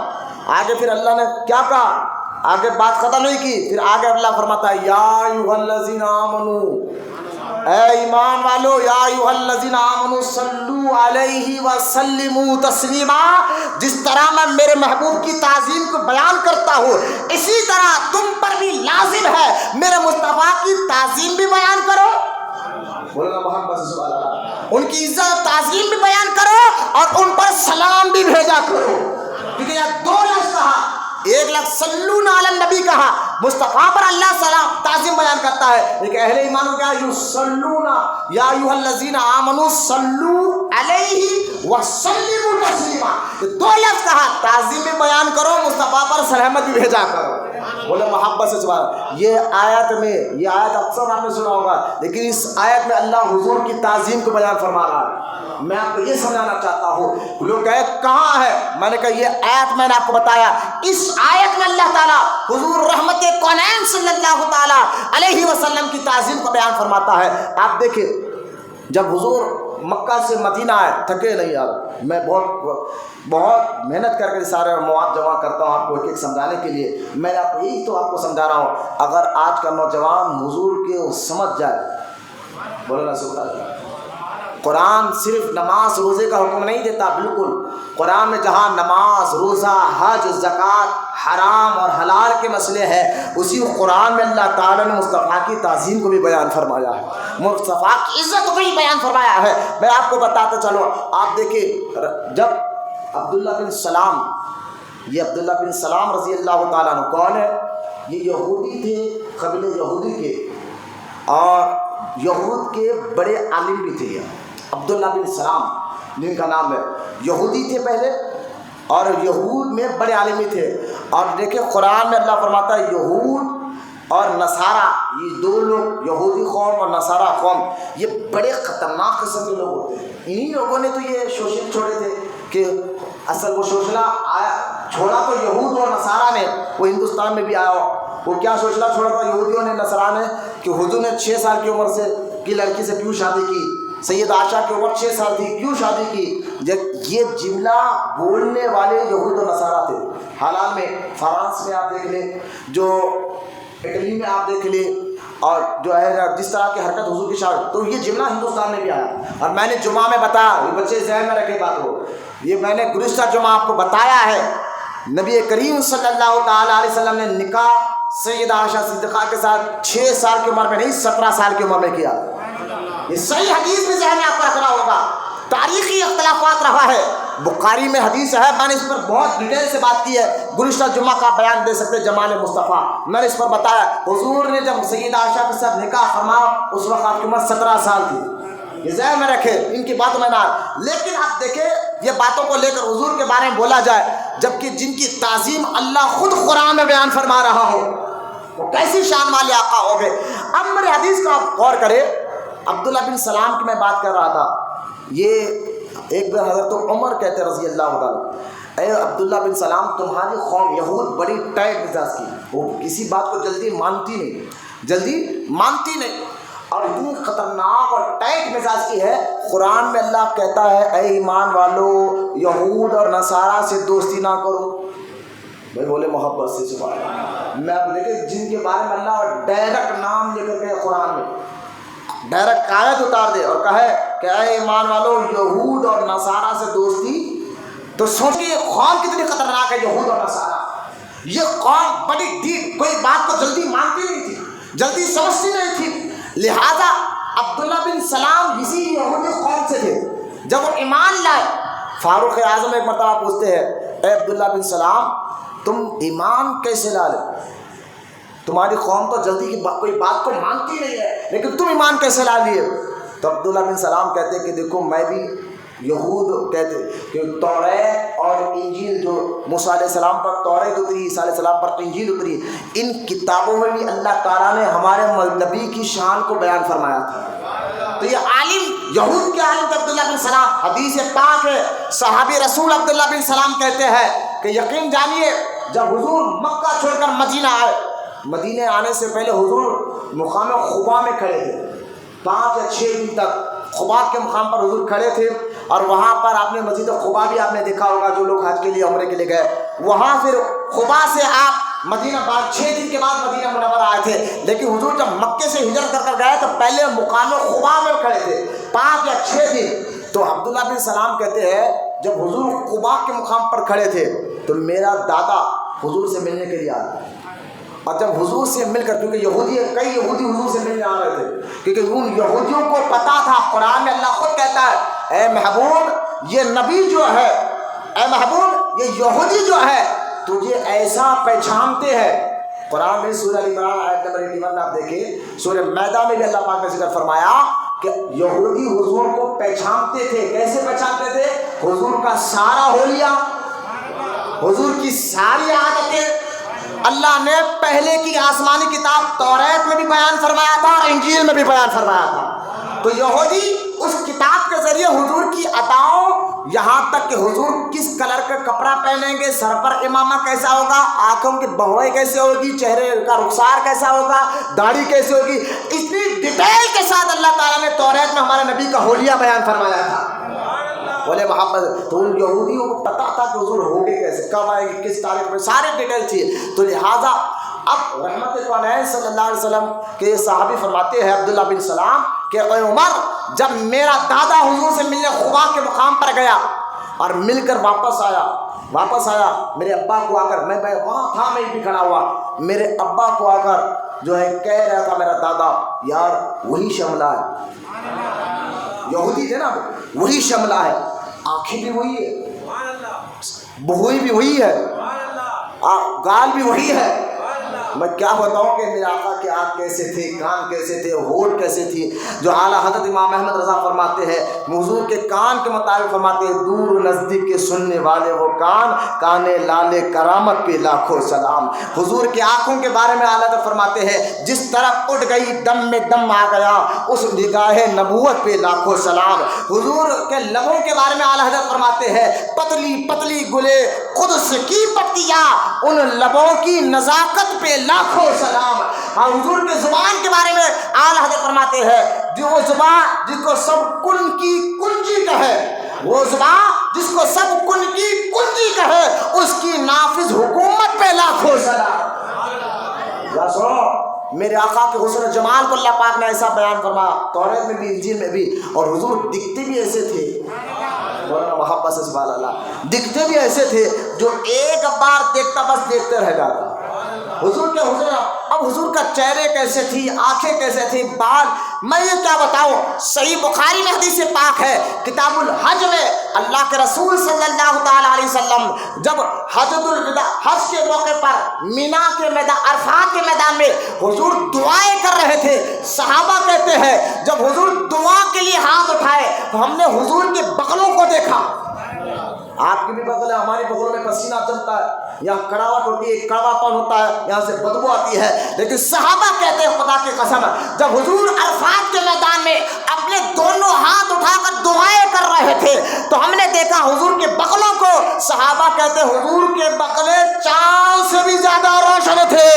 آگے پھر اللہ نے کیا کہا؟ آگے بات ختم نہیں کی، پھر آگے اللہ فرماتا ہے یا ایھا الذین آمنوا، اے ایمان والو، یا ایھا الذین آمنوا صلو علیہ وسلموا تسلیما. جس طرح میں میرے محبوب کی تعظیم کو بیان کرتا ہوں اسی طرح تم پر بھی لازم ہے میرے مصطفیٰ کی تعظیم بھی بیان کرو. بولنا محبت سے سبحان اللہ. ان کی عزت تعظیم بھی بیان کرو اور ان پر سلام بھی بھیجا کرو، کیونکہ یہ دو لفظ صلون علی النبی کہا، مصطفیٰ پر اللہ سلام تعظیم بیان کرتا ہے، لیکن اہل ایمان کو کیا یصلون یا ایھا الذین آمنوا صلوا علیہ وسلموا تسلیما، دو لفظ کہا، تعظیم بھی بیان کرو، مصطفیٰ پر سلامت بھی بھیجا کرو، بولے محبت سے سبحان۔ یہ آیت میں، یہ آیت اکثر آپ نے سنا ہوگا، لیکن اس آیت میں اللہ حضور کی تعظیم کو بیان فرما رہا ہے۔ میں آپ کو یہ سمجھانا چاہتا ہوں، لوگ کہے کہاں ہے، میں نے کہا یہ آیت میں نے آپ کو بتایا، اس آیت میں اللہ تعالیٰ حضور رحمت کونین صلی اللہ تعالیٰ علیہ وسلم کی تعظیم کو بیان فرماتا ہے۔ آپ دیکھیں جب حضور مکہ سے مدینہ آئے، تھکے نہیں یار، میں بہت محنت کر کے سارے مواد جمع کرتا ہوں آپ کو ایک ایک سمجھانے کے لیے، میں آپ کو یہی تو آپ کو سمجھا رہا ہوں۔ اگر آج کا نوجوان حضور کے سمجھ جائے، بولو نا سبحان اللہ۔ قرآن صرف نماز روزے کا حکم نہیں دیتا، بالکل قرآن میں جہاں نماز، روزہ، حج، زکوٰۃ، حرام اور حلال کے مسئلے ہیں، اسی قرآن میں اللہ تعالیٰ نے مصطفیٰ کی تعظیم کو بھی بیان فرمایا ہے، مصطفیٰ کی عزت کو بھی بیان فرمایا ہے۔ میں آپ کو بتاتا چلو، آپ دیکھیں جب عبداللہ بن سلام، یہ عبداللہ بن سلام رضی اللہ تعالیٰ عنہ کون ہے؟ یہ یہودی تھے، قبیلہ یہودی کے، اور یہود کے بڑے عالم بھی تھے۔ عبداللہ بن سلام جن کا نام ہے، یہودی تھے پہلے، اور یہود میں بڑے عالم بھی تھے۔ اور دیکھیں قرآن میں اللہ فرماتا ہے یہود اور نصارہ، یہ دو لوگ، یہودی قوم اور نصارہ قوم، یہ بڑے خطرناک قسم کے لوگ ہوتے ہیں۔ انہی لوگوں نے تو یہ شوشل چھوڑے تھے کہ اصل وہ شوشلہ آیا چھوڑا تو یہود اور نصارہ نے، وہ ہندوستان میں بھی آیا ہو، وہ کیا شوشلہ چھوڑا تھا یہودیوں نے، نصارہ نے، کہ حضور نے 6 سال کی عمر سے کی لڑکی سے کیوں شادی کی، سید عائشہ کی عمر 6 سال تھی، کیوں شادی کی؟ یہ جملہ بولنے والے یہود و نصارہ تھے۔ حالات میں فرانس میں آپ دیکھ لیں، جو اٹلی میں آپ دیکھ لیں، اور جو ہے جس طرح کی حرکت حضور کی شادی، تو یہ جملہ ہندوستان میں بھی آیا۔ اور میں نے جمعہ میں بتایا، یہ بچے ذہن میں رکھے بات کو، یہ میں نے گزشتہ جمعہ آپ کو بتایا ہے، نبی کریم صلی اللہ تعالیٰ علیہ وسلم نے نکاح سیدہ عائشہ صدیقہ کے ساتھ 6 سال کی عمر میں نہیں، 17 سال کی عمر میں کیا۔ یہ صحیح حدیث میں ذہن میں آپ کو رکھنا ہوگا، تاریخی اختلافات رہا ہے، بخاری میں حدیث ہے، میں نے اس پر بہت ڈیٹیل سے بات کی ہے، گزشتہ جمعہ کا بیان دے سکتے جمال مصطفیٰ، میں نے اس پر بتایا حضور نے جب سیدہ عائشہ کے ساتھ نکاح فرمایا اس وقت آپ کی عمر 17 سال تھی، یہ ذہن میں رکھے، ان کی باتوں میں نہ۔ لیکن آپ دیکھیں یہ باتوں کو لے کر حضور کے بارے میں بولا جائے، جبکہ جن کی تعظیم اللہ خود قرآن میں بیان فرما رہا ہو، وہ کیسی شان والے آقا ہو گئے۔ اب میرے حدیث کو آپ غور کریں، عبداللہ بن سلام کی میں بات کر رہا تھا، یہ ایک بار حضرت عمر کہتے رضی اللہ تعالیٰ، اے عبداللہ بن سلام، تمہاری قوم یہود بڑی ٹائٹ مزاج کی، وہ کسی بات کو جلدی مانتی نہیں، اور اتنی خطرناک اور ٹائٹ مزاج کی ہے، قرآن میں اللہ کہتا ہے اے ایمان والو یہود اور نصارہ سے دوستی نہ کرو۔ بھائی بولے محبت سے سبحان اللہ۔ میں آپ دیکھیں جن کے بارے میں اللہ ڈائریکٹ نام لے کر کے قرآن میں ڈائریکٹ آیت اتار دے اور کہے کہ اے ایمان والو یہود اور نصارہ سے دوستی، تو سوچیے یہ قوم کتنی خطرناک ہے، یہود اور نصارہ۔ یہ قوم بڑی ڈیپ، کوئی بات کو جلدی مانتی نہیں تھی، جلدی سمجھتی نہیں تھی، لہذا عبداللہ بن سلام اسی یہودی قوم سے تھے۔ جب وہ ایمان لائے، فاروق اعظم ایک مرتبہ پوچھتے ہیں اے عبداللہ بن سلام، تم ایمان کیسے لا لے؟ تمہاری قوم تو جلدی کی کوئی بات کو مانتی نہیں ہے، لیکن تم ایمان کیسے لا لیے؟ تو عبداللہ بن سلام کہتے کہ دیکھو میں بھی یہود کہتے کہ توریت اور انجیل جو موسیٰ علیہ السلام پر توریت اتری، عیسیٰ علیہ السلام پر انجیل اتری، ان کتابوں میں بھی اللہ تعالیٰ نے ہمارے نبی کی شان کو بیان فرمایا تھا۔ تو یہ عالم، یہود کے عالم تھے عبداللہ بن سلام، حدیث پاک ہے، صحابی رسول عبداللہ بن سلام کہتے ہیں کہ یقین جانیے جب حضور مکہ چھوڑ کر مدینہ آئے، مدینہ آنے سے پہلے حضور مقام خبا میں کھڑے تھے، 5 یا 6 دن تک خبا کے مقام پر حضور کھڑے تھے، اور وہاں پر آپ نے مسجد خبا بھی آپ نے دیکھا ہوگا، جو لوگ حج کے لیے عمرے کے لیے گئے، وہاں پھر خبا سے آپ مدینہ 6 دن کے بعد مدینہ منورہ آئے تھے، لیکن حضور جب مکے سے ہجرت کر گئے تو پہلے مقام خبا میں کھڑے تھے 5 یا 6 دن۔ تو عبداللہ بن سلام کہتے ہیں جب حضور خبا کے مقام پر کھڑے تھے تو میرا دادا حضور سے ملنے کے لیے آیا، اور جب حضور سے مل کر، کیونکہ کئی یہودی حضور سے ملنے آ رہے تھے، کیونکہ ان یہودیوں کو پتا تھا، قرآن میں اللہ خود کہتا ہے اے محبوب یہ نبی جو ہے، اے محبوب یہ یہودی جو ہے تجھے ایسا پہچانتے ہیں. قرآن میں سورہ عمران آیت نمبر 81 میں آپ دیکھیں, سورہ مائدہ میں بھی اللہ پاک نے ذکر فرمایا کہ یہودی حضور کو پہچانتے تھے. کیسے پہچانتے تھے؟ حضور کا سارا حلیہ, حضور کی ساری عادتیں اللہ نے پہلے کی آسمانی کتاب توریت میں بھی بیان فرمایا تھا اور انجیل میں بھی بیان فرمایا تھا. تو یہودی اس کتاب کے ذریعے حضور کی عطاؤں, یہاں تک کہ حضور کس کلر کا کپڑا پہنیں گے, سر پر امامہ کیسا ہوگا, آنکھوں کی بہوئی کیسے ہوگی, چہرے کا رخسار کیسا ہوگا, داڑھی کیسے ہوگی, اتنی ڈیٹیل کے ساتھ اللہ تعالیٰ نے توریت میں ہمارے نبی کا حلیہ بیان فرمایا تھا. بولے محبت, تو ان یہودیوں کو پتا تھا کہ حضور ہوگے کیسے, کب آئے گی, کس تاریخ میں, سارے ڈیٹیل تھی. تو لہٰذا اب رحمت کونین صلی اللہ علیہ وسلم کے صحابی فرماتے ہیں عبداللہ بن سلام کہ اے عمر, جب میرا دادا حضور سے ملنے خبا کے مقام پر گیا اور مل کر واپس آیا میرے ابا کو آ کر, میں وہاں تھا, میں بھی کھڑا ہوا, میرے ابا کو آ کر جو ہے کہہ رہا تھا میرا دادا, یار وہی شملہ ہے, یہودی تھے نا, وہی شملہ ہے, آنکھیں بھی وہی ہے, بہوئی بھی وہی ہے, گال بھی وہی ہے. میں کیا بتاؤں کہ میرے آقا کے آنکھ کیسے تھے, کان کیسے تھے, ہونٹ کیسے تھی. جو اعلیٰ حضرت امام احمد رضا فرماتے ہیں, حضور کے کان کے مطابق فرماتے ہیں, دور و نزدیک کے سننے والے وہ کانے لالے کرامت پہ لاکھوں سلام. حضور کی آنکھوں کے بارے میں اعلیٰ حضرت فرماتے ہیں, جس طرح اٹھ گئی دم میں دم آ گیا, اس نگاہ نبوت پہ لاکھوں سلام. حضور کے لبوں کے بارے میں اعلیٰ حضرت فرماتے ہیں, پتلی پتلی گلے قدس کی پتیاں, ان لبوں کی نزاکت پہ لاکھوں سلام. ہاں, حضور کے زبان کے بارے میں اعلیٰ حضرت فرماتے ہیں, جو وہ زبان جس کو سب کن کی کنجی کہے, وہ زبان جس کو سب کن کی کنجی کہے, اس کی نافذ حکومت پہ لاکھوں سلام. یا سنو, میرے آقا کے حسن و جمال کو اللہ پاک نے ایسا بیان فرمایا توریت میں بھی, انجیل میں بھی, اور حضور دکھتے بھی ایسے تھے, محبت سے سبحان اللہ, دکھتے بھی ایسے تھے جو ایک بار دیکھتا بس دیکھتے رہ جاتا. حضور کے حضور, اب حضور کا چہرے کیسے تھی, آنکھیں کیسے تھی, بال, میں یہ کیا بتاؤں. صحیح بخاری میں حدیث پاک ہے, کتاب الحج میں اللہ کے رسول صلی اللہ تعالیٰ علیہ وسلم جب حجۃ الوداع, حج کے موقع پر مینا کے میدان, عرفات کے میدان میں حضور دعائیں کر رہے تھے. صحابہ کہتے ہیں جب حضور دعا کے لیے ہاتھ اٹھائے تو ہم نے حضور کے بغلوں کو دیکھا. آپ کی بھی بغل ہے, ہماری بغلوں میں پسینہ جمتا ہے, یہاں کڑاوٹ ہوتی ہے, کڑوا پن ہوتا ہے, یہاں سے بدبو آتی ہے. لیکن صحابہ کہتے ہیں خدا کی قسم, جب حضور عرفات کے میدان میں اپنے دونوں ہاتھ اٹھا کر دعائیں کر رہے تھے تو ہم نے دیکھا حضور کے بغلوں کو. صحابہ کہتے ہیں حضور کے بغلے چاند سے بھی زیادہ روشن تھے.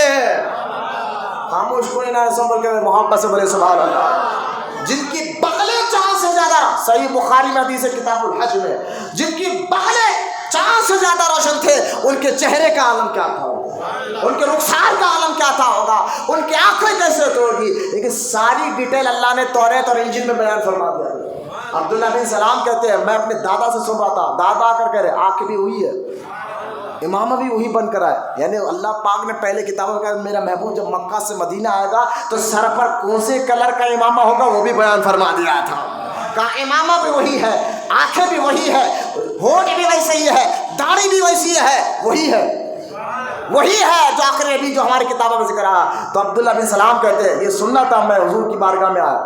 خاموش کوئی نہ سنبھل کے محبت سے بولے سبحان اللہ. جن کی بغلیں چاند سے زیادہ, صحیح بخاری میں حدیث ہے کتاب الحج میں, جن کی بغلیں چاند سے زیادہ روشن تھے, ان کے چہرے کا عالم کیا تھا ہوگا, ان کے رخسار کا عالم کیا تھا ہوگا, ان کی آنکھیں کیسے ہوگی. لیکن ساری ڈیٹیل اللہ نے توریت اور انجیل میں بیان فرما دیا. عبداللہ بن سلام کہتے ہیں, میں اپنے دادا سے سن رہا تھا, دادا آ کر کہہ رہے آنکھ بھی وہی ہے, امامہ بھی وہی بن کر آئے. یعنی اللہ پاک نے پہلے کتابوں میں کہا میرا محبوب جب مکہ سے مدینہ آئے گا تو سر پر کون سے کلر کا امامہ ہوگا وہ بھی بیان فرما دیا تھا. کہا امامہ بھی وہی ہے, آنکھیں بھی وہی ہے, ہونٹ بھی ویسے ہی ہے, داڑھی بھی ویسی ہے, وہی ہے جو آخر نبی جو ہماری کتابوں میں ذکر آیا. تو عبداللہ بن سلام کہتے ہیں یہ سننا تھا, میں حضور کی بارگاہ میں آیا,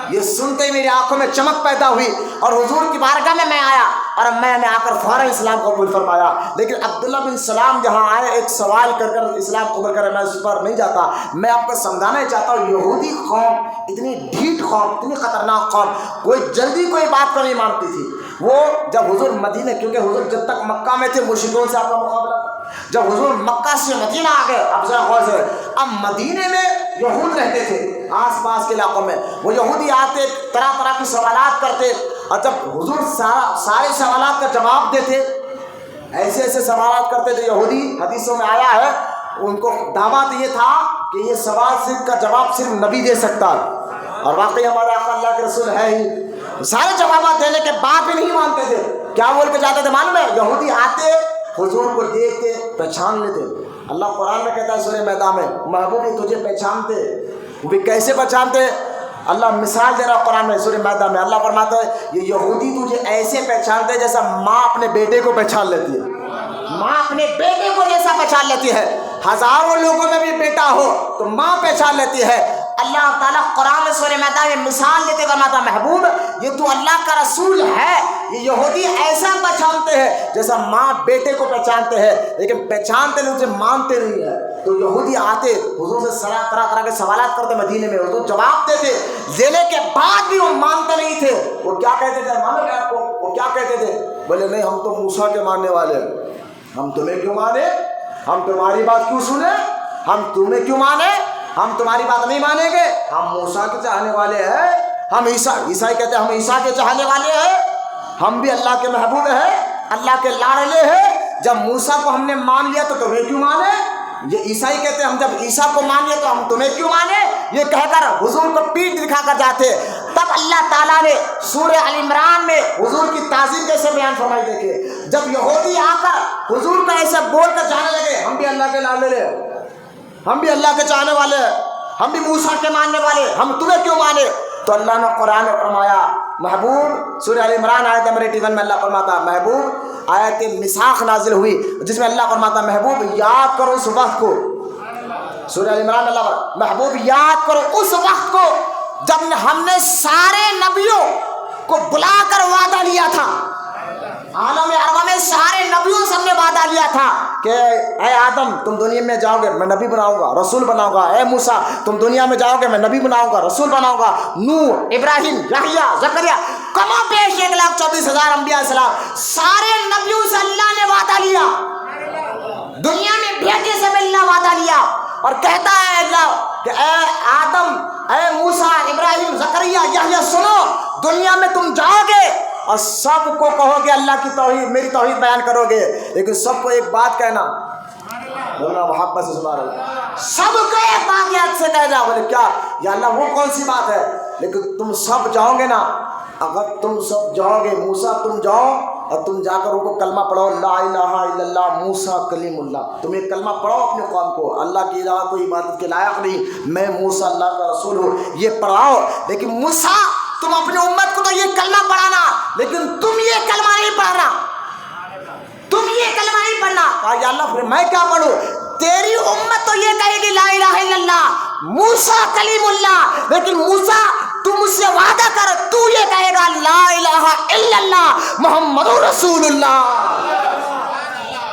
یہ سنتے ہی میری آنکھوں میں چمک پیدا ہوئی اور حضور کی بارگاہ میں آیا اور میں نے آ کر فوراً اسلام قبول فرمایا. لیکن عبداللہ بن سلام جہاں آئے ایک سوال کر اسلام قبول کرے, میں اس پر نہیں جاتا. میں آپ کو سمجھانا چاہتا ہوں یہودی قوم اتنی ڈھیٹ قوم, اتنی خطرناک قوم, کوئی جلدی کوئی بات کو نہیں مانتی تھی. وہ جب حضور مدینہ, کیونکہ حضور جب تک مکہ میں تھے مشرکوں سے آپ کا مقابلہ تھا, جب حضور مکہ سے مدینہ آ گئے اب ذرا غور سے, اب مدینے میں یہود رہتے تھے آس پاس کے علاقوں میں, وہ یہودی آتے طرح طرح کی سوالات کرتے, اور جب حضور سارے سوالات کا جواب دیتے, ایسے سوالات کرتے تھے یہودی, حدیثوں میں آیا ہے ان کو دعویٰ یہ تھا کہ یہ سوال صرف کا جواب صرف نبی دے سکتا ہے, اور واقعی ہمارے آقا اللہ کے رسول ہے ہی. سارے جوابات دینے کے بعد بھی نہیں مانتے تھے. کیا بول کے جاتے تھے معلوم ہے, یہودی آتے حضور کو دیکھتے پہچان لیتے. اللہ قرآن میں کہتا ہے سورہ مائدہ میں, محبوبی تجھے پہچانتے, وہ بھی کیسے پہچانتے. اللہ مثال دے رہا قرآن میں سورہ مائدہ میں, اللہ فرماتا ہے یہ یہودی تجھے ایسے پہچانتے جیسا ماں اپنے بیٹے کو پہچان لیتی ہے. ماں اپنے بیٹے کو جیسا پہچان لیتی ہے، ہزاروں لوگوں میں بھی بیٹا ہو تو ماں پہچان لیتی ہے۔ اللہ تعالیٰ قرآن سورہ مائدہ میں مثال دیتے فرماتا محبوب یہ تو اللہ کا رسول ہے، یہ یہودی ایسا پہچانتے ہیں جیسا ماں بیٹے کو پہچانتے ہیں، لیکن پہچانتے نہیں، اسے مانتے نہیں ہے۔ تو یہودی آتے حضور سے طرح کے سوالات کرتے مدینے میں، حضور جواب دیتے، دینے کے بعد بھی وہ مانتے نہیں تھے۔ وہ کیا کہتے تھے معلوم ہے آپ کو؟ وہ کیا کہتے تھے؟ بولے نہیں ہم تو موسیٰ کے ماننے والے ہیں، ہم تمہیں کیوں مانے، ہم تمہاری بات کیوں سنیں، ہم تمہیں کیوں مانے، ہم تمہاری بات نہیں مانیں گے، ہم موسیٰ کے چاہنے والے ہیں، ہم عیسائی کہتے ہیں ہم عیسیٰ کے چاہنے والے ہیں، ہم بھی اللہ کے محبوب ہیں، اللہ کے لاڈلے ہیں، جب موسیٰ کو ہم نے مان لیا تو تمہیں کیوں مانے۔ یہ عیسائی کہتے ہیں ہم جب عیسیٰ کو مان لیے تو ہم تمہیں کیوں مانے، یہ کہہ کر حضور کو پیٹ دکھا کر جاتے۔ تب اللہ تعالیٰ نے سورہ ال عمران میں حضور کی تعظیم کیسے بیان فرمائی دیکھے، جب یہودی آ کر حضور کا ایسے بول کر جانے لگے ہم بھی اللہ کے لاڈلے ہیں، ہم بھی اللہ کے چاہنے والے ہیں، ہم بھی موسیٰ کے ماننے والے، ہم تمہیں کیوں مانے، تو اللہ نے قرآن میں فرمایا محبوب سورہ ال عمران آیت نمبر 81 میں اللہ فرماتا محبوب آیت میثاق نازل ہوئی جس میں اللہ فرماتا محبوب یاد کرو اس وقت کو، سورہ ال عمران اللہ محبوب یاد کرو اس وقت کو جب ہم نے سارے نبیوں کو بلا کر وعدہ لیا تھا، عالم ارواح میں سارے نبیوں سے ہم نے وعدہ لیا تھا کہ اے آدم تم دنیا میں جاؤ گے میں نبی بناؤں گا رسول بناؤں گا، اے موسیٰ تم دنیا میں جاؤ گے میں نبی بناؤں گا رسول بناؤں گا، نوح ابراہیم یحییٰ زکریا کما بیش 1,24,000 انبیاء السلام سارے نبیوں سے اللہ نے وعدہ لیا، دنیا میں بیٹے سے بھی اللہ وعدہ لیا اور کہتا ہے اللہ کہ اے آدم اے موسیٰ ابراہیم زکریا یحییٰ سنو دنیا میں تم جاؤ گے اور سب کو کہو گے اللہ کی توحید میری توحید بیان کرو گے، لیکن سب کو ایک بات کہنا، بولنا محبت سے سبحان اللہ، سب کو ایک بات یاد سے کہنا، بولے کیا یا اللہ وہ کون سی بات ہے، لیکن تم سب جاؤ گے نا، اگر تم سب جاؤ گے موسیٰ تم جاؤ اور تم جا کر ان کو کلمہ پڑھو لا الہ الا اللہ موسیٰ کلیم اللہ، تم ایک کلمہ پڑھو اپنے قوم کو اللہ کی علاوہ کوئی عبادت کے لائق نہیں، میں موسیٰ اللہ کا رسول ہوں، یہ پڑھاؤ، لیکن موسیٰ تم اپنی امت کو تو یہ کلمہ پڑھانا لیکن تم یہ کلمہ نہیں پڑھنا، تم یہ کلمہ نہیں پڑھنا، کہا یا اللہ پھر میں کیا پڑھوں، تیری امت تو یہ کہے گی لا الہ الا اللہ موسیٰ کلیم اللہ، لیکن موسیٰ تم اس سے وعدہ کر تو یہ کہے گا لا الہ الا اللہ محمد رسول اللہ،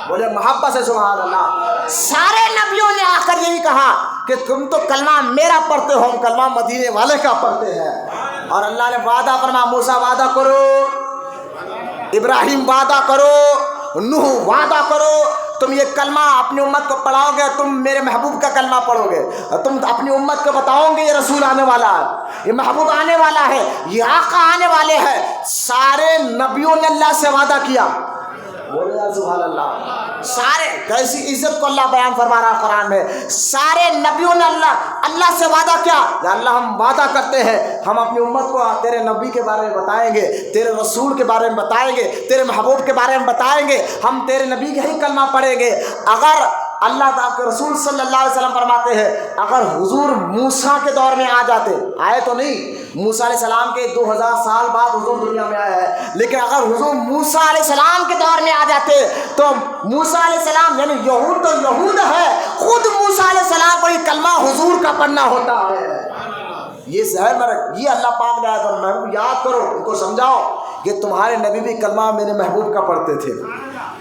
بولے محبت سے سبحان اللہ۔ سارے نبیوں نے آ کر یہی کہا کہ تم تو کلمہ میرا پڑھتے ہو، ہم کلمہ مدینے والے کا پڑھتے ہیں، اور اللہ نے وعدہ فرمایا موسیٰ وعدہ کرو، ابراہیم وعدہ کرو، نوح وعدہ کرو، تم یہ کلمہ اپنی امت کو پڑھاؤ گے، تم میرے محبوب کا کلمہ پڑھو گے، تم اپنی امت کو بتاؤ گے یہ رسول آنے والا ہے، یہ محبوب آنے والا ہے، یہ آقا آنے والے ہیں۔ سارے نبیوں نے اللہ سے وعدہ کیا، بولے سبحان اللہ، سارے کیسی عزت کو اللہ بیان فرما رہا ہے قرآن میں، سارے نبیوں نے اللہ سے وعدہ کیا، یا اللہ ہم وعدہ کرتے ہیں ہم اپنی امت کو تیرے نبی کے بارے میں بتائیں گے، تیرے رسول کے بارے میں بتائیں گے، تیرے محبوب کے بارے میں بتائیں گے، ہم تیرے نبی کا ہی کلمہ پڑھیں گے۔ اگر اللہ تعالیٰ کے رسول صلی اللہ علیہ وسلم فرماتے ہیں اگر حضور موسیٰ کے دور میں آ جاتے، آئے تو نہیں، موسیٰ علیہ السلام کے 2000 سال بعد حضور دنیا میں آیا ہے، لیکن اگر حضور موسیٰ علیہ السلام کے دور میں آ جاتے تو موسیٰ علیہ السلام یعنی یہود تو یہود ہے، خود موسیٰ علیہ السلام کو یہ کلمہ حضور کا پڑھنا ہوتا ہے، یہ ظاہر میں یہ اللہ پاک نے آیا تھا، محبوب یاد کرو ان کو سمجھاؤ کہ تمہارے نبی بھی کلمہ میرے محبوب کا پڑھتے تھے،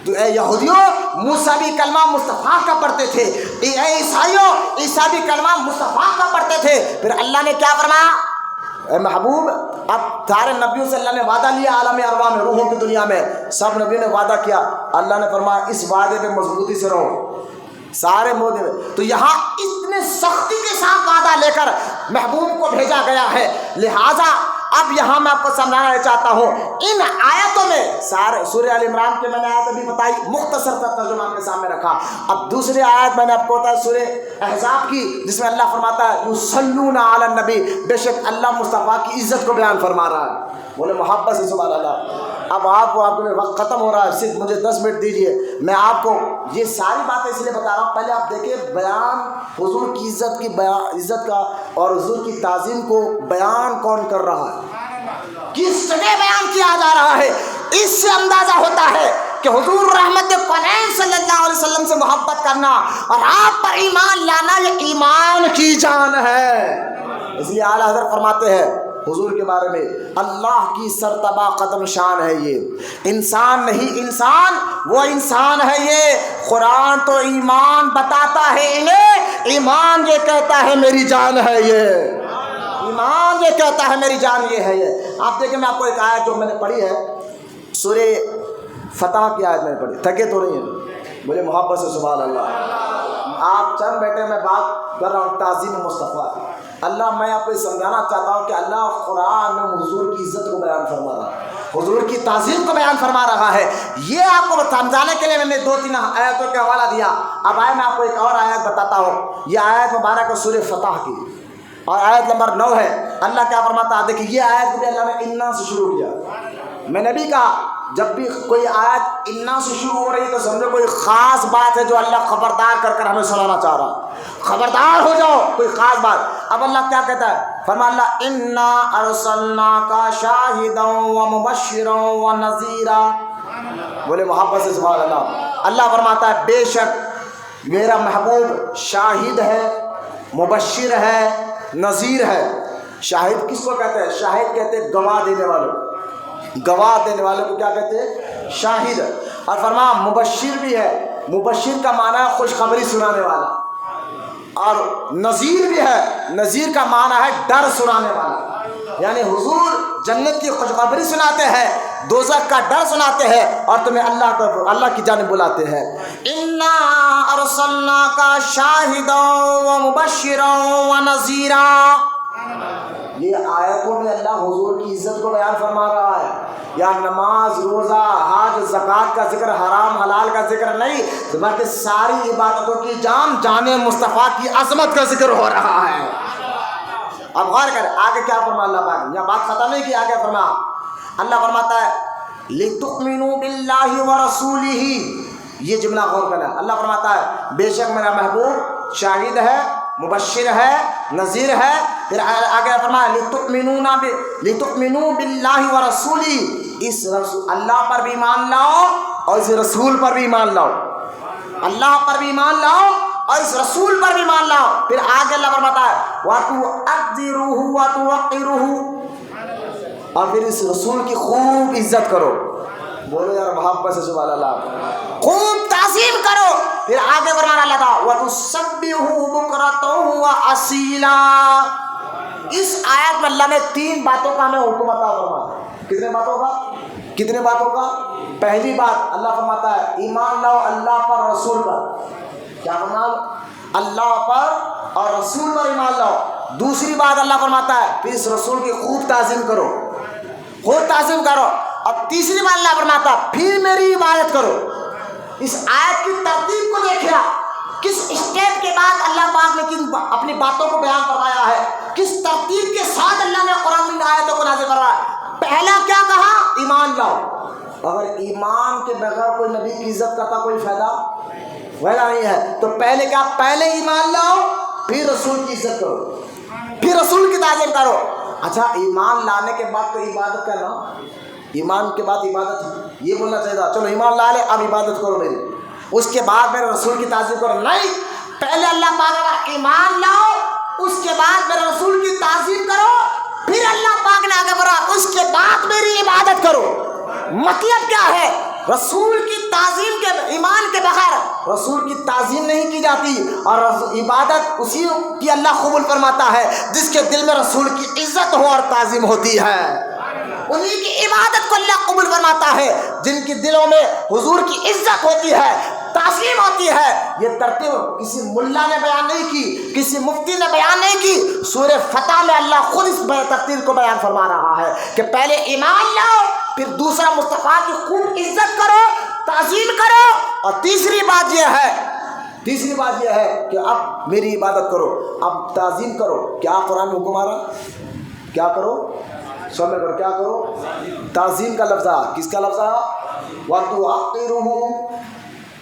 تو اے یہودیوں موسیٰ بھی کلمہ مصطفیٰ کا پڑھتے تھے، اے عیسائیوں عیسیٰ بھی کلمہ مصطفیٰ کا پڑھتے تھے۔ پھر اللہ نے کیا فرمایا، اے محبوب اب سارے نبیوں سے اللہ نے وعدہ لیا عالم ارواح میں روحوں کی دنیا میں سب نبیوں نے وعدہ کیا، اللہ نے فرمایا اس وعدے پہ مضبوطی سے رہو سارے مودے میں، تو یہاں اتنے سختی کے ساتھ وعدہ لے کر محبوب کو بھیجا گیا ہے، لہٰذا اب یہاں میں آپ کو سمجھانا چاہتا ہوں ان آیتوں میں سارے سورہ ال عمران کے میں نے آیت ابھی بتائی مختصر کا ترجمہ آپ کے سامنے رکھا، اب دوسری آیت میں نے آپ کو بتایا سورہ احزاب کی جس میں اللہ فرماتا ہے یصلون علی النبی، بے شک اللہ مصطفیٰ کی عزت کو بیان فرما رہا ہے، بولے محبت سے سبحان اللہ۔ اب آپ کو وقت ختم ہو رہا ہے، صرف مجھے 10 منٹ دیجیے، میں آپ کو یہ ساری باتیں اس لیے بتا رہا ہوں، پہلے آپ دیکھیں بیان حضور کی عزت کا اور حضور کی تعظیم کو بیان کون کر رہا ہے، کس جگہ بیان کیا جا رہا ہے، اس سے اندازہ ہوتا ہے کہ حضور رحمت کونین صلی اللہ علیہ وسلم سے محبت کرنا اور آپ پر ایمان لانا یہ ایمان کی جان ہے۔ اس لیے اعلیٰ حضرت فرماتے ہیں حضور کے بارے میں، اللہ کی سرتبہ قدم شان ہے یہ، انسان نہیں انسان، وہ انسان ہے یہ۔ قرآن تو ایمان بتاتا ہے انہیں، ایمان یہ کہتا ہے میری جان ہے یہ، ایمان یہ کہتا ہے میری جان یہ ہے یہ۔ آپ دیکھیں، میں آپ کو ایک آیت جو میں نے پڑھی ہے، سورہ فتح کی آیت میں نے پڑھی، تھکے تو نہیں ہیں، بولے محبت سے سبحان اللہ۔ آپ چند بیٹے میں بات کر رہا ہوں تعظیم مصطفیٰ کی۔ اللہ، میں آپ کو یہ سمجھانا چاہتا ہوں کہ اللہ قرآن میں حضور کی عزت کو بیان فرما رہا ہے، حضور کی تعظیم کو بیان فرما رہا ہے۔ یہ آپ کو سمجھانے کے لیے میں نے 2-3 آیتوں کا حوالہ دیا۔ اب آئے میں آپ کو ایک اور آیت بتاتا ہوں، یہ آیت مبارک ہے سورہ فتح کی، اور آیت نمبر 9 ہے۔ اللہ کیا فرماتا ہے؟ دیکھیے، یہ آیت بھی اللہ نے انا سے شروع کیا۔ میں نے بھی کہا جب بھی کوئی آیت انا سے شروع ہو رہی ہے تو سمجھو کوئی خاص بات ہے جو اللہ خبردار کر کر ہمیں سنانا چاہ رہا، خبردار ہو جاؤ، کوئی خاص بات۔ اب اللہ کیا کہتا ہے؟ فرما اللہ انا ارسلناک شاہدا ومبشرا ونذیرا، بولے محبت سے سبحان اللہ۔ اللہ فرماتا ہے بے شک میرا محبوب شاہد ہے، مبشر ہے، نذیر ہے۔ شاہد کس کو کہتے ہیں؟ شاہد کہتے ہیں گواہ دینے والوں، گواہ دینے والے کو کیا کہتے ہیں؟ شاہد۔ اور فرما مبشر بھی ہے، مبشر کا معنی ہے خوشخبری سنانے والا، اور نذیر بھی ہے، نذیر کا معنی ہے ڈر سنانے والا۔ یعنی حضور جنت کی خوشخبری سناتے ہیں، دوزخ کا ڈر سناتے ہیں، اور تمہیں اللہ کی جانب بلاتے ہیں۔ انا ارسلناک شاہدا ومبشرا ونذیرا۔ یہ آیتوں میں اللہ حضور کی عزت کو بیان فرما رہا ہے۔ یا نماز، روزہ، حج، زکوٰۃ کا ذکر، حرام حلال کا ذکر نہیں، بلکہ ساری عبادتوں کی جان مصطفیٰ کی عظمت کا ذکر ہو رہا ہے۔ اب غور کریں آگے کیا فرما اللہ پاک، یہ بات ختم نہیں کی، آگے فرما اللہ فرماتا ہے لِتُؤْمِنُوا بِاللَّهِ وَرَسُولِهِ۔ یہ جملہ غور کرنا، اللہ فرماتا ہے بے شک میرا محبوب شاہد ہے، مبشر ہے، نذیر ہے۔ پھر آگے فرمایا لِتُؤْمِنُوا بِاللَّهِ وَرَسُولِهِ، اس رسول اللہ پر بھی ایمان لاؤ اور اس رسول پر بھی ایمان لاؤ، اللہ پر بھی ایمان لاؤ اور اس رسول پر بھی ایمان لاؤ۔ پھر آگے اللہ فرماتا ہے وَتُعَذِّرُوهُ وَتُوَقِّرُوهُ، اور پھر اس رسول کی خوب عزت کرو، بولو یار محبت سے سبحان اللہ، خوب تعظیم کرو۔ پھر آگے فرمانا اللہ تھا وَتُسَبِّحُوهُ بُكْرَةً وَأَصِيلًا۔ اس آیت میں اللہ نے 3 باتوں کا ہمیں حکم عطا فرمایا۔ کتنے باتوں کا؟ کتنے باتوں کا؟ پہلی بات اللہ فرماتا ہے ایمان لاؤ اللہ پر، رسول پر۔ کیا فرمایا؟ اللہ پر اور رسول پر ایمان لاؤ۔ دوسری بات اللہ فرماتا ہے پھر اس رسول کی خوب تعظیم کرو، خوب تعظیم کرو۔ اور تیسری بات اللہ فرماتا ہے پھر میری عبادت کرو۔ اس آیت کی ترتیب کو دیکھیں، کس اسٹیپ کے بعد اللہ پاک نے کن اپنی باتوں کو بیان فرمایا ہے، کس ترتیب کے ساتھ اللہ نے قرآن میں آیتوں کو نازل فرمایا ہے۔ پہلا کیا کہا؟ ایمان لاؤ۔ اگر ایمان کے بغیر کوئی نبی کی عزت کرتا کوئی فائدہ نہیں ہے، تو پہلے کیا؟ پہلے ایمان لاؤ پھر رسول کی عزت کرو، پھر رسول کی تعظیم کرو۔ اچھا، ایمان لانے کے بعد تو عبادت کرنا، ایمان کے بعد عبادت یہ بولنا چاہیے تھا چلو ایمان لا لے اب عبادت کرو میری، اس کے بعد میرے رسول کی تعظیم کرو۔ نہیں، پہلے اللہ پاک کا ایمان لاؤ، اس کے بعد میرے رسول کی تعظیم کرو، پھر اللہ پاک نے آگے بڑھا اس کے بعد میری عبادت کرو۔ مطلب کیا ہے؟ رسول کی تعظیم کے ایمان کے بغیر رسول کی تعظیم نہیں کی جاتی، اور عبادت اسی کی اللہ قبول فرماتا ہے جس کے دل میں رسول کی عزت ہو اور تعظیم ہوتی ہے، انہی کی عبادت کو اللہ قبول فرماتا ہے جن کے دلوں میں حضور کی عزت ہوتی ہے، تعظیم ہوتی ہے۔ یہ ترتیب کسی ملا نے بیان نہیں کی، کسی مفتی نے بیان نہیں کی، سورہ فتح میں اللہ خود اس ترتیب کو بیان فرما رہا ہے کہ پہلے ایمان لاؤ، پھر دوسرا مصطفیٰ کی خوب عزت کرو، تعظیم کرو، اور تیسری بات یہ ہے کہ اب میری عبادت کرو، اب تعظیم کرو۔ کیا قرآن میں حکم آ رہا؟ کیا کرو؟ سمجھ کر کیا کرو؟ تعظیم کا لفظ ہے، کس کا لفظ ہے؟ وَتُعَقِّرُهُ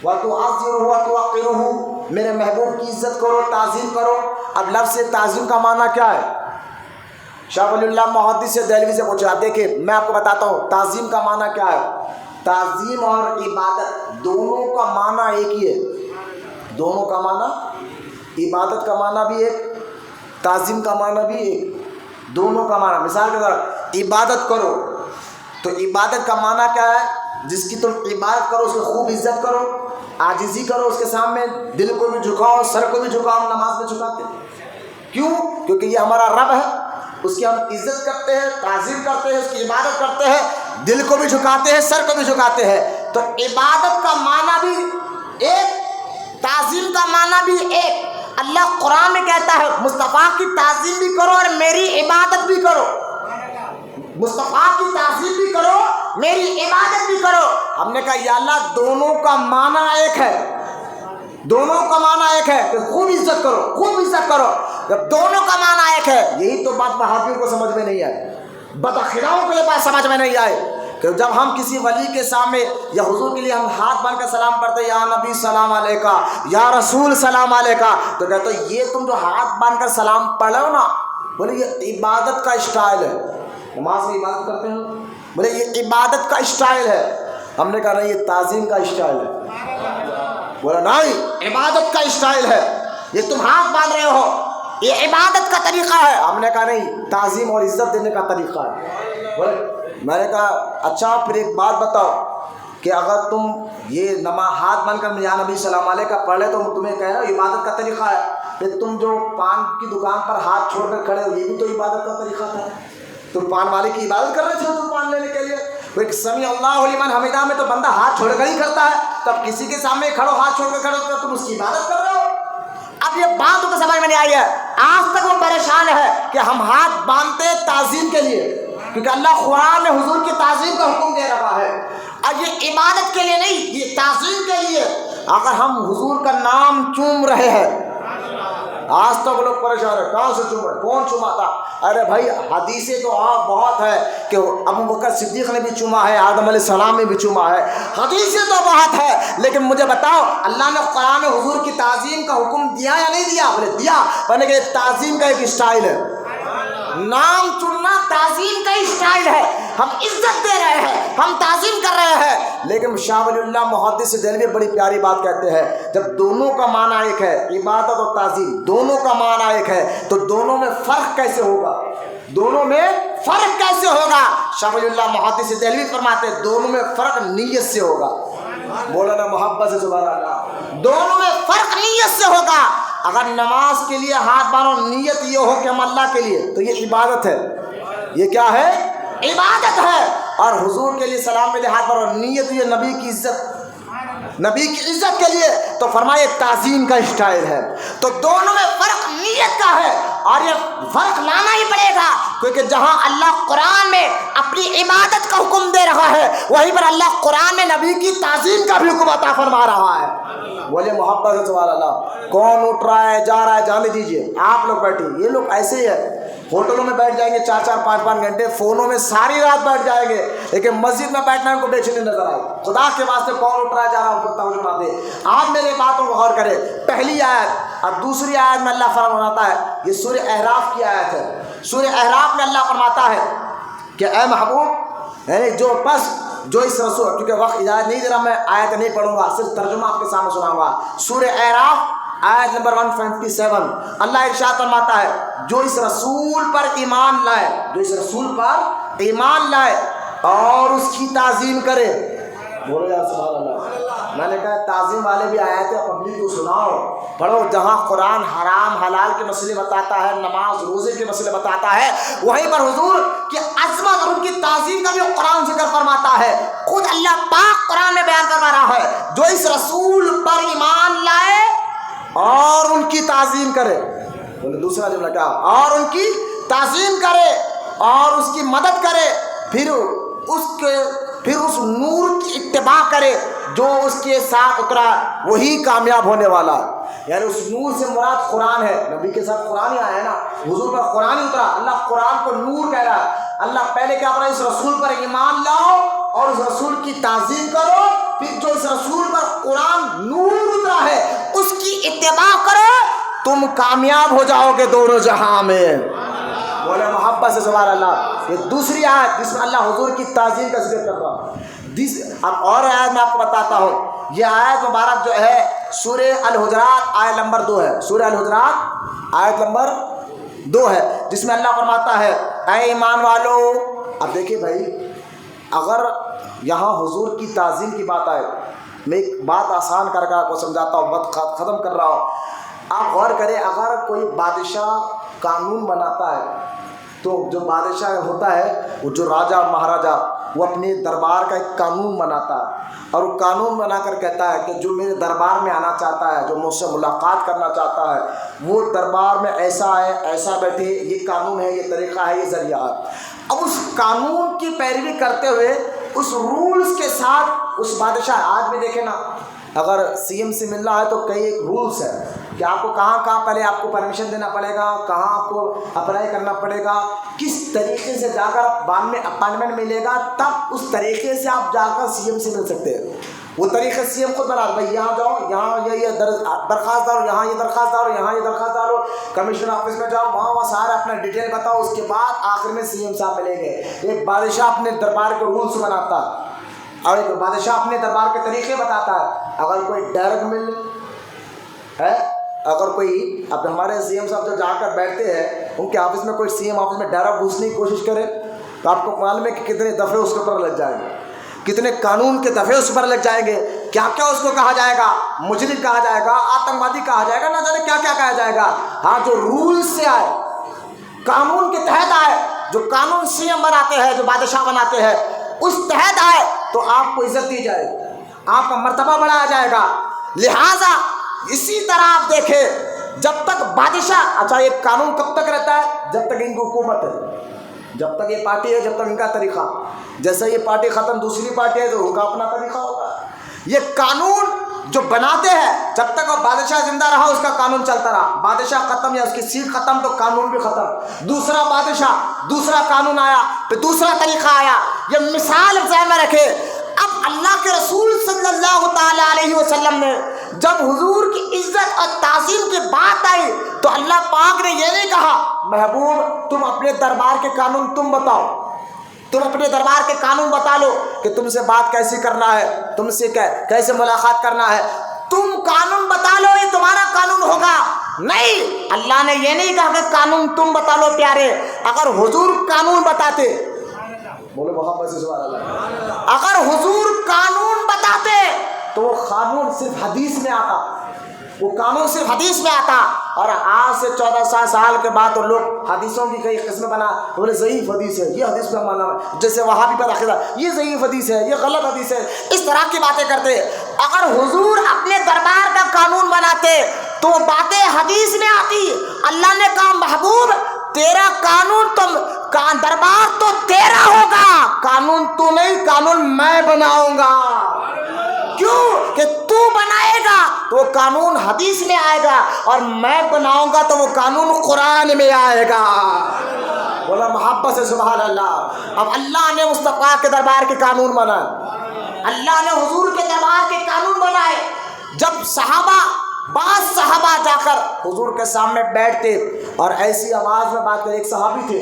وَتُعَذِّرُهُ وَتُوَقِّرُهُ، میرے محبوب کی عزت کرو، تعظیم کرو۔ اب لفظ تعظیم کا معنی کیا ہے؟ شاہ ولی اللہ محدث سے دہلوی سے پوچھا، دیکھیں میں آپ کو بتاتا ہوں تعظیم کا معنی کیا ہے۔ تعظیم اور عبادت دونوں کا معنی ایک ہی ہے، دونوں کا معنی، عبادت کا معنی بھی ایک، تعظیم کا معنی بھی ایک، دونوں کا معنی۔ مثال کے طور عبادت کرو تو عبادت کا معنی کیا ہے؟ جس کی تم عبادت کرو اس کی خوب عزت کرو، عاجزی کرو اس کے سامنے، دل کو بھی جھکاؤ، سر کو بھی جھکاؤ، ہم نماز میں جھکاتے ہیں۔ کیوں؟ کیونکہ یہ ہمارا رب ہے، اس کی ہم عزت کرتے ہیں، تعظیم کرتے ہیں، اس کی عبادت کرتے ہیں، دل کو بھی جھکاتے ہیں، سر کو بھی جھکاتے ہیں۔ تو عبادت کا معنی بھی ایک، تعظیم کا معنی بھی ایک۔ اللہ قرآن میں کہتا ہے مصطفیٰ کی تعظیم بھی کرو اور میری عبادت بھی کرو، مصطفیٰ کی تعظیم بھی کرو، میری عبادت بھی کرو۔ ہم نے کہا یا اللہ دونوں کا معنی ایک ہے، دونوں کا معنی ایک ہے کہ خوب عزت کرو، خوب عزت کرو۔ جب دونوں کا معنی ایک ہے، یہی تو بات وہابیوں کو سمجھ میں نہیں آئی، بدعقیداؤں کو یہ بات سمجھ میں نہیں آئی کہ جب ہم کسی ولی کے سامنے یا حضور کے لیے ہم ہاتھ باندھ کر سلام پڑھتے ہیں، یا نبی سلام علیکہ، یا رسول سلام علیکہ، تو کہتے ہیں یہ تم جو ہاتھ باندھ کر سلام پڑھو نا، بولے یہ عبادت کا اسٹائل ہے، نماز میں عبادت کرتے ہیں، بولے یہ عبادت کا اسٹائل ہے۔ ہم نے کہا نہیں یہ تعظیم کا اسٹائل ہے۔ بولا نہیں عبادت کا اسٹائل ہے، یہ تم ہاتھ باندھ رہے ہو یہ عبادت کا طریقہ ہے۔ ہم نے کہا نہیں تعظیم اور عزت دینے کا طریقہ ہے۔ بولے میں نے کہا اچھا پھر ایک بات بتاؤ کہ اگر تم یہ نماز ہاتھ باندھ کر یا نبی سلام علیکہ پڑھ لے تو تمہیں کہہ رہے ہو عبادت کا طریقہ ہے، پھر تم جو پان کی دکان پر ہاتھ چھوڑ کر کھڑے ہو یہ بھی تو عبادت کا طریقہ تھا، تم پان والے کی عبادت کر رہے تھے تم پان لینے کے لیے۔ ایک سمیع اللہ لمن حمیدہ میں تو بندہ ہاتھ چھوڑ کر ہی کرتا ہے، تب کسی کے سامنے کھڑو ہاتھ چھوڑ کر کھڑے ہو تم اس کی عبادت کر رہے ہو۔ اب یہ بات تو سمجھ میں نہیں آئی ہے، آج تک وہ پریشان ہے کہ ہم ہاتھ باندھتے تعظیم کے لیے، کیونکہ اللہ قرآن میں حضور کی تعظیم کا حکم دے رہا ہے، اور یہ عبادت کے لیے نہیں یہ تعظیم کے لیے۔ اگر ہم حضور کا نام چوم رہے ہیں، آج تک لوگ پریشان ہیں کہاں سے چوم رہے، کون چوماتا؟ ارے بھائی حدیثیں تو بہت ہے کہ ابو بکر صدیق نے بھی چوما ہے، آدم علیہ السلام نے بھی چوما ہے، حدیثیں تو بہت ہے، لیکن مجھے بتاؤ اللہ نے قرآن میں حضور کی تعظیم کا حکم دیا یا نہیں دیا؟ بولے دیا، بولے کہ تعظیم کا ایک اسٹائل ہے، نام چننا تعظیم کا اسٹائل ہے، ہم عزت دے رہے ہیں، ہم تعظیم کر رہے ہیں۔ لیکن شاہ ولی اللہ محدث دہلوی بڑی پیاری بات کہتے ہیں، جب دونوں کا معنی ایک ہے عبادت اور تعظیم دونوں کا معنی ایک ہے تو دونوں میں فرق کیسے ہوگا؟ دونوں میں فرق کیسے ہوگا؟ شاہ ولی اللہ محدث دہلوی فرماتے ہیں دونوں میں فرق نیت سے ہوگا۔ مولانا محبت سے سبحان اللہ، دونوں میں فرق نیت سے ہوگا۔ اگر نماز کے لیے ہاتھ باندھو نیت یہ ہو کہ ہم اللہ کے لیے، تو یہ عبادت ہے، یہ کیا ہے؟ عبادت ہے۔ اور حضور کے لیے سلام کے لیے ہاتھ باندھو نیت یہ نبی کی عزت، نبی کی عزت کے لیے، تو فرمائے تعظیم کا اسٹائل ہے۔ تو دونوں میں فرق نیت کا ہے، اور یہ فرق لانا ہی پڑے گا، کیونکہ جہاں اللہ قرآن میں اپنی عبادت کا حکم دے رہا ہے وہیں پر اللہ قرآن میں نبی کی تعظیم کا بھی حکم عطا فرما رہا ہے۔ بولے محبت سے سبحان اللہ۔ کون اٹھ رہا ہے جا رہا ہے جانے دیجیے، آپ لوگ بیٹھیے، یہ لوگ ایسے ہی ہے، ہوٹلوں میں بیٹھ جائیں گے 4-4 5-5 گھنٹے، فونوں میں ساری رات بیٹھ جائیں گے، لیکن مسجد میں بیٹھنا ان کو بے چینی نظر آئے۔ خدا کے واسطے کون اٹھ رہا ہے جا رہا ہے توجہ نہ دے۔ آپ میرے باتوں کو غور کرے، پہلی آیت اور دوسری آیت میں اللہ فرماتا ہے، یہ سورہ اعراف کی آیت ہے، سورہ اعراف میں اللہ فرماتا ہے کہ اے محبوب، یعنی جو اس رسول، کیونکہ وقت اجازت نہیں دے رہا میں آیت نہیں پڑھوں گا، صرف ترجمہ آپ کے سامنے سناؤں گا۔ سورہ اعراف آیت نمبر 157 اللہ ارشاد فرماتا ہے جو اس رسول پر ایمان لائے، جو اس رسول پر ایمان لائے اور اس کی تعظیم کرے۔ بولو یا سبحان اللہ۔ میں نے کہا تعظیم والے بھی آیات پبلک کو سناؤ، پڑھو، جہاں قرآن حرام حلال کے مسئلے بتاتا ہے، نماز روزے کے مسئلے بتاتا ہے، وہیں پر حضور کی عظمت اور ان کی تعظیم کا بھی قرآن ذکر فرماتا ہے۔ خود اللہ پاک قرآن میں بیان کروا رہا ہے جو اس رسول پر ایمان لائے اور ان کی تعظیم کرے۔ دوسرا جملہ کیا؟ اور ان کی تعظیم کرے اور اس کی مدد کرے، پھر اس نور کی اتباع کرے جو اس کے ساتھ اترا، وہی کامیاب ہونے والا ہے۔ یعنی اس نور سے مراد قرآن ہے، نبی کے ساتھ قرآن ہی آیا ہے نا، حضور پر قرآن ہی اترا، اللہ قرآن کو نور کہہ رہا ہے۔ اللہ پہلے کیا کر رہا ہے؟ اس رسول پر ایمان لاؤ اور اس رسول کی تعظیم کرو، پھر جو اس رسول پر قرآن نور اترا ہے اس کی اتباع کرو، تم کامیاب ہو جاؤ گے دونوں جہاں میں۔ بولے محبت سے سبحان اللہ۔ یہ دوسری آیت جس میں اللہ حضور کی تعظیم کا ذکر کر رہا ہے، اب اور آیت میں آپ کو بتاتا ہوں، یہ آیت مبارک جو ہے سورہ الحجرات آیت نمبر 2 ہے، سورہ الحجرات آیت نمبر 2 ہے، جس میں اللہ فرماتا ہے اے ایمان والو۔ اب دیکھیے بھائی، اگر یہاں حضور کی تعظیم کی بات آئے، میں ایک بات آسان کر کے آپ کو سمجھاتا ہوں، وقت ختم کر رہا ہوں۔ آپ غور کریں، اگر کوئی بادشاہ قانون بناتا ہے تو جو بادشاہ ہوتا ہے، وہ جو راجا مہاراجا، وہ اپنے دربار کا ایک قانون بناتا ہے، اور وہ قانون بنا کر کہتا ہے کہ جو میرے دربار میں آنا چاہتا ہے، جو مجھ سے ملاقات کرنا چاہتا ہے، وہ دربار میں ایسا ہے، ایسا بیٹھے، یہ قانون ہے، یہ طریقہ ہے، یہ ذریعہ ہے۔ اب اس قانون کی پیروی کرتے ہوئے، اس رولز کے ساتھ اس بادشاہ، آج بھی دیکھیں نا، اگر سی ایم سے ملنا ہے تو کئی ایک رولز ہے کہ آپ کو کہاں کہاں پہلے آپ کو پرمیشن دینا پڑے گا، کہاں آپ کو اپلائی کرنا پڑے گا، کس طریقے سے جا کر بعد میں اپائنٹمنٹ ملے گا، تب اس طریقے سے آپ جا کر سی ایم سے مل سکتے ہیں۔ وہ طریقے سی ایم خود بنا، بھائی یہاں جاؤ، یہاں یہ درخواست ڈالو، یہاں یہ درخواست ڈالو، یہاں یہ درخواست ڈالو، کمشن آفس میں جاؤ، وہاں سارا اپنا ڈیٹیل بتاؤ، اس کے بعد آخر میں سی ایم صاحب ملیں گے۔ ایک بادشاہ اپنے دربار کے رولس بناتا ہے، اور ایک بادشاہ اپنے دربار کے طریقے بتاتا ہے۔ اگر کوئی ڈائریکٹ مل ہے، اگر کوئی، اب ہمارے سی ایم صاحب جو جا کر بیٹھتے ہیں، ان کے آفس میں کوئی سی ایم آفس میں ڈائریکٹ گھسنے کی کوشش کرے تو آپ کو معلوم ہے کہ کتنے دفعے اس کے اوپر لگ جائیں گے، کتنے قانون کے دفعے اس پر لگ جائیں گے، کیا کیا اس کو کہا جائے گا، مجرم کہا جائے گا، آتنکوادی کہا جائے گا، نہ جانے کیا کیا کہا جائے گا۔ ہاں، جو رول سے آئے، قانون کے تحت آئے، جو قانون سی ایم بناتے ہیں، جو بادشاہ بناتے ہیں، اس تحت آئے تو آپ کو عزت دی جائے گی، آپ کا مرتبہ بڑھایا جائے گا۔ لہٰذا اسی طرح آپ دیکھیں، جب تک بادشاہ، اچھا یہ قانون کب تک رہتا ہے؟ جب تک ان کی حکومت ہے، جب تک یہ پارٹی ہے، جب تک ان کا طریقہ، جیسے یہ پارٹی ختم، دوسری پارٹی ہے تو ان کا اپنا طریقہ ہوگا۔ یہ قانون جو بناتے ہیں، جب تک وہ بادشاہ زندہ رہا اس کا قانون چلتا رہا، بادشاہ ختم یا اس کی سیٹ ختم تو قانون بھی ختم، دوسرا بادشاہ، دوسرا قانون آیا، پھر دوسرا طریقہ آیا۔ یہ مثال ذہن میں رکھے۔ اب اللہ کے رسول صلی اللہ تعالی علیہ وسلم نے جب حضور کی عزت اور تعظیم کی بات آئی تو اللہ پاک نے یہ نہیں کہا محبوب تم اپنے دربار کے قانون تم بتاؤ، تم اپنے دربار کے قانون بتا لو کہ تم سے بات کیسے کرنا ہے، تم سے کیسے ملاقات کرنا ہے، تم قانون بتا لو، یہ تمہارا قانون ہوگا۔ نہیں، اللہ نے یہ نہیں کہا کہ قانون تم بتا لو پیارے۔ اگر حضور قانون بتاتے، بولو محبت سے سبحان اللہ، اگر حضور قانون بتاتے تو وہ قانون صرف حدیث میں آتا، وہ قانون صرف حدیث میں آتا، اور آج سے 14 سال کے بعد تو لوگ حدیثوں کی کئی قسمیں بنا، بولے ضعیف حدیث ہے، یہ حدیث پہ ماننا ہے، جیسے وہاں بھی پتہ یہ ضعیف حدیث ہے، یہ غلط حدیث ہے، اس طرح کی باتیں کرتے۔ اگر حضور اپنے دربار کا قانون بناتے تو وہ باتیں حدیث میں آتی۔ اللہ نے کہا محبوب تیرا قانون دربار تو تیرا ہوگا، قانون تو نہیں، قانون میں بناؤں گا۔ کیوں کہ تو بنائے گا تو وہ قانون حدیث میں آئے گا، اور میں بناؤں گا تو وہ قانون قرآن میں آئے گا۔ بولا محبت سے سبحان اللہ۔ اب اللہ نے مصطفیٰ کے دربار کے قانون بنائے، اللہ نے حضور کے دربار کے قانون بنائے۔ جب بعض صحابہ جا کر حضور کے سامنے بیٹھتے اور ایسی آواز میں بات کرتے، ایک صحابی تھے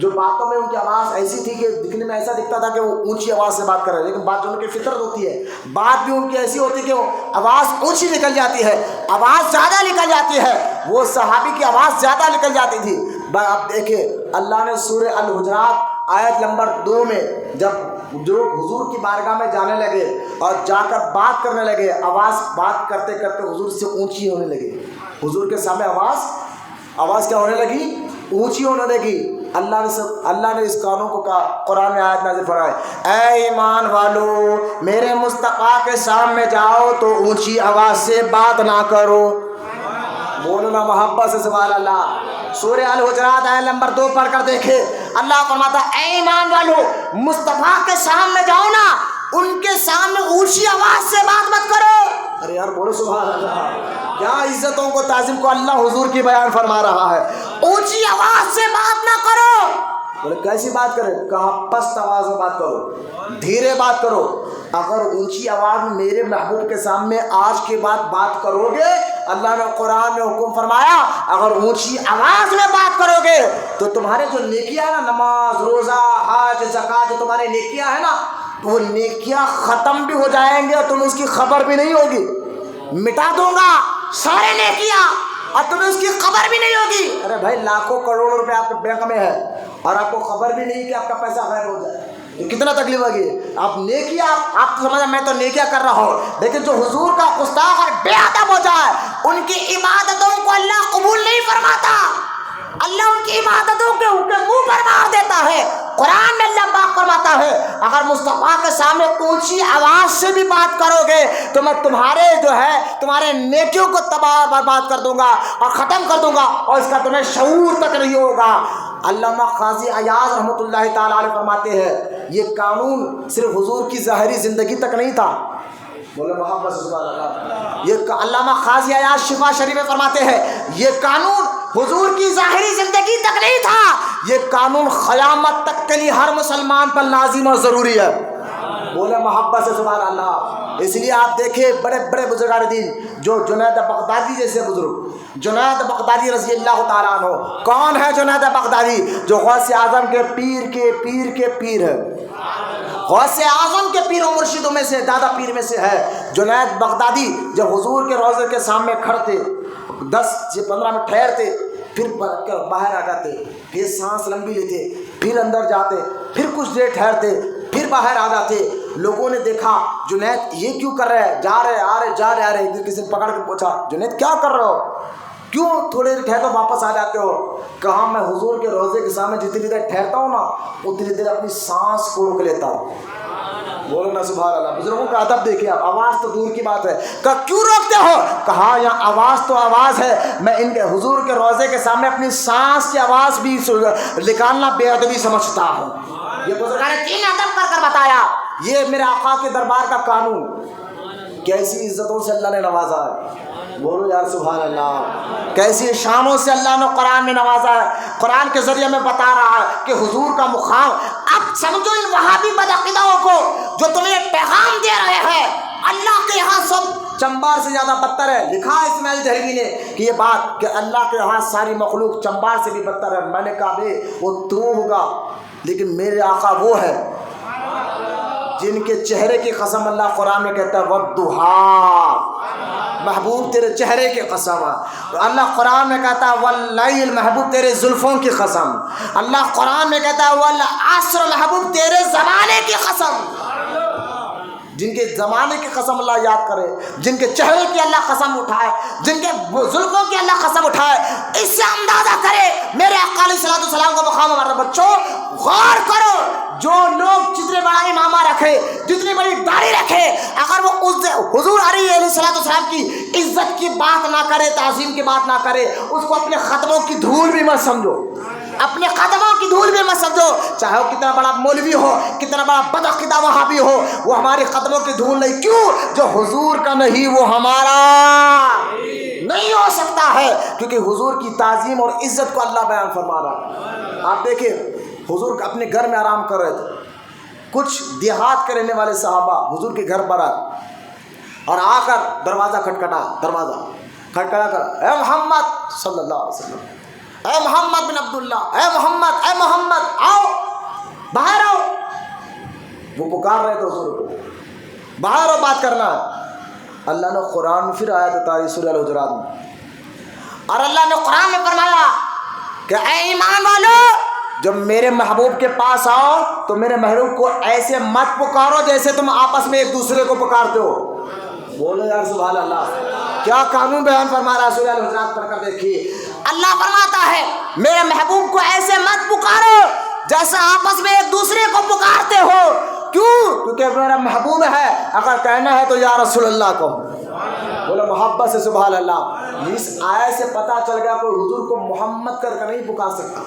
جو باتوں میں ان کی آواز ایسی تھی کہ دکھنے میں ایسا دکھتا تھا کہ وہ اونچی آواز سے بات کر رہے ہیں، لیکن بات جو ان کی فطرت ہوتی ہے، بات بھی ان کی ایسی ہوتی ہے کہ وہ آواز اونچی نکل جاتی ہے، آواز زیادہ نکل جاتی ہے، وہ صحابی کی آواز زیادہ نکل جاتی تھی۔ آپ دیکھیں اللہ نے سورہ الحجرات آیت نمبر 2 میں جب جو حضور کی بارگاہ میں جانے لگے اور جا کر بات کرنے لگے، آواز بات کرتے کرتے حضور سے اونچی ہونے لگی، حضور کے سامنے آواز کیا ہونے لگی؟ اونچی ہونے لگی۔ اللہ نے اس قانون کو کہا، قرآن میں آیت نازل فرمائے اے ایمان والو میرے مصطفیٰ کے سامنے جاؤ تو اونچی آواز سے بات نہ کرو۔ بولو نا محبت سے سبحان اللہ۔ سورہ الحجرات آیت نمبر 2 پڑھ کر دیکھے، اللہ فرماتا اے ایمان والو مصطفیٰ کے سامنے جاؤ نا، ان کے سامنے اونچی آواز سے بات مت کرو۔ ارے یار بولو سبحان اللہ، کیا عزتوں کو تعظیم کو اللہ حضور کی بیان فرما رہا ہے۔ اونچی آواز سے بات نہ کرو۔ بولے کیسی بات کرے؟ کہا پست آواز میں بات کرو، دھیرے بات کرو۔ اگر اونچی آواز میں میرے محبوب کے سامنے آج کے بعد بات کرو گے، اللہ نے قرآن میں حکم فرمایا اگر اونچی آواز میں بات کرو گے تو تمہارے جو نیکیاں ہیں نا، نماز روزہ حج زکوٰۃ، جو تمہارے نیکیاں ہیں نا، وہ نیکیاں ختم بھی ہو جائیں گے اور تمہیں اس کی خبر بھی نہیں ہوگی. مٹا دوں گا سارے نیکیاں اور تمہیں اس کی خبر بھی نہیں ہوگی. ارے بھائی لاکھوں کروڑوں روپے آپ کے بینک میں ہے اور آپ کو خبر بھی نہیں کہ آپ کا پیسہ غائب ہو جائے. کتنا تکلیف ہوگی. آپ نیکیاں آپ سمجھا میں تو نیکیاں کر رہا ہوں, لیکن جو حضور کا گستاخ اور بے ادب ہو جائے ان کی عبادتوں کو اللہ قبول نہیں فرماتا. اللہ ان کی عبادتوں کے منہ پر مار دیتا ہے. قرآن میں اللہ پاک فرماتا ہے اگر مصطفیٰ کے سامنے اونچی آواز سے بھی بات کرو گے تو میں تمہارے جو ہے تمہارے نیکیوں کو تباہ برباد کر دوں گا اور ختم کر دوں گا اور اس کا تمہیں شعور تک نہیں ہوگا. علامہ قاضی عیاض رحمۃ اللہ تعالیٰ علیہ فرماتے ہیں یہ قانون صرف حضور کی ظاہری زندگی تک نہیں تھا. بولے محمد سبحان اللہ. یہ علامہ قاضی عیاض شفا شریف میں فرماتے ہیں یہ قانون حضور کی ظاہری زندگی تک نہیں تھا, یہ قانون قیامت تک کے لیے ہر مسلمان پر لازم اور ضروری ہے. بولے محبت سے سبحان اللہ. اس لیے آپ دیکھیں بڑے بڑے بزرگان دین جو جنید بغدادی جیسے بزرگ, جنید بغدادی رضی اللہ تعالیٰ عنہ, کون ہے جنید بغدادی؟ جو غوث اعظم کے پیر کے پیر کے پیر ہے. غوث اعظم کے پیر و مرشدوں میں سے دادا پیر میں سے ہے جنید بغدادی. جب حضور کے روضے کے سامنے کھڑتے 10 سے 15 منٹ ٹھہرتے, پھر باہر آ جاتے, پھر سانس لمبی لیتے, پھر اندر جاتے, پھر کچھ دیر ٹھہرتے, پھر باہر آ جاتے. لوگوں نے دیکھا جنید یہ کیوں کر رہے ہیں, جا رہے آ رہے جا رہے آ رہے. ادھر کسی نے پکڑ کے پوچھا جنید کیا کر رہے ہو, کیوں تھوڑے دیر ٹھہر واپس آ جاتے ہو؟ کہا میں حضور کے روضے کے سامنے جتنی دیر ٹھہرتا ہوں نا اتنی دیر اپنی سانس کو روک لیتا ہوں. بولو نا سبحان اللہ. بزرگوں کا ادب دیکھیے آپ. آواز تو دور کی بات ہے, کہا کیوں روکتے ہو؟ کہا یہاں آواز تو آواز ہے, میں ان کے حضور کے روضے کے سامنے اپنی سانس کی آواز بھی نکالنا بے ادبی سمجھتا ہوں. یہ بزرگوں نے 3 ادب کر کر بتایا. یہ میرے آقا کے دربار کا قانون. کیسی عزتوں سے اللہ نے نوازا ہے. بولو یار سبحان اللہ. کیسی شانوں سے اللہ نے قرآن میں نوازا ہے. قرآن کے ذریعے میں بتا رہا ہے کہ حضور کا مقام. اب سمجھو ان وہابی بدعقیدوں کو جو تمہیں پیغام دے رہے ہیں اللہ کے یہاں سب چمبار سے زیادہ بدتر ہے. لکھا ہے اسماعیل دہلوی نے کہ یہ بات کہ اللہ کے یہاں ساری مخلوق چمبار سے بھی بدتر ہے. میں نے کہا بے وہ تو ہوگا, لیکن میرے آقا وہ ہے جن کے چہرے کی قسم اللہ قرآن میں کہتا ہے والضحیٰ, محبوب تیرے چہرے کی قسم. اللہ قرآن میں کہتا ہے واللیل, محبوب تیرے زلفوں کی قسم. اللہ قرآن میں کہتا ہے والعصر, محبوب تیرے زمانے کی قسم. جن کے زمانے کی قسم اللہ یاد کرے, جن کے چہرے کی اللہ قسم اٹھائے, جن کے زلفوں کی اللہ قسم اٹھائے, اس سے اندازہ کرے میرے آقا علیہ الصلوۃ والسلام کا مقام. ہمارے بچوں غور کرو, جو لوگ جتنے بڑا امامہ رکھے, جتنی بڑی داڑھی رکھے, اگر وہ اس حضور علیہ الصلوۃ والسلام کی عزت کی بات نہ کرے, تعظیم کی بات نہ کرے, اس کو اپنے قدموں کی دھول بھی مت سمجھو. اپنے قدموں کی دھول بھی مت سمجھو. چاہے وہ کتنا بڑا مولوی ہو, کتنا بڑا بدعقیدہ وہابی ہو, وہ ہماری قدموں کی دھول نہیں. کیوں؟ جو حضور کا نہیں وہ ہمارا نہیں ہو سکتا ہے, کیونکہ حضور کی تعظیم اور عزت کو اللہ بیان فرما رہا ہے. آپ دیکھیں حضور اپنے گھر میں آرام کر رہے تھے. کچھ دیہات کے رہنے والے صحابہ حضور کے گھر پر آئے اور آ کر دروازہ کھٹکھٹا, دروازہ کھٹکھٹا کر اے محمد صلی اللہ علیہ وسلم, اے محمد بن عبداللہ, اے محمد, اے محمد, آؤ باہر آؤ. وہ پکار رہے تھے حضور کو, باہر آؤ بات کرنا ہے. اللہ نے قرآن میں پھر آیت اتاری سورہ الحجرات میں, اور اللہ نے قرآن میں فرمایا کہ اے ایمان والو جب میرے محبوب کے پاس آؤ تو میرے محبوب کو ایسے مت پکارو جیسے تم آپس میں ایک دوسرے کو پکارتے ہو. بولو یار سبحان اللہ. کیا قانون بیان فرما رہا ہے سورہ الحجرات پڑھ کر دیکھیے. اللہ فرماتا ہے میرے محبوب کو ایسے مت پکارو جیسا آپس میں ایک دوسرے کو پکارتے ہو. کیوں؟ کیونکہ میرا محبوب ہے, اگر کہنا ہے تو یا رسول اللہ کہو. بولو محبت سے سبحان اللہ. اس آیت سے پتہ چل گیا کوئی حضور کو محمد کر کے نہیں پکار سکتا.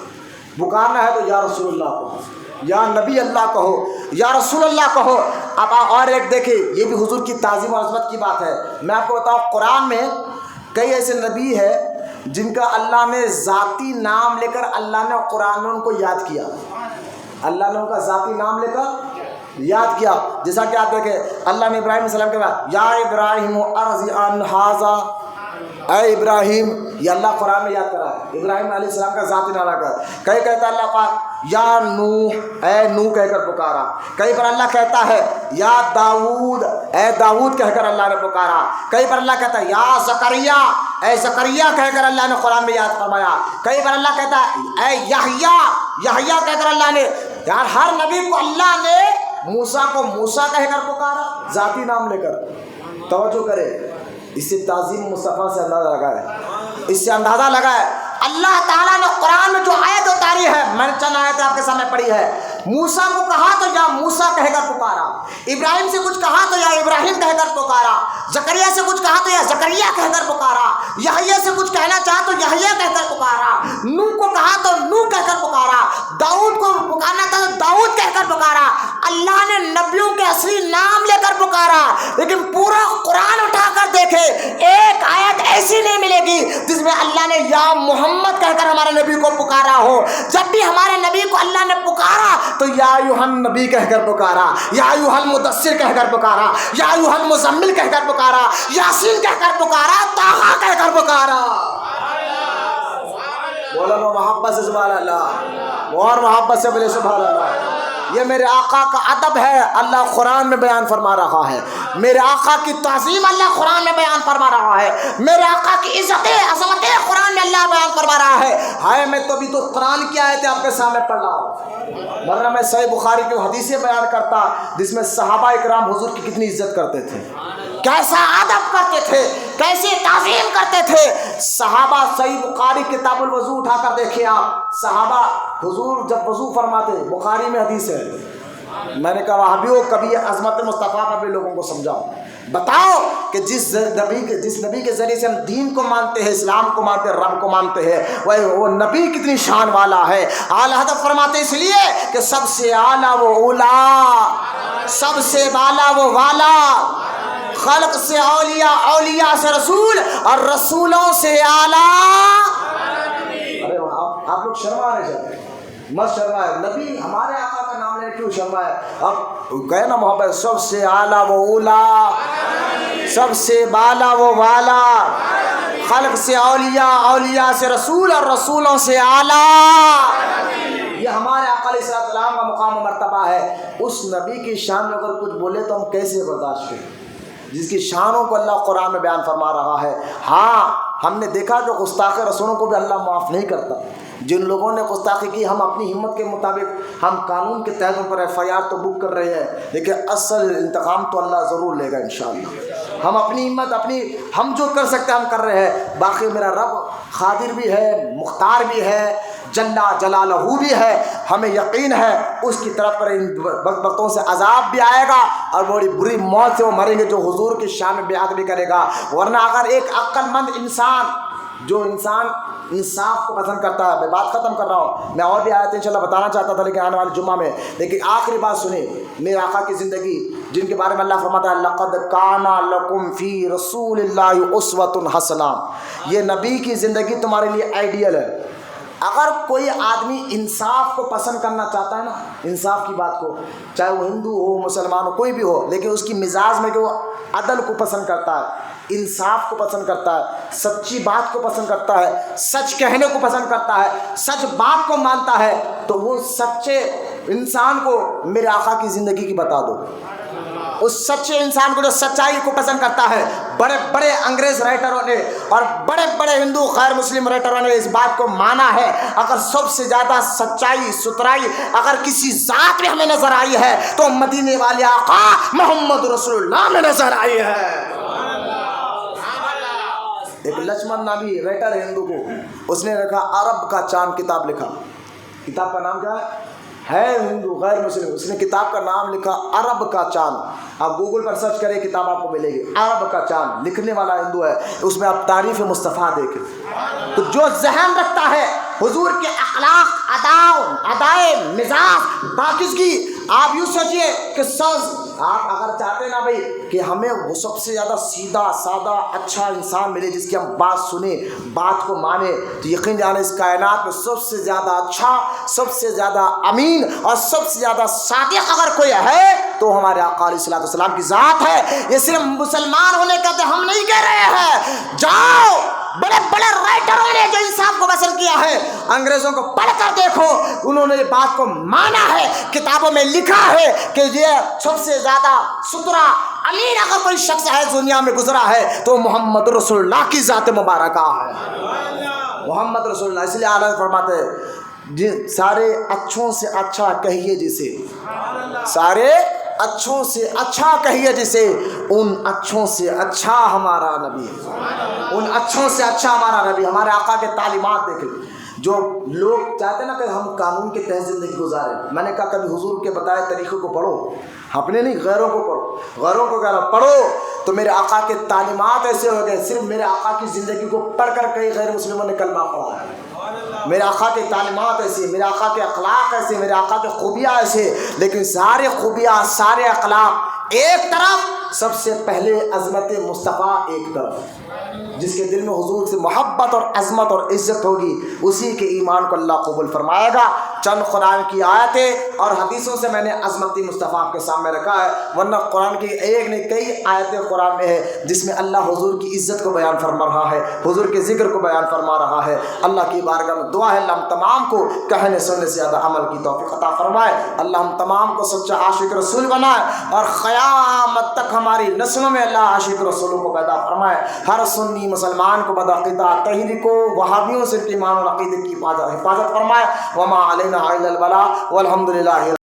پکارنا ہے تو یا رسول اللہ کہو, یا نبی اللہ کہو, یا رسول اللہ کہو. اب اور ایک دیکھیں, یہ بھی حضور کی تعظیم و عظمت کی بات ہے. میں آپ کو بتاؤں قرآن میں کئی ایسے نبی ہے جن کا اللہ نے ذاتی نام لے کر اللہ نے قرآن میں ان کو یاد کیا. اللہ نے ان کا ذاتی نام لے کر یاد کیا. جیسا کہ آپ دیکھیں اللہ نے ابراہیم علیہ السلام کے بعد یا ابراہیم ارض عن ھذا, اے ابراہیم, یہ اللہ قرآن میں یاد کرا ہے. ابراہیم علیہ السلام کا ذاتی نام کر. کئی کہتا ہے اللہ پاک یا نوح اے نوح کہہ کر پکارا، کئی بار اللہ کہتا ہے یا داؤد اے داؤد کہہ کر اللہ نے پکارا، کئی بار اللہ کہتا ہے یا زکریا اے زکریا کہہ کر اللہ نے قرآن میں یاد فرمایا، کئی بار اللہ کہتا ہے اے یحییٰ یحییٰ کہہ کر اللہ نے، یار ہر نبی کو اللہ نے موسیٰ کو موسیٰ کہہ کر پکارا، ذاتی نام لے کر۔ توجہ کرے، اس سے تعظیم مصطفیٰ سے اندازہ لگا ہے، اس سے اندازہ لگا ہے اللہ تعالیٰ نے قرآن میں جو آیت اتاری ہے، میں نے چند آیتیں آپ کے سامنے پڑھی ہے۔ موسیٰ کو کہا تو یا موسیٰ کہہ کر پکارا، ابراہیم سے کچھ کہا تو یا ابراہیم کہہ کر پکارا، زکریا سے کچھ کہا تو یا زکریا کہہ کر پکارا، یحییٰ سے کچھ کہنا چاہا تو یحییٰ کہہ کر پکارا، نوح کو کہا تو نوح کہہ کر پکارا، داؤد کو پکارنا تھا تو داؤد کہہ کر پکارا۔ اللہ نے نبیوں کے اصلی نام لے کر پکارا، لیکن پورا قرآن اٹھا کر دیکھے ایک آیت ایسی نہیں ملے گی جس میں اللہ نے یا محمد کہہ کر ہمارے نبی کو پکارا ہو۔ جب بھی ہمارے نبی کو اللہ نے پکارا تو یا ایھا النبی کہہ کر پکارا، یا ایھا المدثر کہہ کر پکارا، یا ایھا المزمل کہہ کر پکارا، یاسین کہہ کر پکارا، طٰہٰ کہہ کر پکارا۔ بولو لو محبت سے سبحان اللہ، اور محبت سے بولے سبحان اللہ۔ یہ میرے آقا کا ادب ہے، اللہ قرآن میں بیان فرما رہا ہے، میرے آقا کی تعظیم اللہ قرآن میں بیان فرما رہا ہے، میرے آقا کی عزت عظمت قرآن میں اللہ بیان فرما رہا ہے۔ ہائے میں تو ابھی تو قرآن کی آیتیں آپ کے سامنے پڑھ رہا ہوں، ورنہ میں صحیح بخاری کی حدیثیں بیان کرتا جس میں صحابہ اکرام حضور کی کتنی عزت کرتے تھے، کیسا ادب کرتے تھے، کیسی تعظیم کرتے تھے۔ صحابہ صحیح بخاری کتاب الوضو اٹھا کر دیکھیں آپ، صحابہ حضور جب وضو فرماتے، بخاری میں حدیث ہے، میں نے کہا وہابیوں کبھی عظمت مصطفیٰ پر بھی لوگوں کو سمجھاؤ، بتاؤ کہ جس نبی کے ذریعے سے ہم دین کو مانتے ہیں، اسلام کو مانتے ہیں، رب کو مانتے ہیں، وہ نبی کتنی شان والا ہے۔ اعلیٰ حضرت فرماتے اس لیے کہ سب سے اعلیٰ وہ اولا، سب سے بالا وہ والا، خلق سے اولیاء، اولیاء سے رسول، اور رسولوں سے اعلیٰ۔ ارے آپ لوگ شرما رہے ہیں، مت شرمائے، نبی ہمارے آقا کا نام لے کیوں شرمائے؟ اب کہے نا محبت، سب سے اعلیٰ وہ اولا، سب سے بالا وہ والا، خلق سے اولیاء، اولیاء سے رسول، اور رسولوں سے اعلیٰ۔ یہ ہمارے آقا علیہ السلام کا مقام و مرتبہ ہے۔ اس نبی کی شان میں اگر کچھ بولے تو ہم کیسے برداشت کریں، جس کی شانوں کو اللہ قرآن میں بیان فرما رہا ہے۔ ہاں ہم نے دیکھا کہ گستاخ رسولوں کو بھی اللہ معاف نہیں کرتا۔ جن لوگوں نے گستاخی کی، ہم اپنی ہمت کے مطابق ہم قانون کے تحت ان پر FIR تو بک کر رہے ہیں، لیکن اصل انتقام تو اللہ ضرور لے گا انشاءاللہ۔ ہم اپنی ہمت، ہم جو کر سکتے ہیں ہم کر رہے ہیں، باقی میرا رب قادر بھی ہے، مختار بھی ہے، جل جلالہ بھی ہے، ہمیں یقین ہے اس کی طرف پر ان وقتوں سے عذاب بھی آئے گا، اور بڑی بری موت سے وہ مریں گے جو حضور کی شان میں بیعت بھی کرے گا۔ ورنہ اگر ایک عقل مند انسان، جو انسان انصاف کو پسند کرتا ہے، میں بات ختم کر رہا ہوں، میں اور بھی آیتیں انشاءاللہ بتانا چاہتا تھا لیکن آنے والے جمعہ میں، لیکن آخری بات سنیں، میرے آقا کی زندگی جن کے بارے میں اللہ فرماتا ہے لَقَدْ كَانَ لَكُمْ فِي رَسُولِ اللَّهِ أُسْوَةٌ حَسَنَةٌ، یہ نبی کی زندگی تمہارے لیے آئیڈیل ہے۔ اگر کوئی آدمی انصاف کو پسند کرنا چاہتا ہے نا، انصاف کی بات کو، چاہے وہ ہندو ہو، مسلمان ہو، کوئی بھی ہو، لیکن اس کی مزاج میں کہ وہ عدل کو پسند کرتا ہے، انصاف کو پسند کرتا ہے، سچی بات کو پسند کرتا ہے، سچ کہنے کو پسند کرتا ہے، سچ بات کو مانتا ہے، تو وہ سچے انسان کو میرے آقا کی زندگی کی بتا دو۔ اس سچے انسان کو جو سچائی کو پسند کرتا ہے، بڑے بڑے انگریز رائٹروں نے اور بڑے بڑے ہندو غیر مسلم رائٹروں نے اس بات کو مانا ہے، اگر سب سے زیادہ سچائی ستھرائی اگر کسی ذات میں ہمیں نظر آئی ہے تو مدینے والے آقا محمد رسول اللہ میں نظر آئی ہے۔ ایک لچمن نامی رائٹر ہے ہندو کو، اس نے لکھا عرب کا چاند کتاب لکھا، کتاب کا نام کیا ہے ہندو غیر مسلم، اس نے کتاب کا نام لکھا عرب کا چاند۔ آپ گوگل پر سرچ کریں، کتاب آپ کو ملے گی، عرب کا چاند، لکھنے والا ہندو ہے، اس میں آپ تعریف مصطفیٰ دیکھیں۔ تو جو ذہن رکھتا ہے حضور کے اخلاق، ادائے مزاج، پاکیزگی، آپ یوں سوچئے کہ آپ اگر چاہتے نا بھائی کہ ہمیں وہ سب سے زیادہ سیدھا سادہ اچھا انسان ملے جس کی ہم بات سنیں، بات کو مانیں، تو یقین جانے اس کائنات میں سب سے زیادہ اچھا، سب سے زیادہ امین اور سب سے زیادہ صادق اگر کوئی ہے تو ہمارے آقا علیہ السلام کی ذات ہے۔ یہ صرف مسلمان ہونے کا تو ہم نہیں کہہ رہے ہیں، جاؤ بڑے بڑے رائٹروں نے جو انصاف کو پسند کیا ہے، انگریزوں کو پڑھ کر دیکھو، انہوں نے یہ بات کو مانا ہے، کتابوں میں لکھا ہے کہ یہ سب سے زیادہ ستھرا امیر اگر کوئی شخص ہے دنیا میں گزرا ہے تو محمد رسول اللہ کی ذات مبارکہ ہے، محمد رسول اللہ۔ اس لیے اعلیٰ فرماتے ہیں سارے اچھوں سے اچھا کہیے جسے، سارے اچھوں سے اچھا کہیے جسے، ان اچھوں سے اچھا ہمارا نبی، ان اچھوں سے اچھا ہمارا نبی۔ ہمارے آقا کے تعلیمات دیکھیں، جو لوگ چاہتے ہیں نا کہ ہم قانون کے تحت زندگی گزاریں، میں نے کہا کبھی حضور کے بتائے طریقے کو پڑھو، اپنے نہیں غیروں کو پڑھو، غیروں کو کہنا پڑھو تو میرے آقا کے تعلیمات ایسے ہو گئے، صرف میرے آقا کی زندگی کو پڑھ کر کئی غیر مسلموں نے کلمہ پڑھا ہے۔ میرے آقا کی تعلیمات ایسی، میرے آقا کے اخلاق ایسے، میرے آقا کے خوبیاں ایسے، لیکن سارے خوبیاں سارے اخلاق ایک طرف، سب سے پہلے عظمت مصطفیٰ ایک طرف۔ جس کے دل میں حضور سے محبت اور عظمت اور عزت ہوگی اسی کے ایمان کو اللہ قبول فرمائے گا۔ چند قرآن کی آیتیں اور حدیثوں سے میں نے عظمت مصطفیٰ آپ کے سامنے رکھا ہے، ورنہ قرآن کی ایک نہیں کئی آیتیں قرآن میں ہے جس میں اللہ حضور کی عزت کو بیان فرما رہا ہے، حضور کے ذکر کو بیان فرما رہا ہے۔ اللہ کی بارگاہ میں دعا ہے اللہ ہم تمام کو کہنے سننے سے زیادہ عمل کی توفیق عطا فرمائے، اللہ ہم تمام کو سچا عاشق رسول بنائے اور قیامت تک ہماری نسلوں میں اللہ عاشق رسولوں کو پیدا فرمائے۔ ہر سنی مسلمان کو بدعقیدہ تحریکوں وہابیوں سے ایمان اور عقیدے کی حفاظت فرمائے۔ وما علینا الا البلاغ والحمد للہ۔